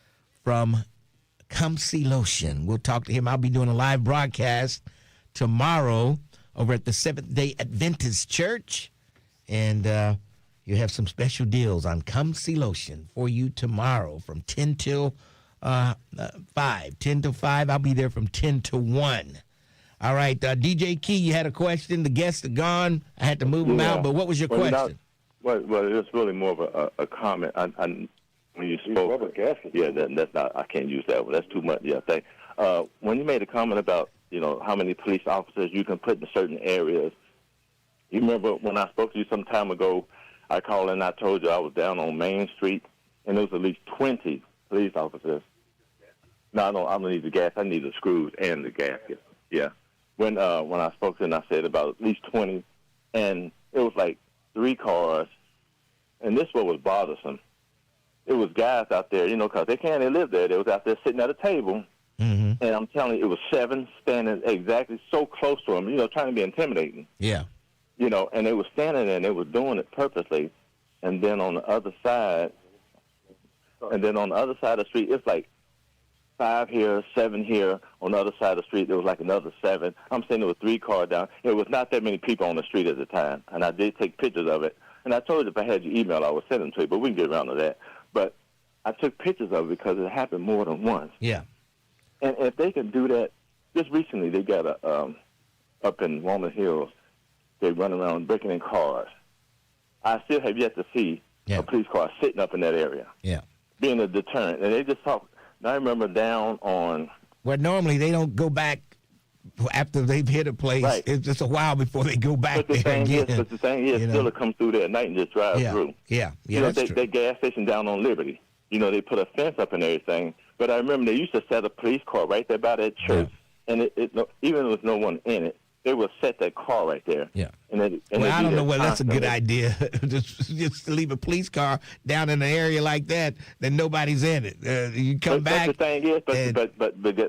from Come See Lotion. We'll talk to him. I'll be doing a live broadcast tomorrow over at the Seventh-day Adventist Church. And you have some special deals on Come See Lotion for you tomorrow from 10 till 5. 10 to 5. I'll be there from 10 to 1. All right, DJ Key, you had a question. The guests are gone. I had to move them out, but what was your question? Well, it's really more of a comment. When you spoke, that's not. I can't use that one. That's too much. Yeah, thank. When you made a comment about how many police officers you can put in certain areas, you remember when I spoke to you some time ago, I called and I told you I was down on Main Street, and there was at least 20 police officers. No, I don't need the gas. I need the screws and the gasket. Yeah. When I spoke to him, I said about at least 20, and it was like 3 cars, and this what was bothersome. It was guys out there, because they live there. They was out there sitting at a table, and I'm telling you, it was 7 standing exactly so close to them, trying to be intimidating. Yeah. And they were standing there, and they were doing it purposely. And then on the other side, of the street, it's like 5 here, 7 here. On the other side of the street, there was like another 7. I'm saying there were 3 cars down. It was not that many people on the street at the time, and I did take pictures of it. And I told you if I had your email, I would send them to you, but we can get around to that. But I took pictures of it because it happened more than once. Yeah. And if they can do that, just recently they got up in Walnut Hills, they run around breaking in cars. I still have yet to see a police car sitting up in that area. Yeah. Being a deterrent. And they just talk. I remember down on... Well, normally they don't go back after they've hit a place. Right. It's just a while before they go back there again. But the thing is, still it comes through there at night and just drives through. Yeah, that's true. That gas station down on Liberty, they put a fence up and everything. But I remember they used to set a police car right there by that church, and even if there was no one in it, they would set that car right there. Yeah. And I don't know whether that's a good idea, just to leave a police car down in an area like that nobody's in it. You come back. But the thing is,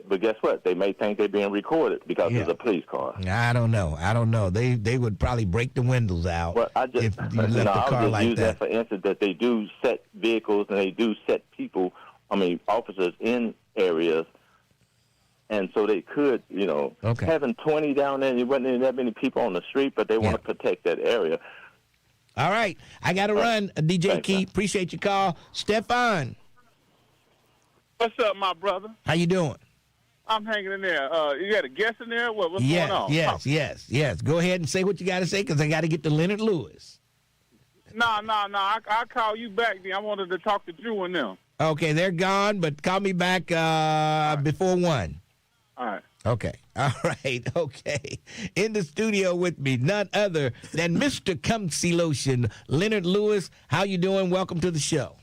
but guess what? They may think they're being recorded because it's a police car. I don't know. They would probably break the windows out. Well, if you left the car like use that for instance that they do set vehicles and they do set people. Officers in areas. And so they could, having 20 down there, there wasn't that many people on the street, but they want to protect that area. All right. I got to run, DJ Key. Appreciate your call. Stefan. What's up, my brother? How you doing? I'm hanging in there. You got a guest in there? What's going on? Yes. Go ahead and say what you got to say because I got to get to Leonard Lewis. No. I'll call you back. I wanted to talk to Drew and them. Okay, they're gone, but call me back before 1. All right. Okay. All right. Okay. In the studio with me, none other than Mr. Come See Lotion, Leonard Lewis. How you doing? Welcome to the show.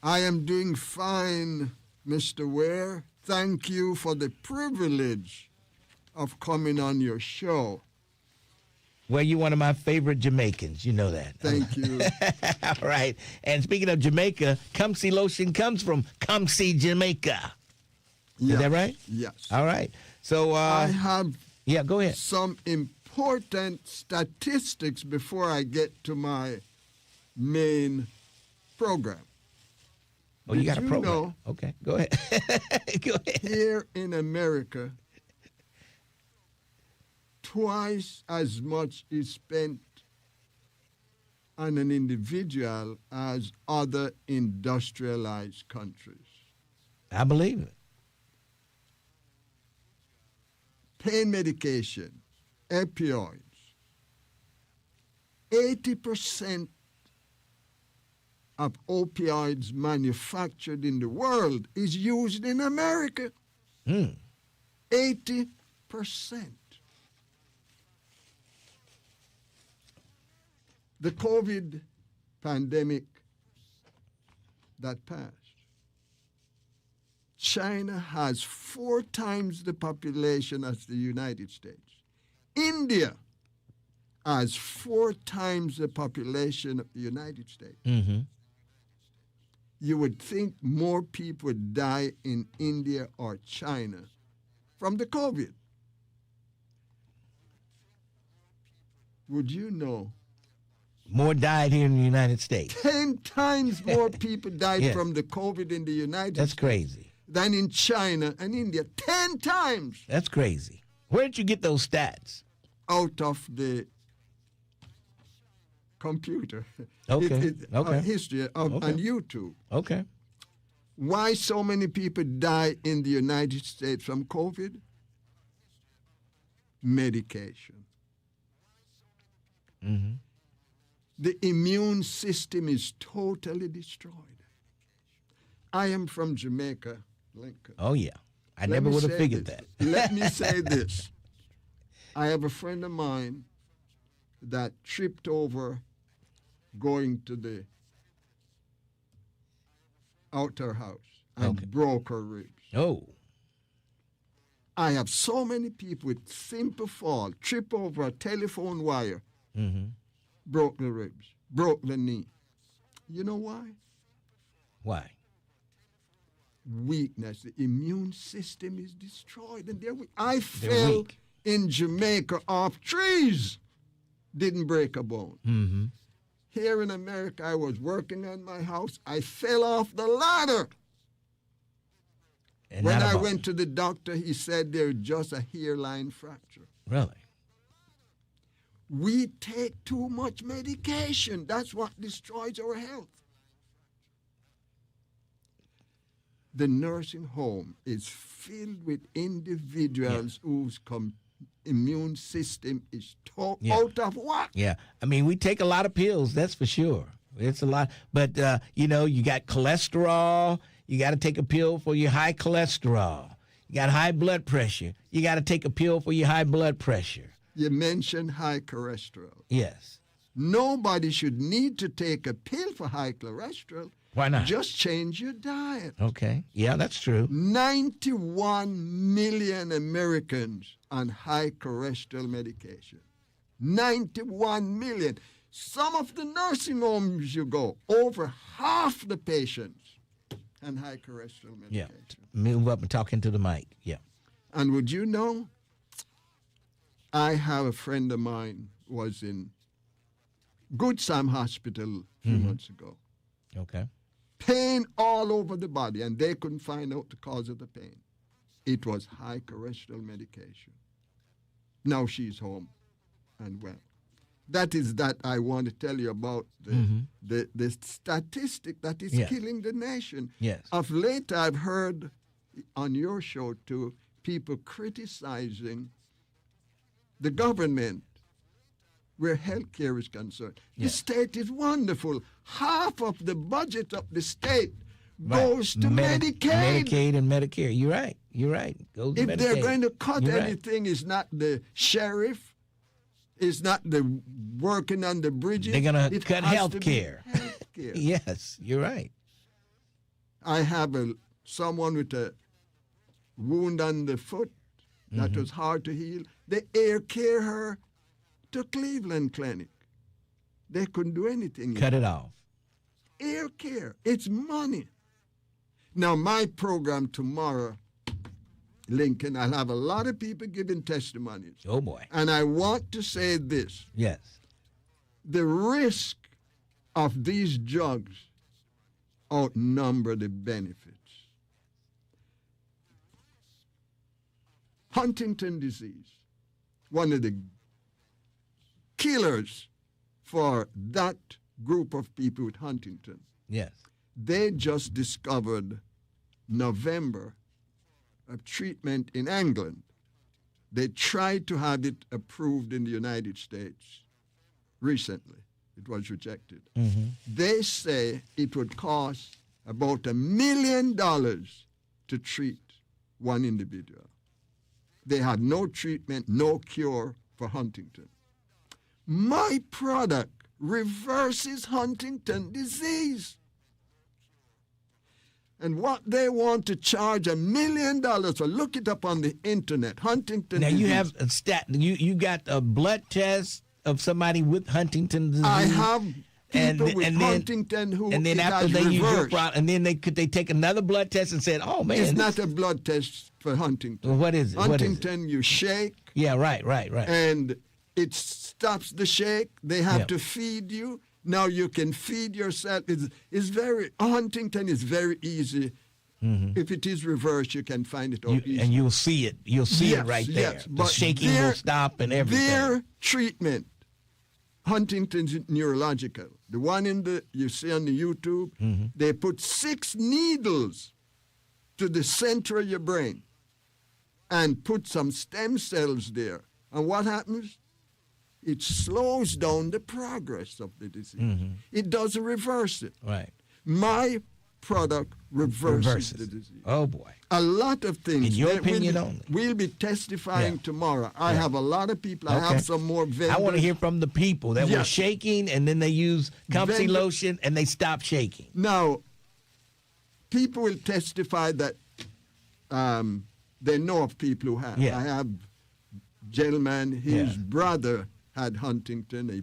I am doing fine, Mr. Ware. Thank you for the privilege of coming on your show. Well, you're one of my favorite Jamaicans. You know that. Thank you. All right. And speaking of Jamaica, Come See Lotion comes from Come See Jamaica. Yes. Is that right? Yes. All right. So I have go ahead. Some important statistics before I get to my main program. Oh, you got a program. Know, okay, go ahead. Go ahead. Here in America, twice as much is spent on an individual as other industrialized countries. I believe it. Pain medication, opioids. 80% of opioids manufactured in the world is used in America. 80%. The COVID pandemic that passed, China has 4 times the population as the United States. India has 4 times the population of the United States. Mm-hmm. You would think more people would die in India or China from the COVID. Would you know? More died here in the United States. 10 times more people died from the COVID in the United States. That's crazy. Than in China and India. 10 times. That's crazy. Where did you get those stats? Out of the computer. Okay. Okay. History of, on YouTube. Okay. Why so many people die in the United States from COVID? Medication. Mm-hmm. The immune system is totally destroyed. I am from Jamaica, Lincoln. Oh, yeah. I never would have figured that. Let me say this. I have a friend of mine that tripped over going to the outer house and broke her ribs. Oh. I have so many people with simple fall, trip over a telephone wire, broke the ribs, broke the knee. You know why? Why? Weakness. The immune system is destroyed. And I fell in Jamaica off trees. Didn't break a bone. Mm-hmm. Here in America, I was working on my house. I fell off the ladder. And when I went to the doctor, he said there's just a hairline fracture. Really? We take too much medication. That's what destroys our health. The nursing home is filled with individuals whose immune system is out of whack. Yeah. I mean, we take a lot of pills, that's for sure. It's a lot. But, you got cholesterol. You got to take a pill for your high cholesterol. You got high blood pressure. You got to take a pill for your high blood pressure. You mentioned high cholesterol. Yes. Nobody should need to take a pill for high cholesterol. Why not? Just change your diet. Okay. Yeah, that's true. 91 million Americans on high cholesterol medication. 91 million. Some of the nursing homes you go, over half the patients on high cholesterol medication. Yeah. Move up and talk into the mic. Yeah. And would you know, I have a friend of mine was in Good Sam Hospital a few months ago. Okay. Pain all over the body, and they couldn't find out the cause of the pain. It was high cholesterol medication. Now she's home and well. That is that I want to tell you about the statistic that is killing the nation. Yes. Of late, I've heard on your show, too, people criticizing the government where health care is concerned. The state is wonderful. Half of the budget of the state goes to Medicaid. Medicaid and Medicare. You're right. You're right. Goes to if Medicaid. They're going to cut anything, it's not the sheriff, it's not the working on the bridges. They're going to cut health care. Healthcare. Yes, you're right. I have someone with a wound on the foot that was hard to heal. They air care her to Cleveland Clinic. They couldn't do anything. Cut it off. Air care. It's money. Now, my program tomorrow, Lincoln, I'll have a lot of people giving testimonies. Oh, boy. And I want to say this. Yes. The risk of these drugs outnumber the benefits. Huntington disease, one of the killers for that group of people with Huntington. Yes. They just discovered November a treatment in England. They tried to have it approved in the United States recently. It was rejected. Mm-hmm. They say it would cost about $1 million to treat one individual. They had no treatment, no cure for Huntington. My product reverses Huntington disease. And what they want to charge $1 million for, look it up on the internet, Huntington now disease. You have a stat. You got a blood test of somebody with Huntington disease. I have people with Huntington who and then it after has they use your reversed. product, and then they take another blood test and said, "Oh man, It's not a blood test for Huntington. Well, what is it? Huntington, you shake. Yeah, right. And it stops the shake. They have Yep. to feed you. Now you can feed yourself. Huntington is very easy. Mm-hmm. If it is reversed, you can find it out easy. And you'll see it. You'll see Yes, it right there. yes, The but shaking will stop and everything. Their treatment, Huntington's neurological, the one you see on the YouTube, Mm-hmm. they put 6 needles to the center of your brain and put some stem cells there. And what happens? It slows down the progress of the disease. Mm-hmm. It doesn't reverse it. Right. My product reverses the disease. Oh boy. A lot of things. In your opinion only. We'll be testifying tomorrow. I have a lot of people. I Okay. have some more vendors. I want to hear from the people that were Yes. shaking, and then they use Comfy Vendor- lotion, and they stop shaking. Now, people will testify that they know of people who have. Yeah. I have gentleman, his Yeah. brother had Huntington. He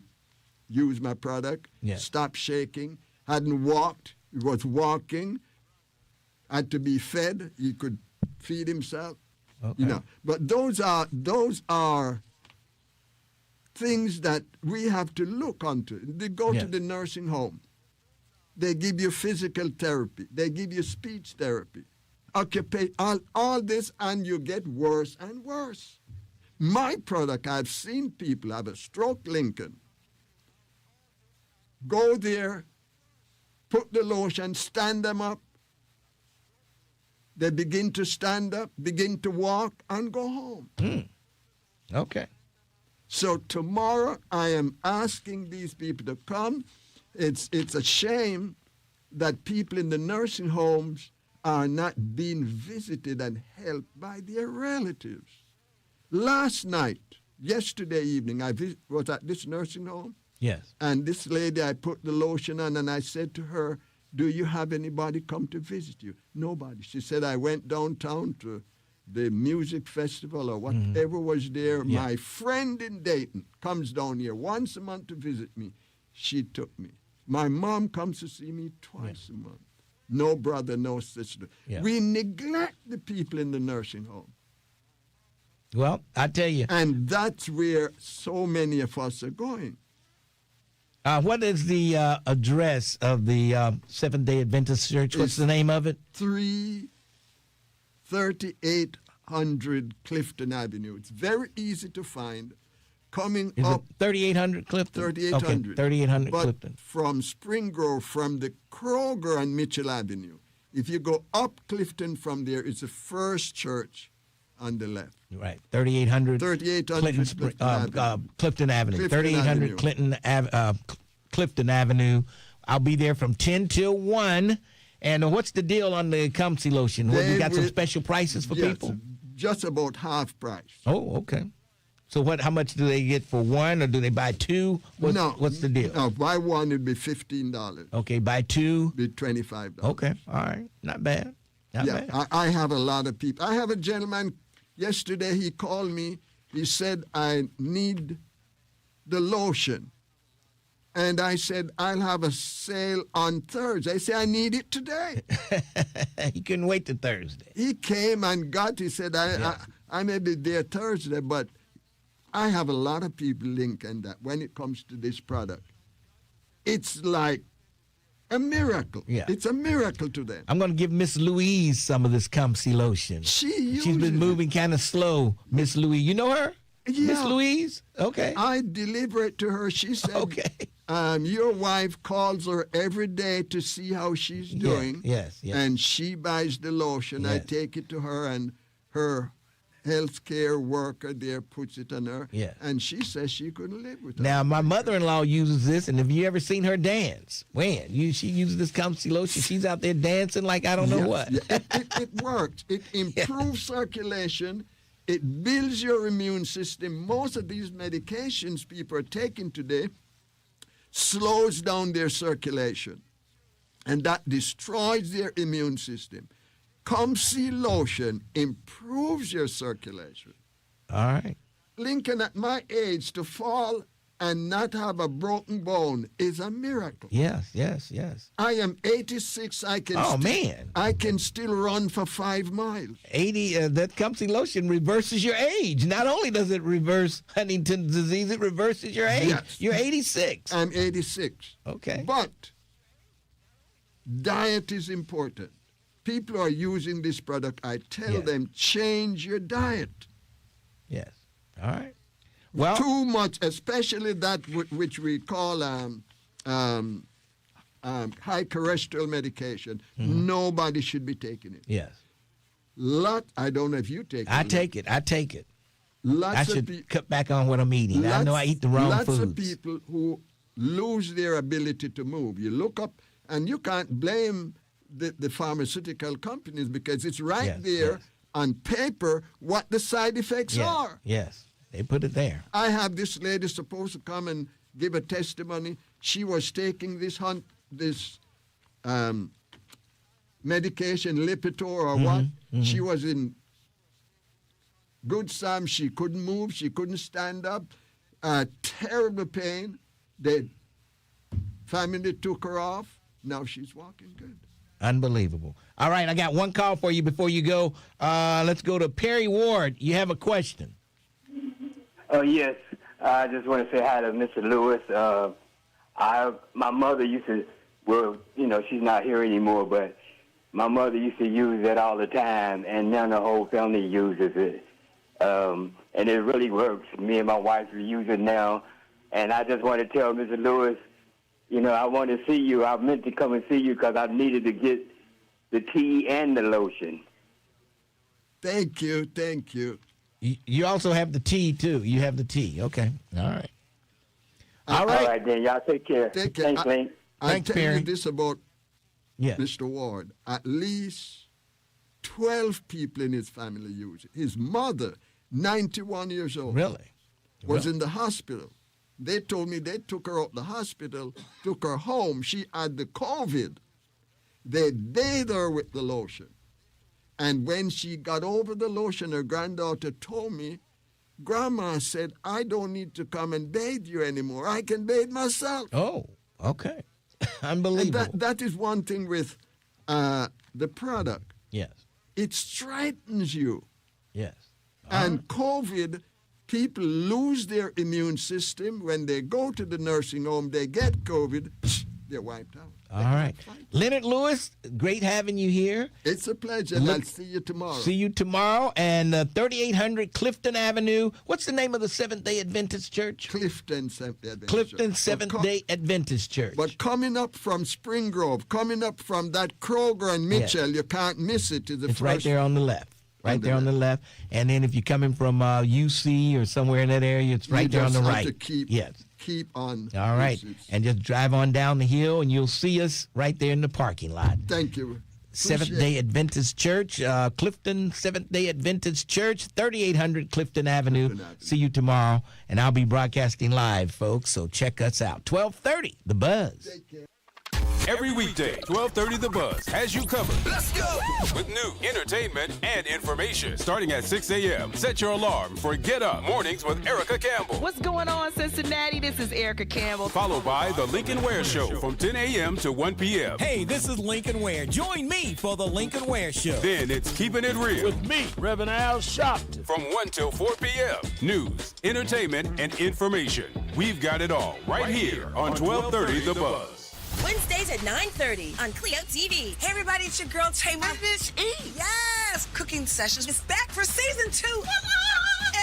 used my product, Yeah. stopped shaking, hadn't walked. He was walking, had to be fed. He could feed himself. Okay. You know, but those are things that we have to look onto. They go Yeah. to the nursing home. They give you physical therapy. They give you speech therapy, all this, and you get worse and worse. My product, I've seen people have a stroke, Lincoln. Go there, put the lotion, stand them up. They begin to stand up, begin to walk, and go home. Okay. So tomorrow I am asking these people to come. It's a shame that people in the nursing homes are not being visited and helped by their relatives. Last night, yesterday evening, I was at this nursing home. Yes. And this lady, I put the lotion on, and I said to her, "Do you have anybody come to visit you?" Nobody. She said, "I went downtown to the music festival or whatever was there. Yeah. My friend in Dayton comes down here once a month to visit me. She took me. My mom comes to see me twice a month. No brother, no sister." Yeah. We neglect the people in the nursing home. Well, I tell you. And that's where so many of us are going. What is the address of the Seventh-day Adventist Church? What's the name of it? 3800 Clifton Avenue. It's very easy to find. Coming Is up it 3800 Clifton? 3800. Okay, 3800 but Clifton. from Spring Grove, from the Kroger on Mitchell Avenue. If you go up Clifton from there, it's the first church on the left. Right, 3800 Clifton Avenue. 3800 Clifton Avenue. I'll be there from 10 till 1. And what's the deal on the Comfy lotion? You got some special prices for people? Just about half price. Oh, okay. So how much do they get for one, or do they buy two? What's the deal? No, buy one it'd be $15. Okay, buy two? Be $25. Okay, all right. Not bad. Not bad. I have a lot of people. I have a gentleman, yesterday he called me. He said, "I need the lotion." And I said, "I'll have a sale on Thursday." I said, "I need it today." He couldn't wait till Thursday. He came and he said, I may be there Thursday, but I have a lot of people, Lincoln, that when it comes to this product, it's like A miracle. Yeah. It's a miracle to them. I'm going to give Miss Louise some of this Comfy lotion. She's been moving kind of slow, Miss Louise. You know her? Yeah. Miss Louise? Okay. I deliver it to her. She said, okay. Your wife calls her every day to see how she's doing. Yes. And she buys the lotion. Yes. I take it to her, and her healthcare worker there puts it on her. Yes. And she says she couldn't live with it. Now, my mother-in-law uses this, and have you ever seen her dance? When? She uses this Comfy lotion. She's out there dancing like I don't know what. Yeah. It works. It improves circulation. It builds your immune system. Most of these medications people are taking today slows down their circulation, and that destroys their immune system. Comfy lotion improves your circulation. All right. Lincoln, at my age, to fall and not have a broken bone is a miracle. Yes. I am 86. I can still run for 5 miles. 80. That Comfy lotion reverses your age. Not only does it reverse Huntington's disease, it reverses your age. Yes. You're 86. I'm 86. Okay. But diet is important. People are using this product. I tell them, change your diet. Yes. All right. Well, too much, especially that which we call high cholesterol medication. Mm-hmm. Nobody should be taking it. Yes. I don't know if you take it. I take it. Lots I of should cut back on what I'm eating. I know I eat the wrong foods. Lots of people who lose their ability to move. You look up, and you can't blame the pharmaceutical companies because it's there on paper what the side effects are. Yes. They put it there. I have this lady supposed to come and give a testimony. She was taking this medication, Lipitor or what. Mm-hmm. She was in good time. She couldn't move. She couldn't stand up. Terrible pain. The family took her off. Now she's walking good. Unbelievable. All right, I got one call for you before you go. Let's go to Perry Ward. You have a question. Oh, yes. I just want to say hi to Mr. Lewis. My mother used to, she's not here anymore, but my mother used to use it all the time, and now the whole family uses it. And it really works. Me and my wife use it now. And I just want to tell Mr. Lewis, I want to see you. I meant to come and see you because I needed to get the tea and the lotion. Thank you. You also have the tea, too. You have the tea. Okay. All right. All right, then. Y'all take care. Thanks, Link. I'll tell Perry. you this about Mr. Ward. At least 12 people in his family use it. His mother, 91 years old. Really? Was in the hospital. They told me they took her out the hospital, took her home. She had the COVID. They bathed her with the lotion. And when she got over the lotion, her granddaughter told me, Grandma said, I don't need to come and bathe you anymore. I can bathe myself. Oh, okay. Unbelievable. And that is one thing with the product. Yes. It strengthens you. Yes. And COVID, people lose their immune system. When they go to the nursing home, they get COVID, they're wiped out. All right. Leonard Lewis, great having you here. It's a pleasure, and I'll see you tomorrow. See you tomorrow. And 3800 Clifton Avenue. What's the name of the Seventh-day Adventist Church? Clifton Seventh-day Adventist Clifton Church. Seventh-day Adventist Church. But coming up from Spring Grove, coming up from that Kroger and Mitchell, you can't miss it. It's right there on the left. Right there on the left. And then if you're coming from UC or somewhere in that area, it's right there on the right. Keep on. All right. And just drive on down the hill, and you'll see us right there in the parking lot. Thank you. Seventh-day Adventist Church, Clifton Seventh-day Adventist Church, 3800 Clifton Avenue. See you tomorrow, and I'll be broadcasting live, folks, so check us out. 12:30, The Buzz. Take care. Every weekday, 12:30 The Buzz has you covered. Let's go! With news, entertainment, and information. Starting at 6 a.m., set your alarm for Get Up Mornings with Erica Campbell. What's going on, Cincinnati? This is Erica Campbell. Followed by The Lincoln Ware Show from 10 a.m. to 1 p.m. Hey, this is Lincoln Ware. Join me for The Lincoln Ware Show. Then it's Keeping It Real. With me, Reverend Al Sharpton. From 1 till 4 p.m. News, entertainment, and information. We've got it all right here on 12:30 The Buzz. Wednesdays at 9:30 on Clio TV. Hey everybody, it's your girl Tamar Miss E. Yes, Cooking Sessions is back for season 2.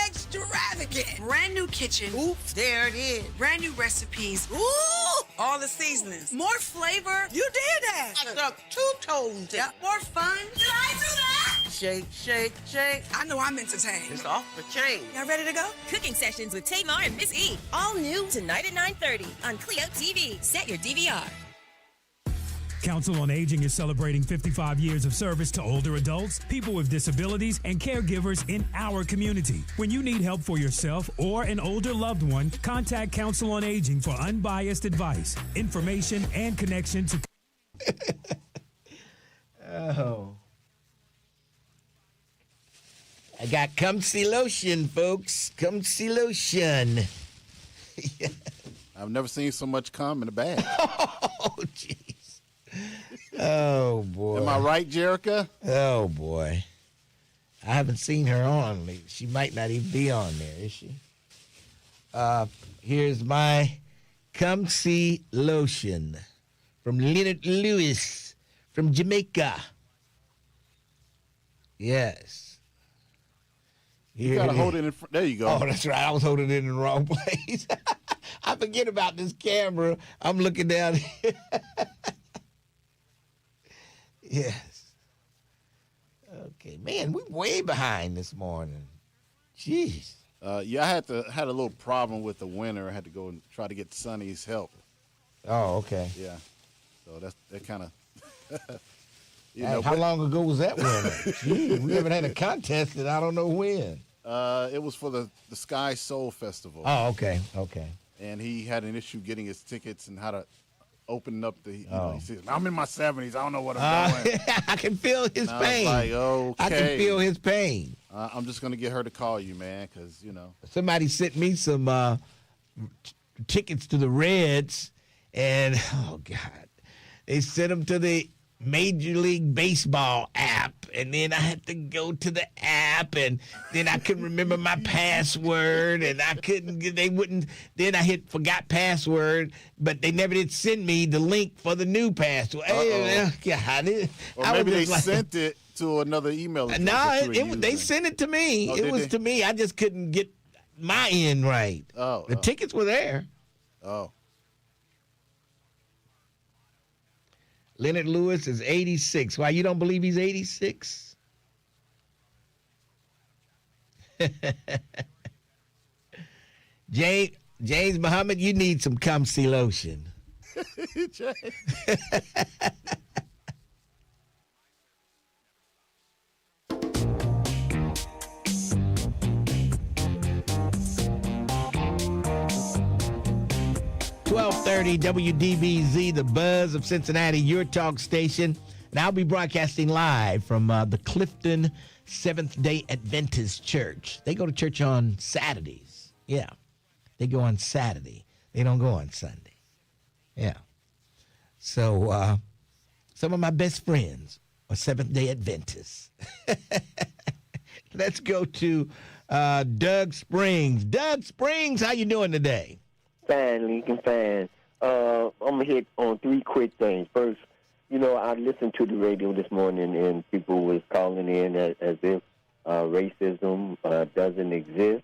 Extravagant. Brand new kitchen. Oops, there it is. Brand new recipes. Ooh, all the seasonings. More flavor. You did that. I stuck 2 toes. Yep. More fun. Did I do that? Shake, shake, shake. I know I'm entertained. It's off the chain. Y'all ready to go? Cooking Sessions with Tamar and Miss E. All new tonight at 9:30 on Clio TV. Set your DVR. Council on Aging is celebrating 55 years of service to older adults, people with disabilities, and caregivers in our community. When you need help for yourself or an older loved one, contact Council on Aging for unbiased advice, information, and connection to... Oh. I got Come See Lotion, folks. Come See Lotion. I've never seen so much cum in a bag. Oh, jeez. Oh, boy. Am I right, Jerica? Oh, boy. I haven't seen her on. She might not even be on there, is she? Here's my Come See Lotion from Leonard Lewis from Jamaica. Yes. You got to hold it in front. There you go. Oh, that's right. I was holding it in the wrong place. I forget about this camera. I'm looking down here. Yes. Okay, man, we're way behind this morning. Jeez. Yeah, I had a little problem with the winter. I had to go and try to get Sonny's help. Oh, okay. Yeah. So that kind of. How long ago was that winter? Gee, we haven't had a contest and I don't know when. It was for the Sky Soul Festival. Oh, okay, okay. And he had an issue getting his tickets and how to open up the. He says, I'm in my 70s. I don't know what I'm doing. I can feel his pain. I was like, okay. I can feel his pain. I'm just gonna get her to call you, man, because Somebody sent me some tickets to the Reds, and oh God, they sent them to the Major League Baseball app, and then I had to go to the app, and then I couldn't remember my password, and I couldn't. They wouldn't. Then I hit forgot password, but they never did send me the link for the new password. Hey, God, or maybe they sent it to another email address. No, they sent it to me. It was to me. I just couldn't get my end right. The tickets were there. Oh. Leonard Lewis is 86. Why, you don't believe he's 86? James Muhammad, you need some Come See Lotion. 1230 WDBZ, the buzz of Cincinnati, your talk station. And I'll be broadcasting live from the Clifton Seventh-day Adventist Church. They go to church on Saturdays. Yeah. They go on Saturday. They don't go on Sunday. Yeah. So some of my best friends are Seventh-day Adventists. Let's go to Doug Springs. Doug Springs, how you doing today? Fine, Lincoln, fine. I'm going to hit on 3 quick things. First, I listened to the radio this morning, and people was calling in as if racism doesn't exist.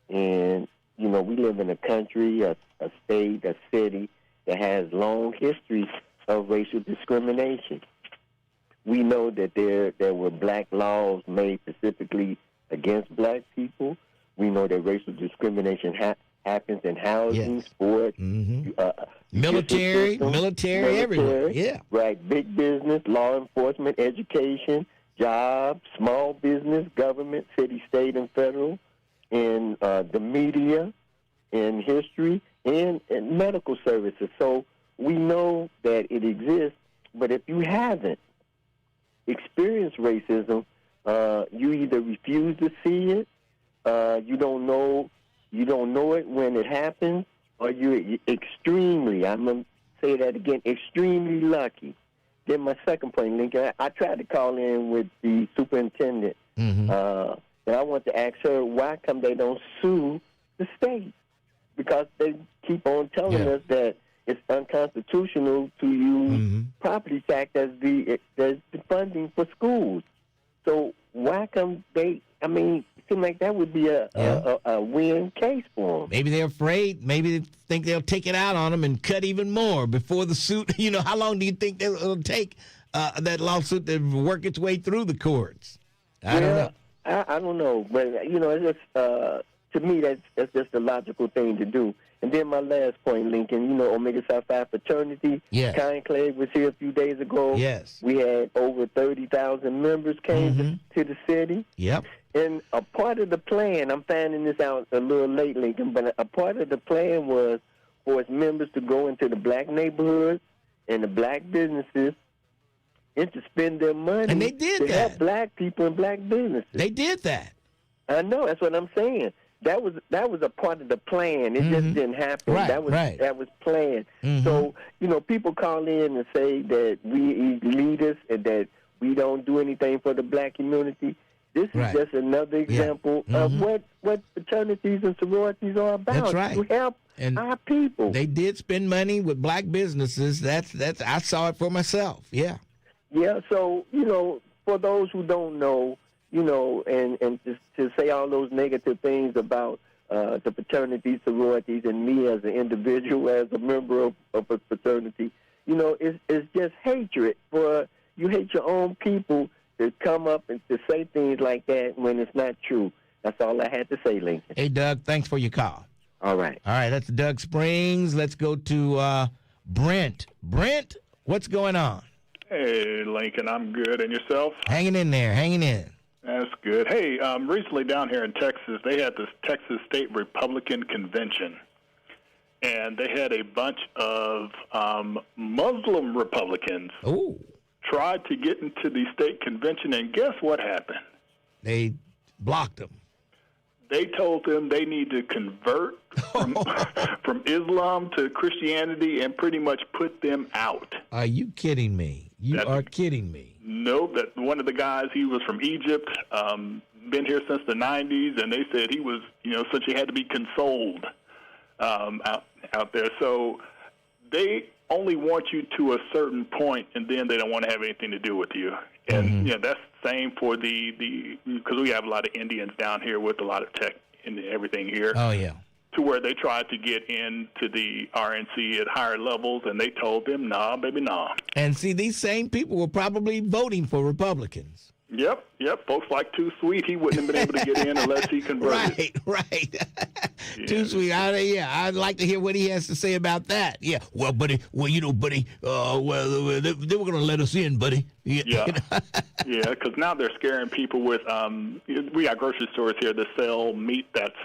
And, we live in a country, a state, a city that has long history of racial discrimination. We know that there were black laws made specifically against black people. We know that racial discrimination happens in housing, sports, military, everywhere. Yeah. Right. Big business, law enforcement, education, jobs, small business, government, city, state, and federal, in the media, in history, and in medical services. So we know that it exists, but if you haven't experienced racism, you either refuse to see it, you don't know it when it happens, or you're extremely, I'm going to say that again, extremely lucky. Then my second point, Lincoln, I tried to call in with the superintendent, and I want to ask her why come they don't sue the state? Because they keep on telling us that it's unconstitutional to use property tax as the funding for schools. So why come they? I mean, it seems like that would be a win case for them. Maybe they're afraid. Maybe they think they'll take it out on them and cut even more before the suit. You know, how long do you think it'll take that lawsuit to work its way through the courts? I don't know. I don't know, but it's just to me that's just a logical thing to do. And then my last point, Lincoln, Omega Psi Phi fraternity conclave was here a few days ago. Yes. We had over 30,000 members came to the city. Yep. And a part of the plan, I'm finding this out a little late, Lincoln, but a part of the plan was for its members to go into the black neighborhoods and the black businesses and to spend their money. And they did to that. help black people and black businesses. They did that. I know. That's what I'm saying. That was a part of the plan. It just didn't happen. Right, that was planned. So, people call in and say that we elitists and that we don't do anything for the black community. This is just another example of what fraternities and sororities are about. That's right. To help our people. They did spend money with black businesses. That's I saw it for myself. Yeah. Yeah, so, for those who don't know, and to say all those negative things about the fraternities, sororities, and me as an individual, as a member of a fraternity, it's just hatred. You hate your own people to come up and to say things like that when it's not true. That's all I had to say, Lincoln. Hey, Doug, thanks for your call. All right. All right, that's Doug Springs. Let's go to Brent. Brent, what's going on? Hey, Lincoln, I'm good. And yourself? Hanging in there, hanging in. That's good. Hey, recently down here in Texas, they had this Texas State Republican Convention, and they had a bunch of Muslim Republicans tried to get into the state convention, and guess what happened? They blocked them. They told them they need to convert from Islam to Christianity and pretty much put them out. Are you kidding me? You are kidding me. No, that one of the guys, he was from Egypt, been here since the 90s, and they said he was, such he had to be consoled out there. So they only want you to a certain point, and then they don't want to have anything to do with you. And that's the same for because we have a lot of Indians down here with a lot of tech and everything here. Oh, yeah. To where they tried to get into the RNC at higher levels, and they told them, nah, baby, nah. And see, these same people were probably voting for Republicans. Yep. Folks like Too Sweet, he wouldn't have been able to get in unless he converted. Right. Yeah. Too Sweet. I'd like to hear what he has to say about that. Yeah. Well, buddy. Well, buddy. They were going to let us in, buddy. Yeah. Yeah. Because now they're scaring people with. We got grocery stores here that sell meat that's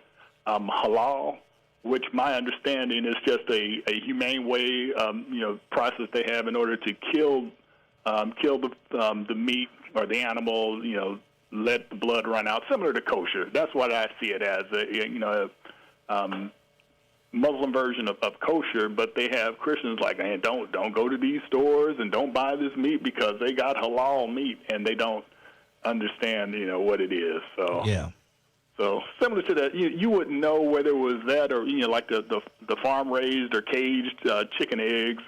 halal, which my understanding is just a humane way, process they have in order to kill the meat or the animal, let the blood run out, similar to kosher. That's what I see it as, a Muslim version of kosher, but they have Christians like, hey, don't go to these stores and don't buy this meat because they got halal meat, and they don't understand, what it is. So yeah. So similar to that, you wouldn't know whether it was that or like the farm raised or caged chicken eggs,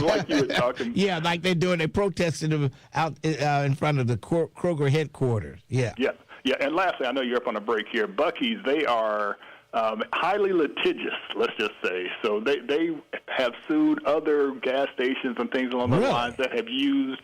like you were talking. Yeah, like they're doing. They protested them out in front of the Kroger headquarters. Yeah. And lastly, I know you're up on a break here. Buc-ee's, they are highly litigious. Let's just say so. They have sued other gas stations and things along those lines that have used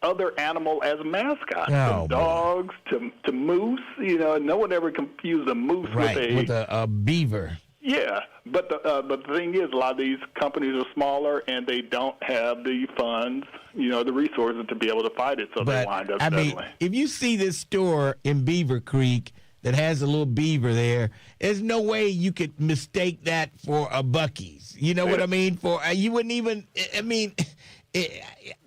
other animal as a mascot, from dogs to moose. No one ever confused a moose with a beaver. Yeah, but the thing is, a lot of these companies are smaller and they don't have the funds, the resources to be able to fight it. So they wind up settling. If you see this store in Beaver Creek that has a little beaver there's no way you could mistake that for a Buc-ee's. You know what I mean? You wouldn't even. I mean.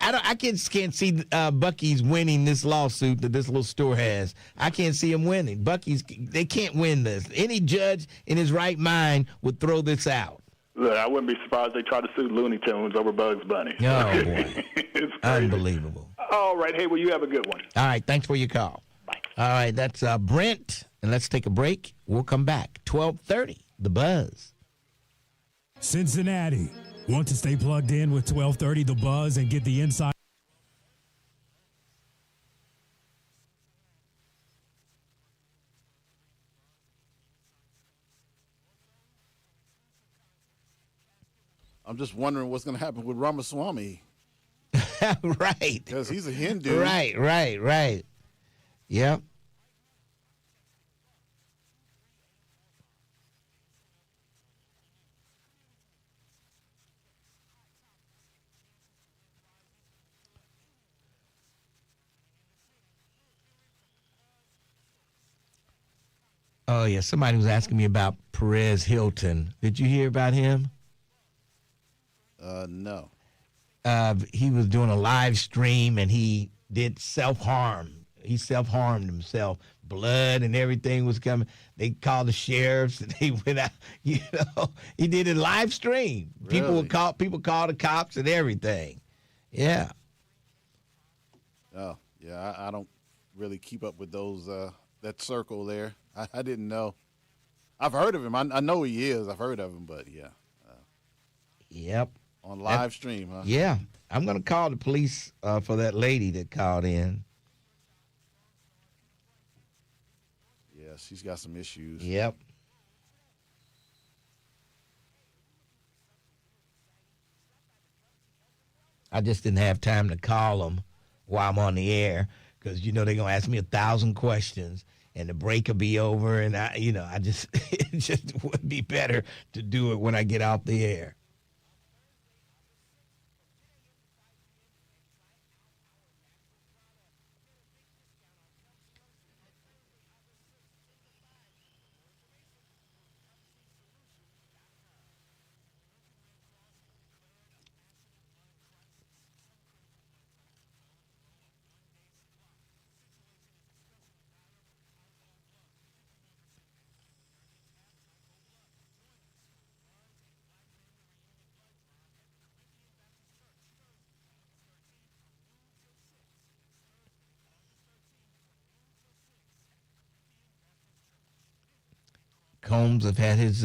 I can't see Buc-ee's winning this lawsuit that this little store has. I can't see them winning. Buc-ee's, they can't win this. Any judge in his right mind would throw this out. Look, I wouldn't be surprised they try to sue Looney Tunes over Bugs Bunny. Oh, boy. It's crazy. Unbelievable. All right. Hey, well, you have a good one. All right. Thanks for your call. Bye. All right. That's Brent. And let's take a break. We'll come back. 12:30, The Buzz. Cincinnati. Want to stay plugged in with 1230 The Buzz and get the inside? I'm just wondering what's going to happen with Ramaswamy. Right. Because he's a Hindu. Right. Yep. Oh, yeah. Somebody was asking me about Perez Hilton. Did you hear about him? No. He was doing a live stream and he did self-harm. He self-harmed himself. Blood and everything was coming. They called the sheriffs and they went out. You know, he did a live stream. Really? People called the cops and everything. Yeah. Oh, yeah. I don't really keep up with those that circle there. I didn't know. I've heard of him. I know he is. I've heard of him, but yeah. Yep. On live stream, huh? Yeah. I'm going to call the police for that lady that called in. Yeah, she's got some issues. Yep. I just didn't have time to call them while I'm on the air because, you know, they're going to ask me 1,000 questions and the break will be over. And, I just, it just would be better to do it when I get off the air. Combs have had his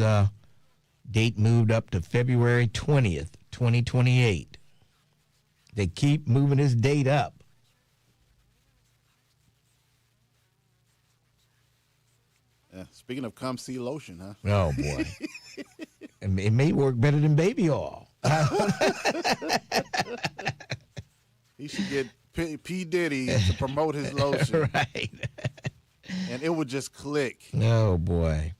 date moved up to February 20th, 2028. They keep moving his date up. Yeah, speaking of come see lotion, huh? Oh, boy. It may work better than baby oil. He should get P. Diddy to promote his lotion. Right. And it would just click. Oh, boy.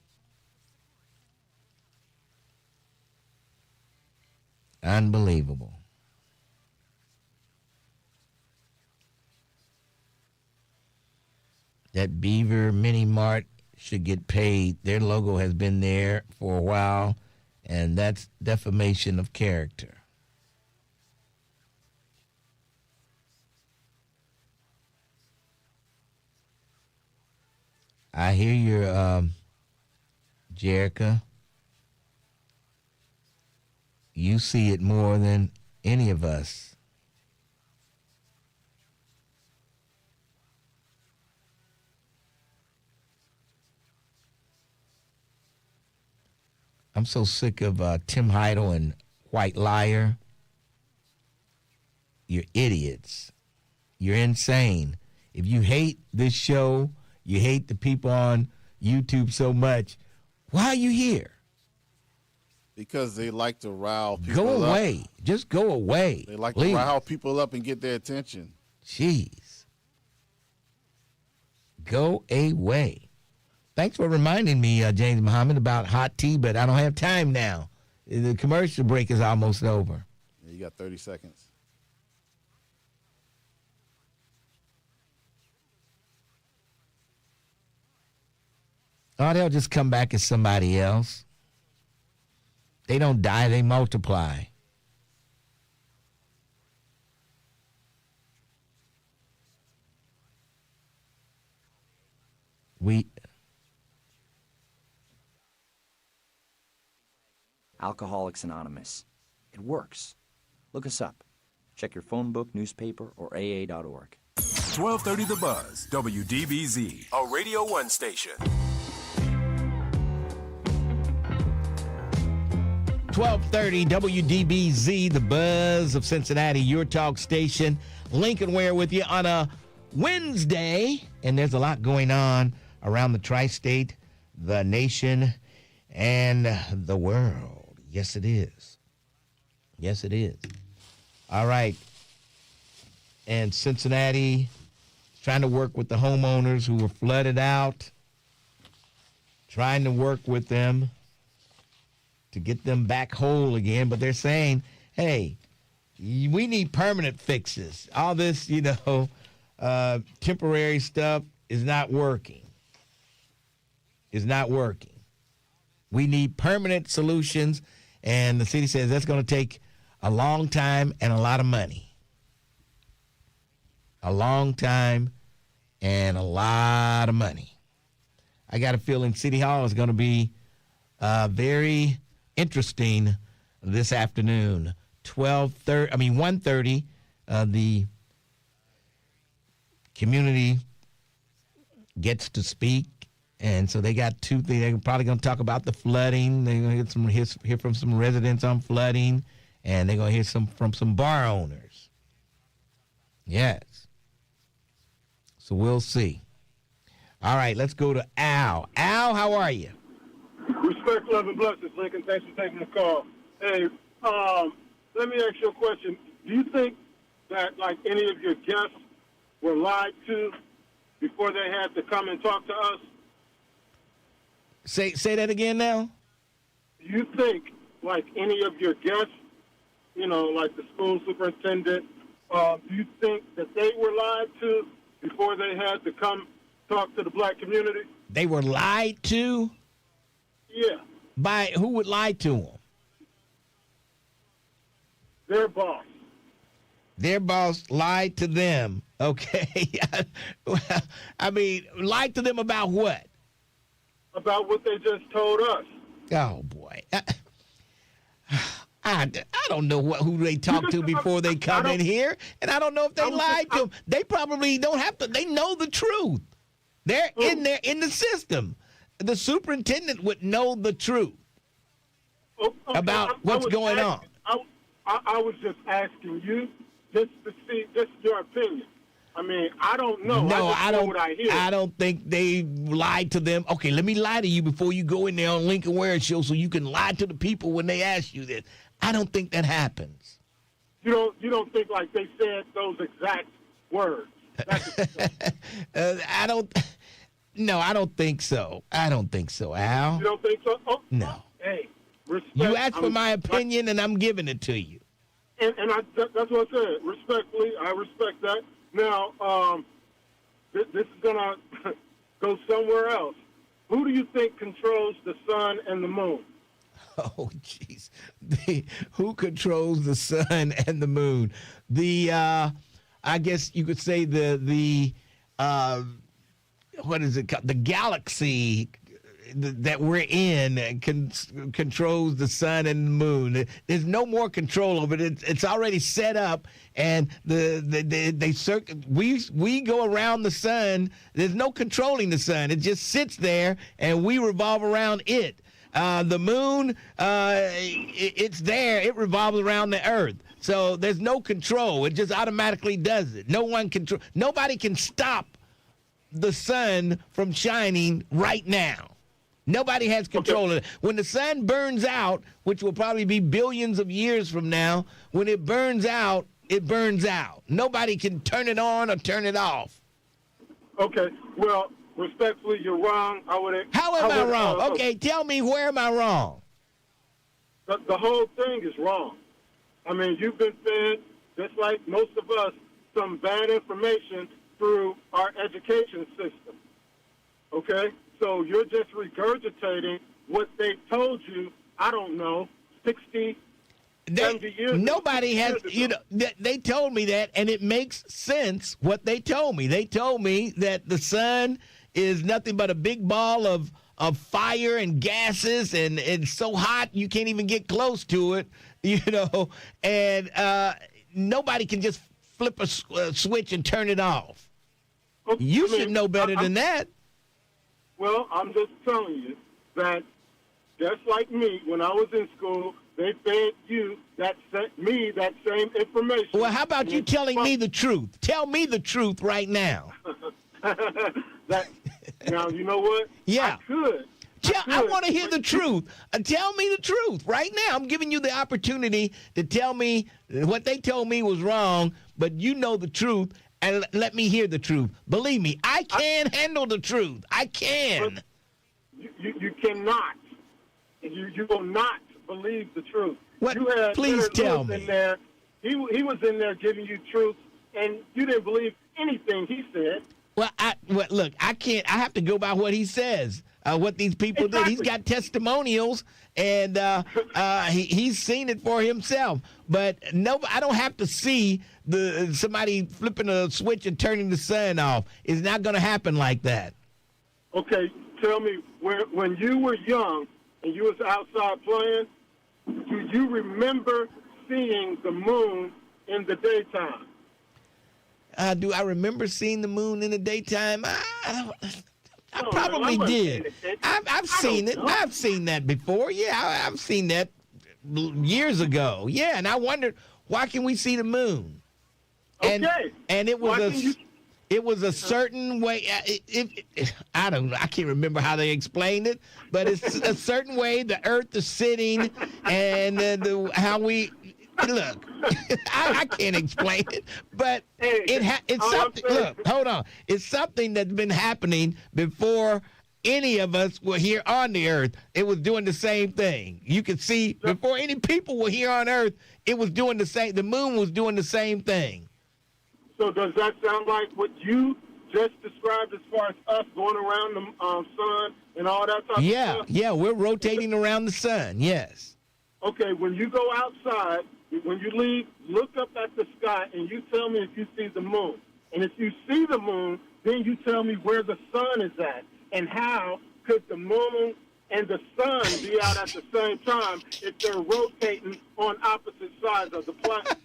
Unbelievable. That Beaver Mini Mart should get paid. Their logo has been there for a while, and that's defamation of character. I hear you, Jerica. You see it more than any of us. I'm so sick of Tim Heidel and White Liar. You're idiots. You're insane. If you hate this show, you hate the people on YouTube so much, why are you here? Because they like to rile people up. Go away. Just go away. They like Please. to rile people up and get their attention. Jeez. Go away. Thanks for reminding me, James Muhammad, about hot tea, but I don't have time now. The commercial break is almost over. Yeah, you got 30 seconds. Oh, they'll just come back as somebody else. They don't die, they multiply. Alcoholics Anonymous. It works. Look us up. Check your phone book, newspaper, or AA.org. 1230 The Buzz, WDBZ, a Radio 1 station. 1230 WDBZ, the buzz of Cincinnati, your talk station. Lincoln Ware with you on a Wednesday. And there's a lot going on around the tri-state, the nation, and the world. Yes, it is. Yes, it is. All right. And Cincinnati is trying to work with the homeowners who were flooded out, trying to work with them to get them back whole again. But they're saying, hey, we need permanent fixes. All this, temporary stuff is not working. It's not working. We need permanent solutions. And the city says that's going to take a long time and a lot of money. A long time and a lot of money. I got a feeling City Hall is going to be very interesting this afternoon. 1:30. The community gets to speak, and so they got two things. They're probably going to talk about the flooding. They're going to hear from some residents on flooding, and they're going to hear from some bar owners. Yes. So we'll see. All right, let's go to Al. Al, how are you? Respect, love, and blessings, Lincoln. Thanks for taking the call. Hey, let me ask you a question. Do you think that, like, any of your guests were lied to before they had to come and talk to us? Say that again now? Do you think, like, any of your guests, like the school superintendent, do you think that they were lied to before they had to come talk to the black community? They were lied to? Yeah. By who would lie to them? Their boss. Their boss lied to them. Okay. Well, I mean, lied to them about what? About what they just told us. Oh, boy. I don't know who they talk to before they come in here, and I don't know if they lied to them. They probably don't have to. They know the truth. They're in there in the system. The superintendent would know the truth about what's going on. I was just asking you just to see just your opinion. I mean, I don't know. No, I don't. What I hear. I don't think they lied to them. Okay, let me lie to you before you go in there on Lincoln Ware Show so you can lie to the people when they ask you this. I don't think that happens. You don't think like they said those exact words? I don't think so. I don't think so, Al. You don't think so? Oh, no. Hey, respect. You asked for my opinion, and I'm giving it to you. And that's what I said. Respectfully, I respect that. Now, this is going to go somewhere else. Who do you think controls the sun and the moon? Oh, jeez. Who controls the sun and the moon? I guess you could say the what is it called? The galaxy that we're in controls the sun and the moon. There's no more control over it. It's already set up, and we go around the sun. There's no controlling the sun. It just sits there, and we revolve around it. The moon, it's there. It revolves around the earth. So there's no control. It just automatically does it. Nobody can stop the sun from shining right now. Nobody has control of it. When the sun burns out, which will probably be billions of years from now, when it burns out, it burns out. Nobody can turn it on or turn it off. Okay. Well, respectfully, you're wrong. How am I wrong? Okay, tell me, where am I wrong? The whole thing is wrong. I mean, you've been fed, just like most of us, some bad information through our education system. Okay? So you're just regurgitating what they told you, I don't know, 60, 70 years ago. Nobody has, they told me that, and it makes sense what they told me. They told me that the sun is nothing but a big ball of fire and gases, and it's so hot you can't even get close to it, and nobody can just flip a switch and turn it off. Okay, you should know better than that. Well, I'm just telling you that just like me, when I was in school, they fed you that same information. Well, how about you telling me the truth? Tell me the truth right now. Now, you know what? Yeah. I could. I want to hear the truth. Tell me the truth right now. I'm giving you the opportunity to tell me what they told me was wrong, but you know the truth, and let me hear the truth. Believe me, I can handle the truth. I can. You cannot. You will not believe the truth. What? You had Please Leonard tell Lewis me. In there. He was in there giving you truth, and you didn't believe anything he said. Well, look, I can't. I have to go by what he says. What these people did. He's got testimonials, and he's seen it for himself. But no, I don't have to see somebody flipping a switch and turning the sun off. It's not going to happen like that. Okay, tell me, when you were young and you was outside playing, do you remember seeing the moon in the daytime? Do I remember seeing the moon in the daytime? I probably did. I've seen it. I've seen that before. Yeah, I've seen that years ago. Yeah, and I wondered, why can we see the moon? And it was a certain way. I don't know. I can't remember how they explained it, but it's a certain way the Earth is sitting, and how we look. I can't explain it, but it's something. Look, hold on. It's something that's been happening before any of us were here on the Earth. It was doing the same thing. You could see before any people were here on Earth, it was doing the same. The moon was doing the same thing. So does that sound like what you just described as far as us going around the sun and all that type of stuff? Yeah, we're rotating around the sun, yes. Okay, when you go outside, when you leave, look up at the sky and you tell me if you see the moon. And if you see the moon, then you tell me where the sun is at. And how could the moon and the sun be out at the same time if they're rotating on opposite sides of the planet?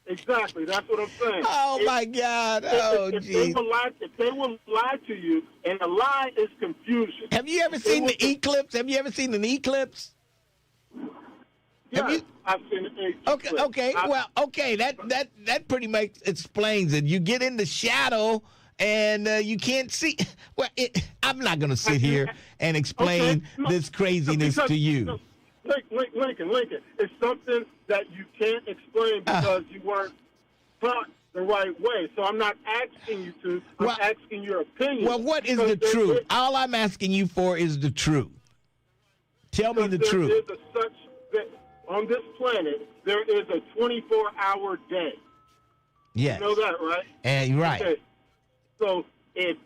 Exactly, that's what I'm saying. Oh, my God. If they will lie to you, and a lie is confusion. Have you ever seen the eclipse? Have you ever seen an eclipse? Yeah, I've seen an eclipse. Okay. That pretty much explains it. You get in the shadow, and you can't see. Well, I'm not going to sit here and explain this craziness to you. Lincoln, it's something that you can't explain because you weren't taught the right way. So I'm not asking you to. I'm asking your opinion. Well, what is the truth? All I'm asking you for is the truth. Tell me the truth. On this planet, there is a 24-hour day. Yes. You know that, right? And right. Okay. So if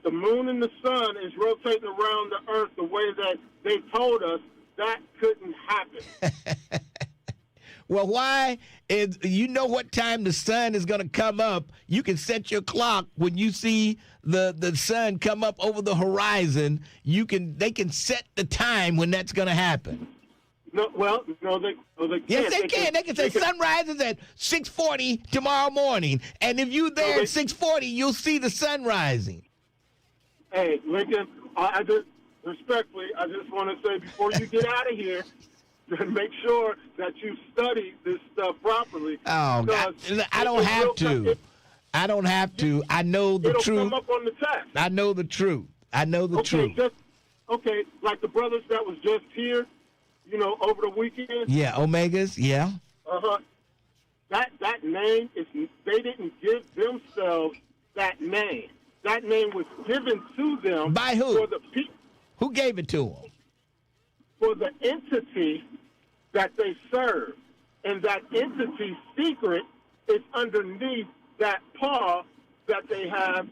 the moon and the sun is rotating around the Earth the way that they told us, that couldn't happen. Well, why is you know what time the sun is going to come up? You can set your clock when you see the sun come up over the horizon. They can set the time when that's going to happen. No, they can't. Yes, they can. They can say sunrise is at 6:40 tomorrow morning, and if you're there at 6:40, you'll see the sun rising. Hey, Lincoln, I just respectfully, I just want to say before you get out of here, make sure that you study this stuff properly. Oh, God. I don't have to. I don't have to. I know the truth. It'll come up on the test. I know the truth. I know the truth. Like the brothers that was just here, over the weekend. Yeah, Omegas, yeah. That name they didn't give themselves that name. That name was given to them by who? For the people. Who gave it to them? For the entity that they serve. And that entity's secret is underneath that paw that they have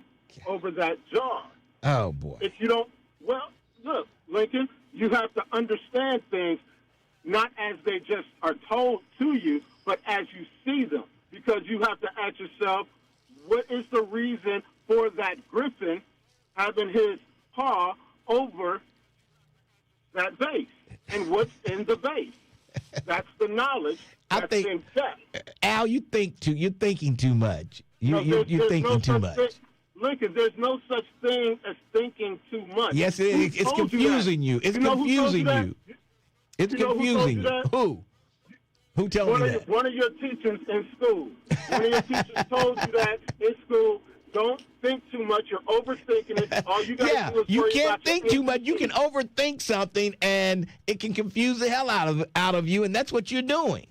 over that jaw. Oh, boy. If you don't, look, Lincoln, you have to understand things not as they just are told to you, but as you see them. Because you have to ask yourself, what is the reason for that griffin having his paw over that vase? And what's in the vase? That's the knowledge that's been kept. Al, you're thinking too much. You're thinking too much. Lincoln, there's no such thing as thinking too much. Yes, it's confusing you. It's confusing you. It's You know confusing. who told you that? Who? Who told me that? One of your teachers in school. One of your teachers told you that in school. Don't think too much. You're overthinking it. All you got to do is you worry can't about your think too much. You can overthink something, and it can confuse the hell out of you, and that's what you're doing.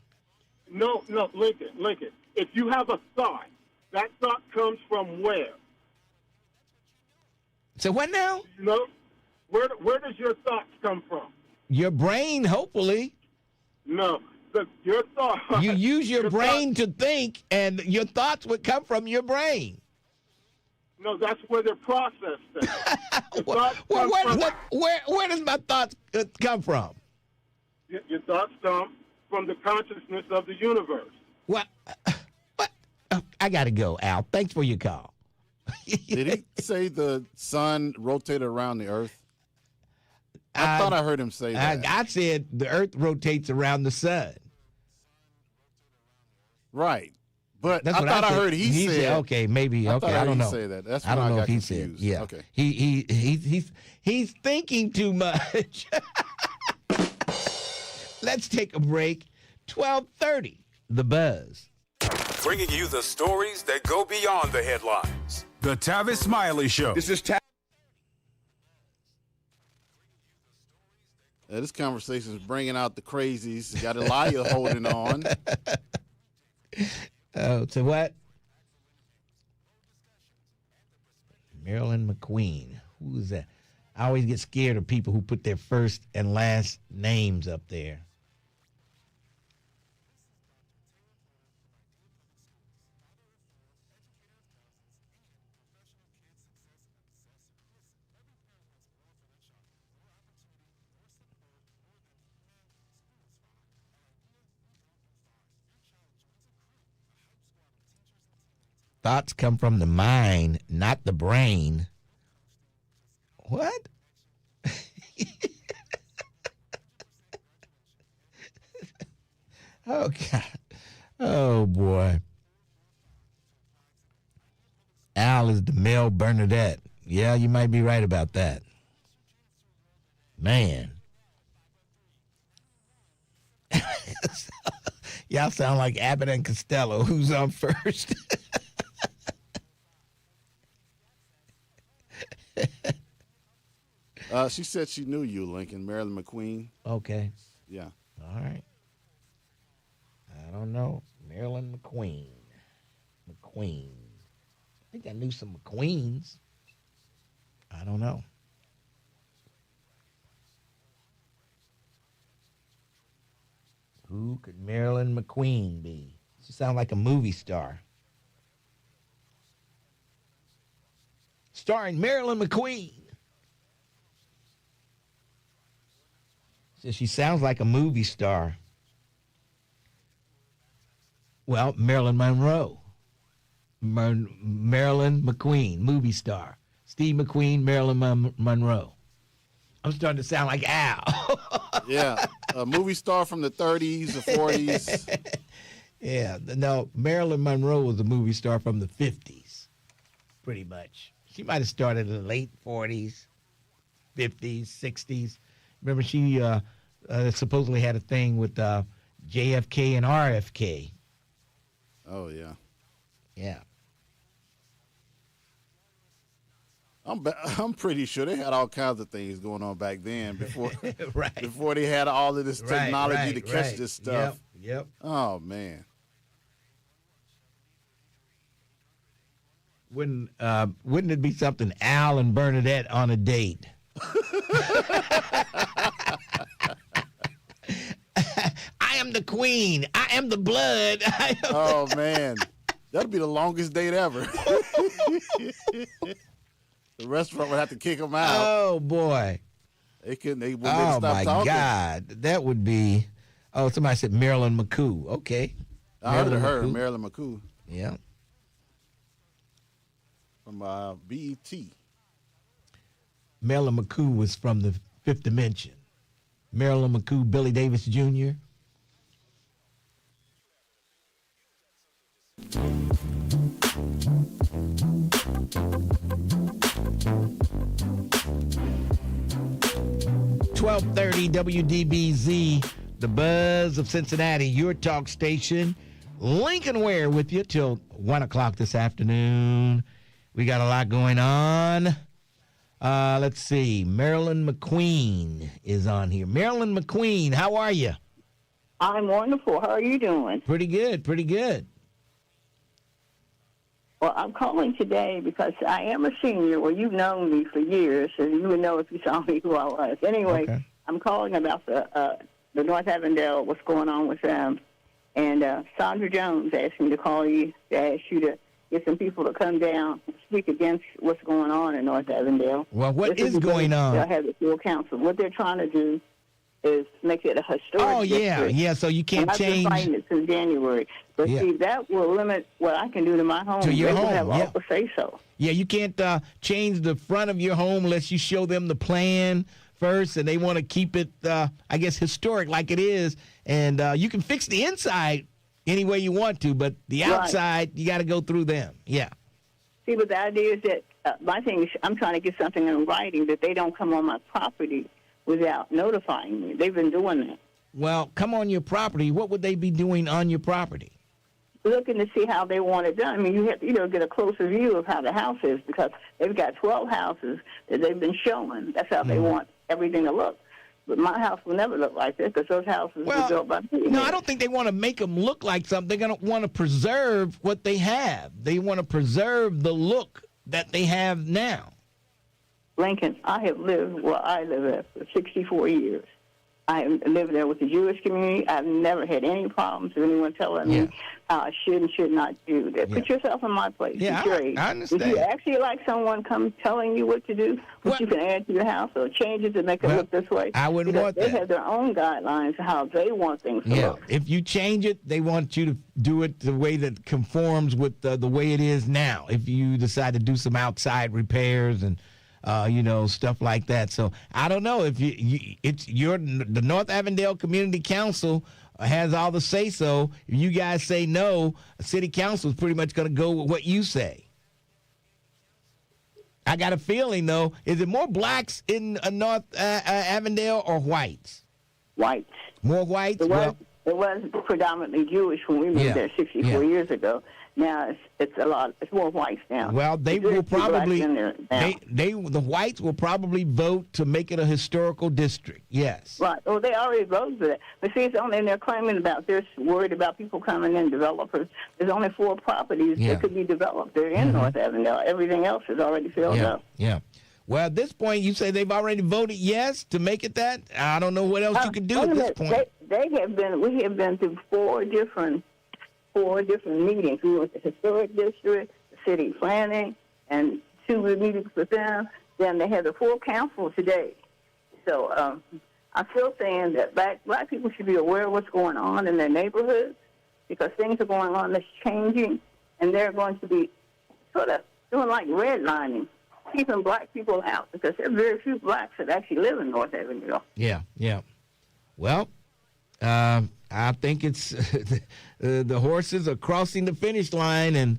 No, Lincoln. If you have a thought, that thought comes from where? So what now? You know, where does your thoughts come from? Your brain, hopefully. No, your thought. You use your brain to think, and your thoughts would come from your brain. No, that's where they're processed. Where does my thoughts come from? Your thoughts come from the consciousness of the universe. What? I got to go, Al. Thanks for your call. Did he say the sun rotated around the earth? I thought I heard him say that. I said the earth rotates around the sun. Right. But That's I what thought I said. heard he said. Okay, maybe. I Okay, I don't know. Say that. That's I don't know if he confused. said. Yeah. Okay. He's thinking too much. Let's take a break. 12:30. The Buzz. Bringing you the stories that go beyond the headlines. The Tavis Smiley Show. This is this conversation is bringing out the crazies. You got Elijah holding on. Oh, so what? Marilyn McQueen. Who is that? I always get scared of people who put their first and last names up there. Thoughts come from the mind, not the brain. What? Oh, God. Oh, boy. Al is the male Bernadette. Yeah, you might be right about that. Man. Y'all sound like Abbott and Costello. Who's on first? She said she knew you, Lincoln. Marilyn McQueen. Okay. Yeah. All right. I don't know. Marilyn McQueen. McQueen. I think I knew some McQueens. I don't know. Who could Marilyn McQueen be? She sounds like a movie star. Starring Marilyn McQueen. So she sounds like a movie star. Well, Marilyn Monroe. Marilyn McQueen, movie star. Steve McQueen, Marilyn Monroe. I'm starting to sound like Al. Yeah, a movie star from the 30s or 40s. Yeah, no, Marilyn Monroe was a movie star from the 50s, pretty much. She might have started in the late 40s, 50s, 60s. Remember, she supposedly had a thing with JFK and RFK. Oh, yeah. Yeah. I'm pretty sure they had all kinds of things going on back then before right. before they had all of this technology to catch this stuff. Yep. Oh, man. Wouldn't it be something, Al and Bernadette on a date? I am the queen. I am the blood. Oh, man. That'd be the longest date ever. The restaurant would have to kick them out. Oh, boy. They wouldn't stop talking. Oh, my God. That would be... Oh, somebody said Marilyn McCoo. Okay. I heard of her, Marilyn McCoo. Yeah. From BET. Marilyn McCoo was from the Fifth Dimension. Marilyn McCoo, Billy Davis Jr. 1230 WDBZ, the Buzz of Cincinnati, your talk station. Lincoln Ware with you till 1 o'clock this afternoon. We got a lot going on. Let's see. Marilyn McQueen is on here. Marilyn McQueen, how are you? I'm wonderful. How are you doing? Pretty good, pretty good. Well, I'm calling today because I am a senior. Well, you've known me for years, and you would know if you saw me who I was. Anyway, okay. I'm calling about the North Avondale, what's going on with them. And Sandra Jones asked me to call you to ask you to get some people to come down and speak against what's going on in North Avondale. Well, what is going on? They'll have the full council. What they're trying to do is make it a historic district. Yeah, so you can't change. I've been fighting it since January. But see, that will limit what I can do to my home. To your home, have all the say-so. Yeah, you can't change the front of your home unless you show them the plan first, and they want to keep it, I guess, historic like it is. And you can fix the inside any way you want to, but the outside, you got to go through them. Yeah. See, but the idea is that my thing is I'm trying to get something in writing that they don't come on my property without notifying me. They've been doing that. Well, come on your property. What would they be doing on your property? Looking to see how they want it done. I mean, you have to, get a closer view of how the house is because they've got 12 houses that they've been showing. That's how they want everything to look. But my house will never look like this because those houses were built by people. No, I don't think they want to make them look like something. They're going to want to preserve what they have. They want to preserve the look that they have now. Lincoln, I have lived where I live at for 64 years. I lived there with the Jewish community. I've never had any problems with anyone telling me how I should and should not do that. Put yourself in my place. Yeah, I understand. Would you actually like someone come telling you what to do, what you can add to your house or change it to make it look this way? I wouldn't want that. They have their own guidelines of how they want things to look. If you change it, they want you to do it the way that conforms with the way it is now. If you decide to do some outside repairs and stuff like that. So I don't know if the North Avondale Community Council has all the say so. If you guys say no, City Council is pretty much going to go with what you say. I got a feeling though, is it more blacks in North Avondale or whites? Whites. More whites. It was predominantly Jewish when we moved there 64 years ago. Now it's a lot. It's more whites now. Well, they will probably the whites will probably vote to make it a historical district. Yes. Right. Well, they already voted for that. But see, it's only they're claiming about they're worried about people coming in, developers. There's only 4 properties that could be developed. They're in North Avondale. Everything else is already filled up. Yeah. Well, at this point, you say they've already voted yes to make it that. I don't know what else you can do at this point. We have been through 4 different meetings. We went to the historic district, the city planning, and 2 meetings with them. Then they had the full council today. So I'm still saying that black people should be aware of what's going on in their neighborhoods because things are going on that's changing, and they're going to be sort of doing like redlining, keeping black people out because there are very few blacks that actually live in North Avondale. Yeah. Well, I think it's the horses are crossing the finish line, and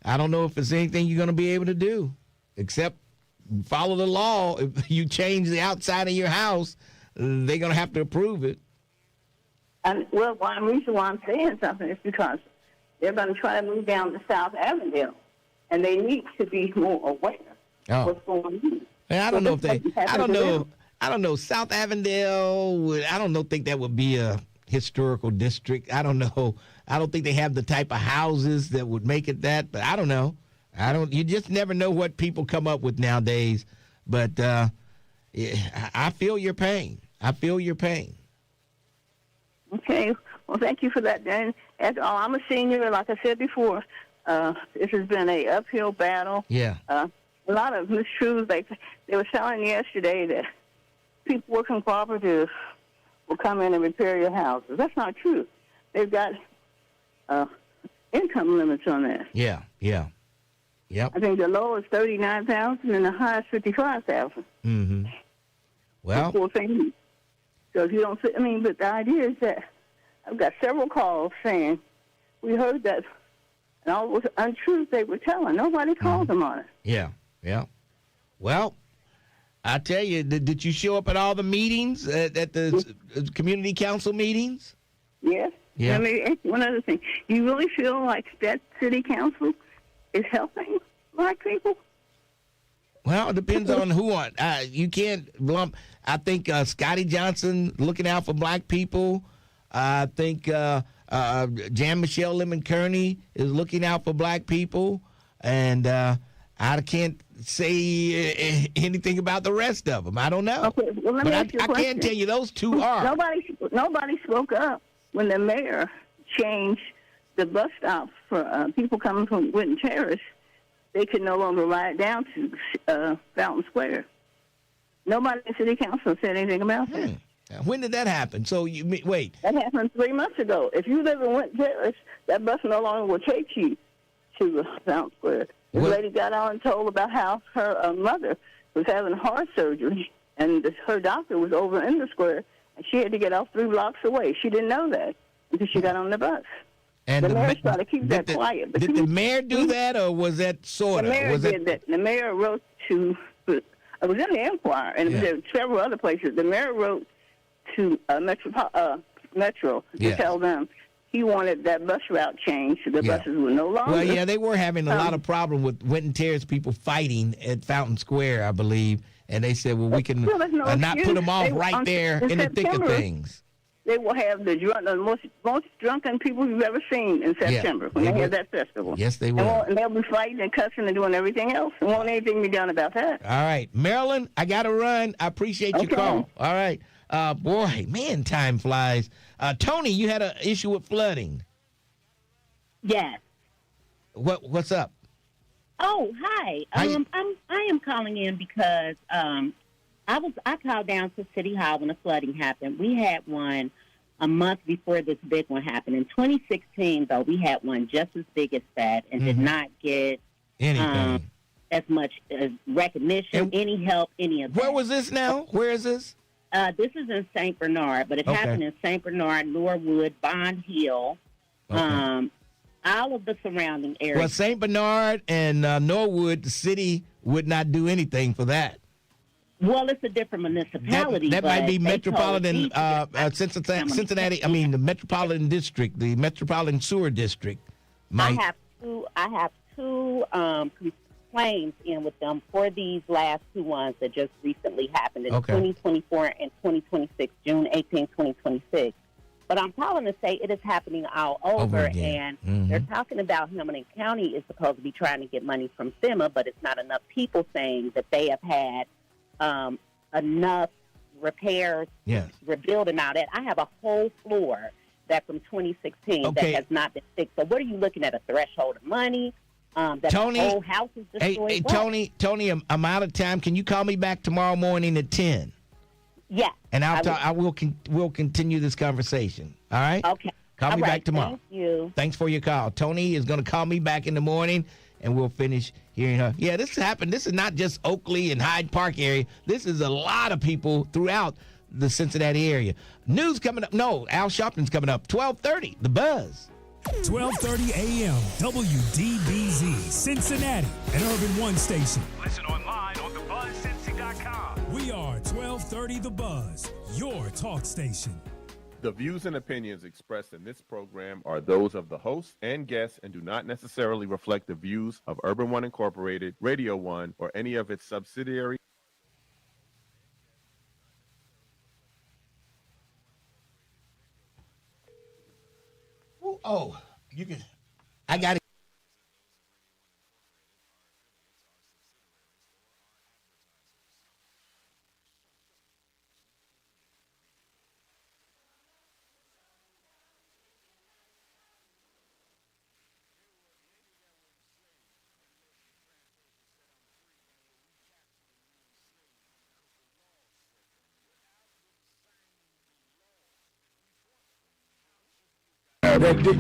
I don't know if there's anything you're going to be able to do except follow the law. If you change the outside of your house, they're going to have to approve it. And one reason why I'm saying something is because they're going to try to move down to South Avondale, and they need to be more aware of what's going on. I don't know if they. I don't know. South Avondale. I don't think that would be a historical district. I don't know. I don't think they have the type of houses that would make it that, but I don't know. You just never know what people come up with nowadays. But I feel your pain. Okay. Well, thank you for that, Dan. I'm a senior, like I said before. This has been a uphill battle. Yeah. A lot of mistruths. They were telling yesterday that people working cooperatives will come in and repair your houses. That's not true. They've got income limits on that. Yeah. Yep. I think the low is $39,000 and the high is $55,000. Mm-hmm. Well. So if you don't, but the idea is that I've got several calls saying we heard that, and all was untruth they were telling. Nobody called them on it. Yeah. Well, I tell you, did you show up at all the meetings at the community council meetings? Yes. Yeah. Let me ask you one other thing. You really feel like that city council is helping black people? Well, it depends on who on. You can't lump. I think Scotty Johnson looking out for black people. I think Jan Michelle Lemon Kearney is looking out for black people, and I can't say anything about the rest of them. I don't know. Okay, well, let me ask you a I question. can tell you those two are. Nobody spoke up when the mayor changed the bus stops for people coming from Winton Terrace. They could no longer ride down to Fountain Square. Nobody in city council said anything about that. When did that happen? So wait. That happened 3 months ago. If you live in Winton Terrace, that bus no longer will take you to Fountain Square. This lady got on and told about how her mother was having heart surgery, and her doctor was over in the square, and she had to get off 3 blocks away. She didn't know that until she got on the bus. And the mayor's trying to keep that quiet. Did the mayor do that, or was that sort of? The mayor did that. The mayor wrote to, it was in the Enquirer, and there were several other places. The mayor wrote to Metro to tell them he wanted that bus route changed. The buses were no longer. Well, yeah, they were having a lot of problem with Winton Terrace people fighting at Fountain Square, I believe, and they said, well, we can not put them off right there in the thick of things. They will have the most drunken people you've ever seen in September when they have that festival. Yes, they will. And they'll be fighting and cussing and doing everything else. And won't anything be done about that. All right. Marilyn, I got to run. I appreciate your call. All right. Boy, man, time flies. Tony, you had an issue with flooding. Yes. What's up? Oh, hi. I am calling in because I called down to City Hall when the flooding happened. We had one a month before this big one happened. In 2016, though, we had one just as big as that and did not get anything as much recognition, any help, any of that. Where was this now? Where is this? This is in St. Bernard, but it happened in St. Bernard, Norwood, Bond Hill, all of the surrounding areas. Well, St. Bernard and Norwood, the city would not do anything for that. Well, it's a different municipality. That might be Metropolitan Cincinnati. I mean, the Metropolitan District, the Metropolitan Sewer District. I have two claims in with them for these last two ones that just recently happened in 2024 and 2026, June 18, 2026. But I'm calling to say it is happening all over, and they're talking about Hamilton County is supposed to be trying to get money from FEMA, but it's not enough people saying that they have had enough repairs, rebuilding all that. I have a whole floor that from 2016 that has not been fixed. So what are you looking at, a threshold of money? That Tony, the whole house is destroyed? Hey, Tony, I'm out of time. Can you call me back tomorrow morning at 10? Yeah. And we'll continue this conversation. All right? Okay. Call me back tomorrow. Thank you. Thanks for your call. Tony is going to call me back in the morning, and we'll finish hearing her. Yeah, this happened. This is not just Oakley and Hyde Park area. This is a lot of people throughout the Cincinnati area. News coming up. No, Al Sharpton's coming up. 12:30, The Buzz. 12:30 a.m. WDBZ, Cincinnati, an Urban One station. Listen online on thebuzzcincy.com. We are 1230 The Buzz, your talk station. The views and opinions expressed in this program are those of the host and guests and do not necessarily reflect the views of Urban One Incorporated, Radio One, or any of its subsidiaries. Oh, you can. I got it.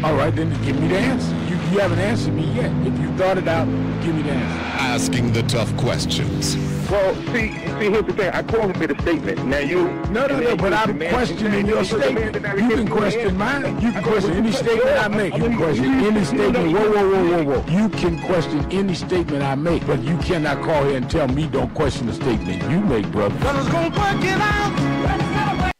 All right, then give me the answer. you haven't answered me yet. If you thought it out, give me the answer. Asking the tough questions. Well, see, here's the thing. I called him with a statement. Now you... No, but I'm questioning your statement. You can question mine. You can question any statement I make. You can question any statement. Whoa. You can question any statement I make, but you cannot call here and tell me don't question the statement you make, brother. Fellas gonna work it out.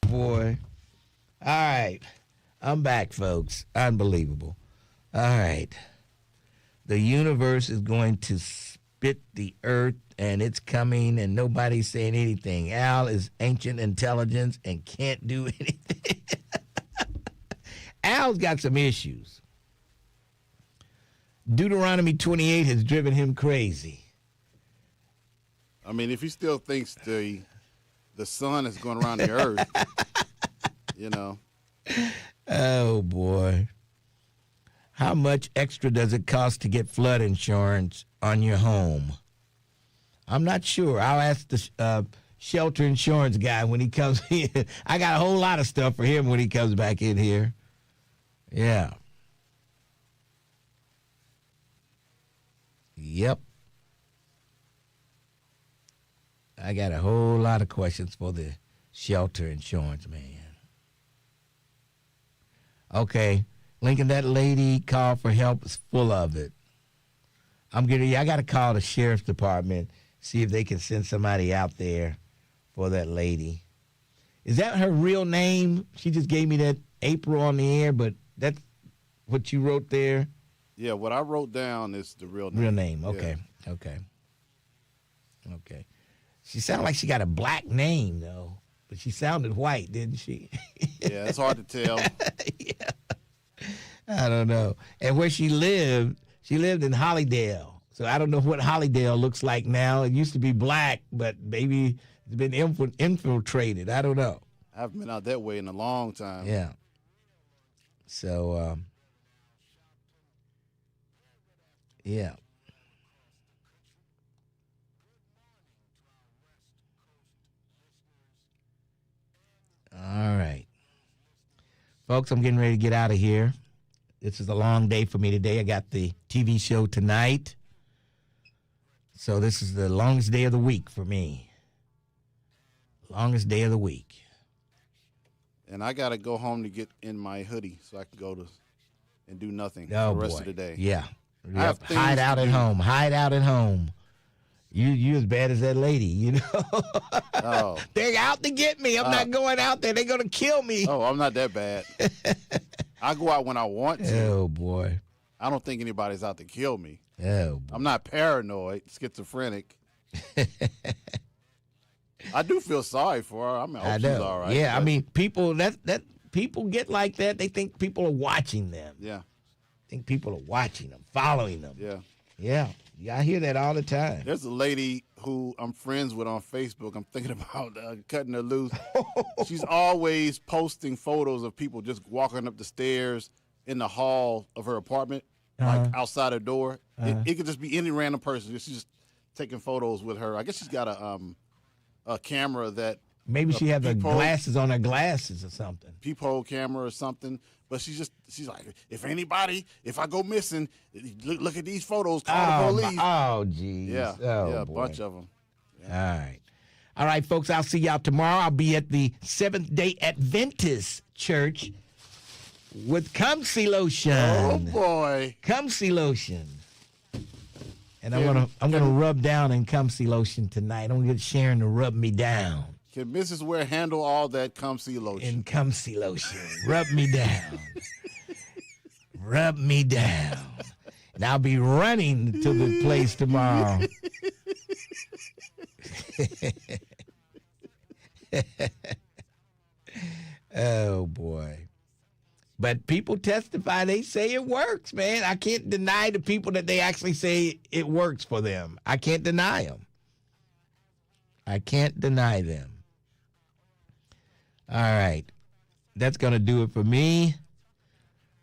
Boy. All right. I'm back, folks. Unbelievable. All right. The universe is going to spit the earth, and it's coming, and nobody's saying anything. Al is ancient intelligence and can't do anything. Al's got some issues. Deuteronomy 28 has driven him crazy. I mean, if he still thinks the sun is going around the earth, you know. Oh, boy. How much extra does it cost to get flood insurance on your home? I'm not sure. I'll ask the shelter insurance guy when he comes in. I got a whole lot of stuff for him when he comes back in here. Yeah. Yep. I got a whole lot of questions for the shelter insurance man. Okay, Lincoln, that lady called for help is full of it. I got to call the sheriff's department, see if they can send somebody out there for that lady. Is that her real name? She just gave me that April on the air, but that's what you wrote there? Yeah, what I wrote down is the real name. Real name, okay, Yeah. Okay. She sounded like she got a black name, though. But she sounded white, didn't she? Yeah, it's hard to tell. Yeah. I don't know. And where she lived in Hollydale. So I don't know what Hollydale looks like now. It used to be black, but maybe it's been infiltrated. I don't know. I haven't been out that way in a long time. Yeah. So, yeah. All right. Folks, I'm getting ready to get out of here. This is a long day for me today. I got the TV show tonight. So this is the longest day of the week for me. Longest day of the week. And I got to go home to get in my hoodie so I can go to and do nothing Oh, the rest boy. of the day. Yeah. I have things Hide out to at do. home. Hide out at home. You as bad as that lady, you know. Oh. They're out to get me. I'm not going out there. They're going to kill me. Oh, I'm not that bad. I go out when I want to. Oh, boy. I don't think anybody's out to kill me. Oh, boy. I'm not paranoid, schizophrenic. I do feel sorry for her. I mean, I hope she's all right. Yeah, I but- mean, people people get like that. They think people are watching them. Yeah. Think people are watching them, following them. Yeah. Yeah. I hear that all the time. There's a lady who I'm friends with on Facebook. I'm thinking about cutting her loose. She's always posting photos of people just walking up the stairs in the hall of her apartment, like outside her door. It could just be any random person. She's just taking photos with her. I guess she's got a camera that Maybe she has the glasses on her glasses or something. Peephole camera or something. But she's like, if I go missing, look at these photos, call the police. Oh, geez. Yeah, Oh, yeah, a boy. bunch of them. All right. All right, folks, I'll see y'all tomorrow. I'll be at the Seventh-day Adventist Church with Kumsi Lotion. Oh, boy. Kumsi Lotion. And I'm gonna rub down in Kumsi Lotion tonight. I'm gonna get Sharon to rub me down. Can Mrs. Ware handle all that Kumsi Lotion? In Kumsi Lotion. Rub me down. Rub me down. And I'll be running to the place tomorrow. Oh, boy. But people testify, they say it works, man. I can't deny the people that they actually say it works for them. I can't deny them. I can't deny them. All right. That's going to do it for me.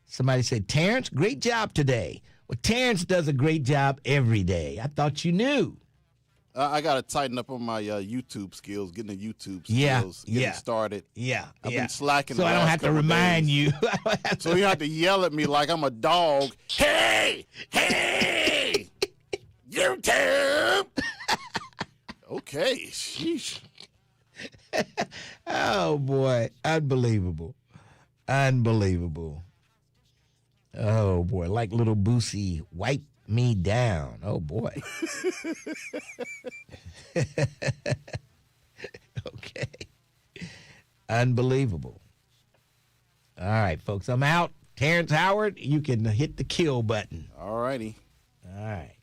Somebody said, Terrence, great job today. Well, Terrence does a great job every day. I thought you knew. I got to tighten up on my YouTube skills, getting the YouTube skills, getting started. I've been slacking. So I don't have to remind you. So you have to yell at me like I'm a dog. Hey, YouTube. Okay, sheesh. Oh, boy. Unbelievable. Oh, boy. Like little Boosie, wipe me down. Oh, boy. Okay. Unbelievable. All right, folks. I'm out. Terrence Howard, you can hit the kill button. All righty. All right.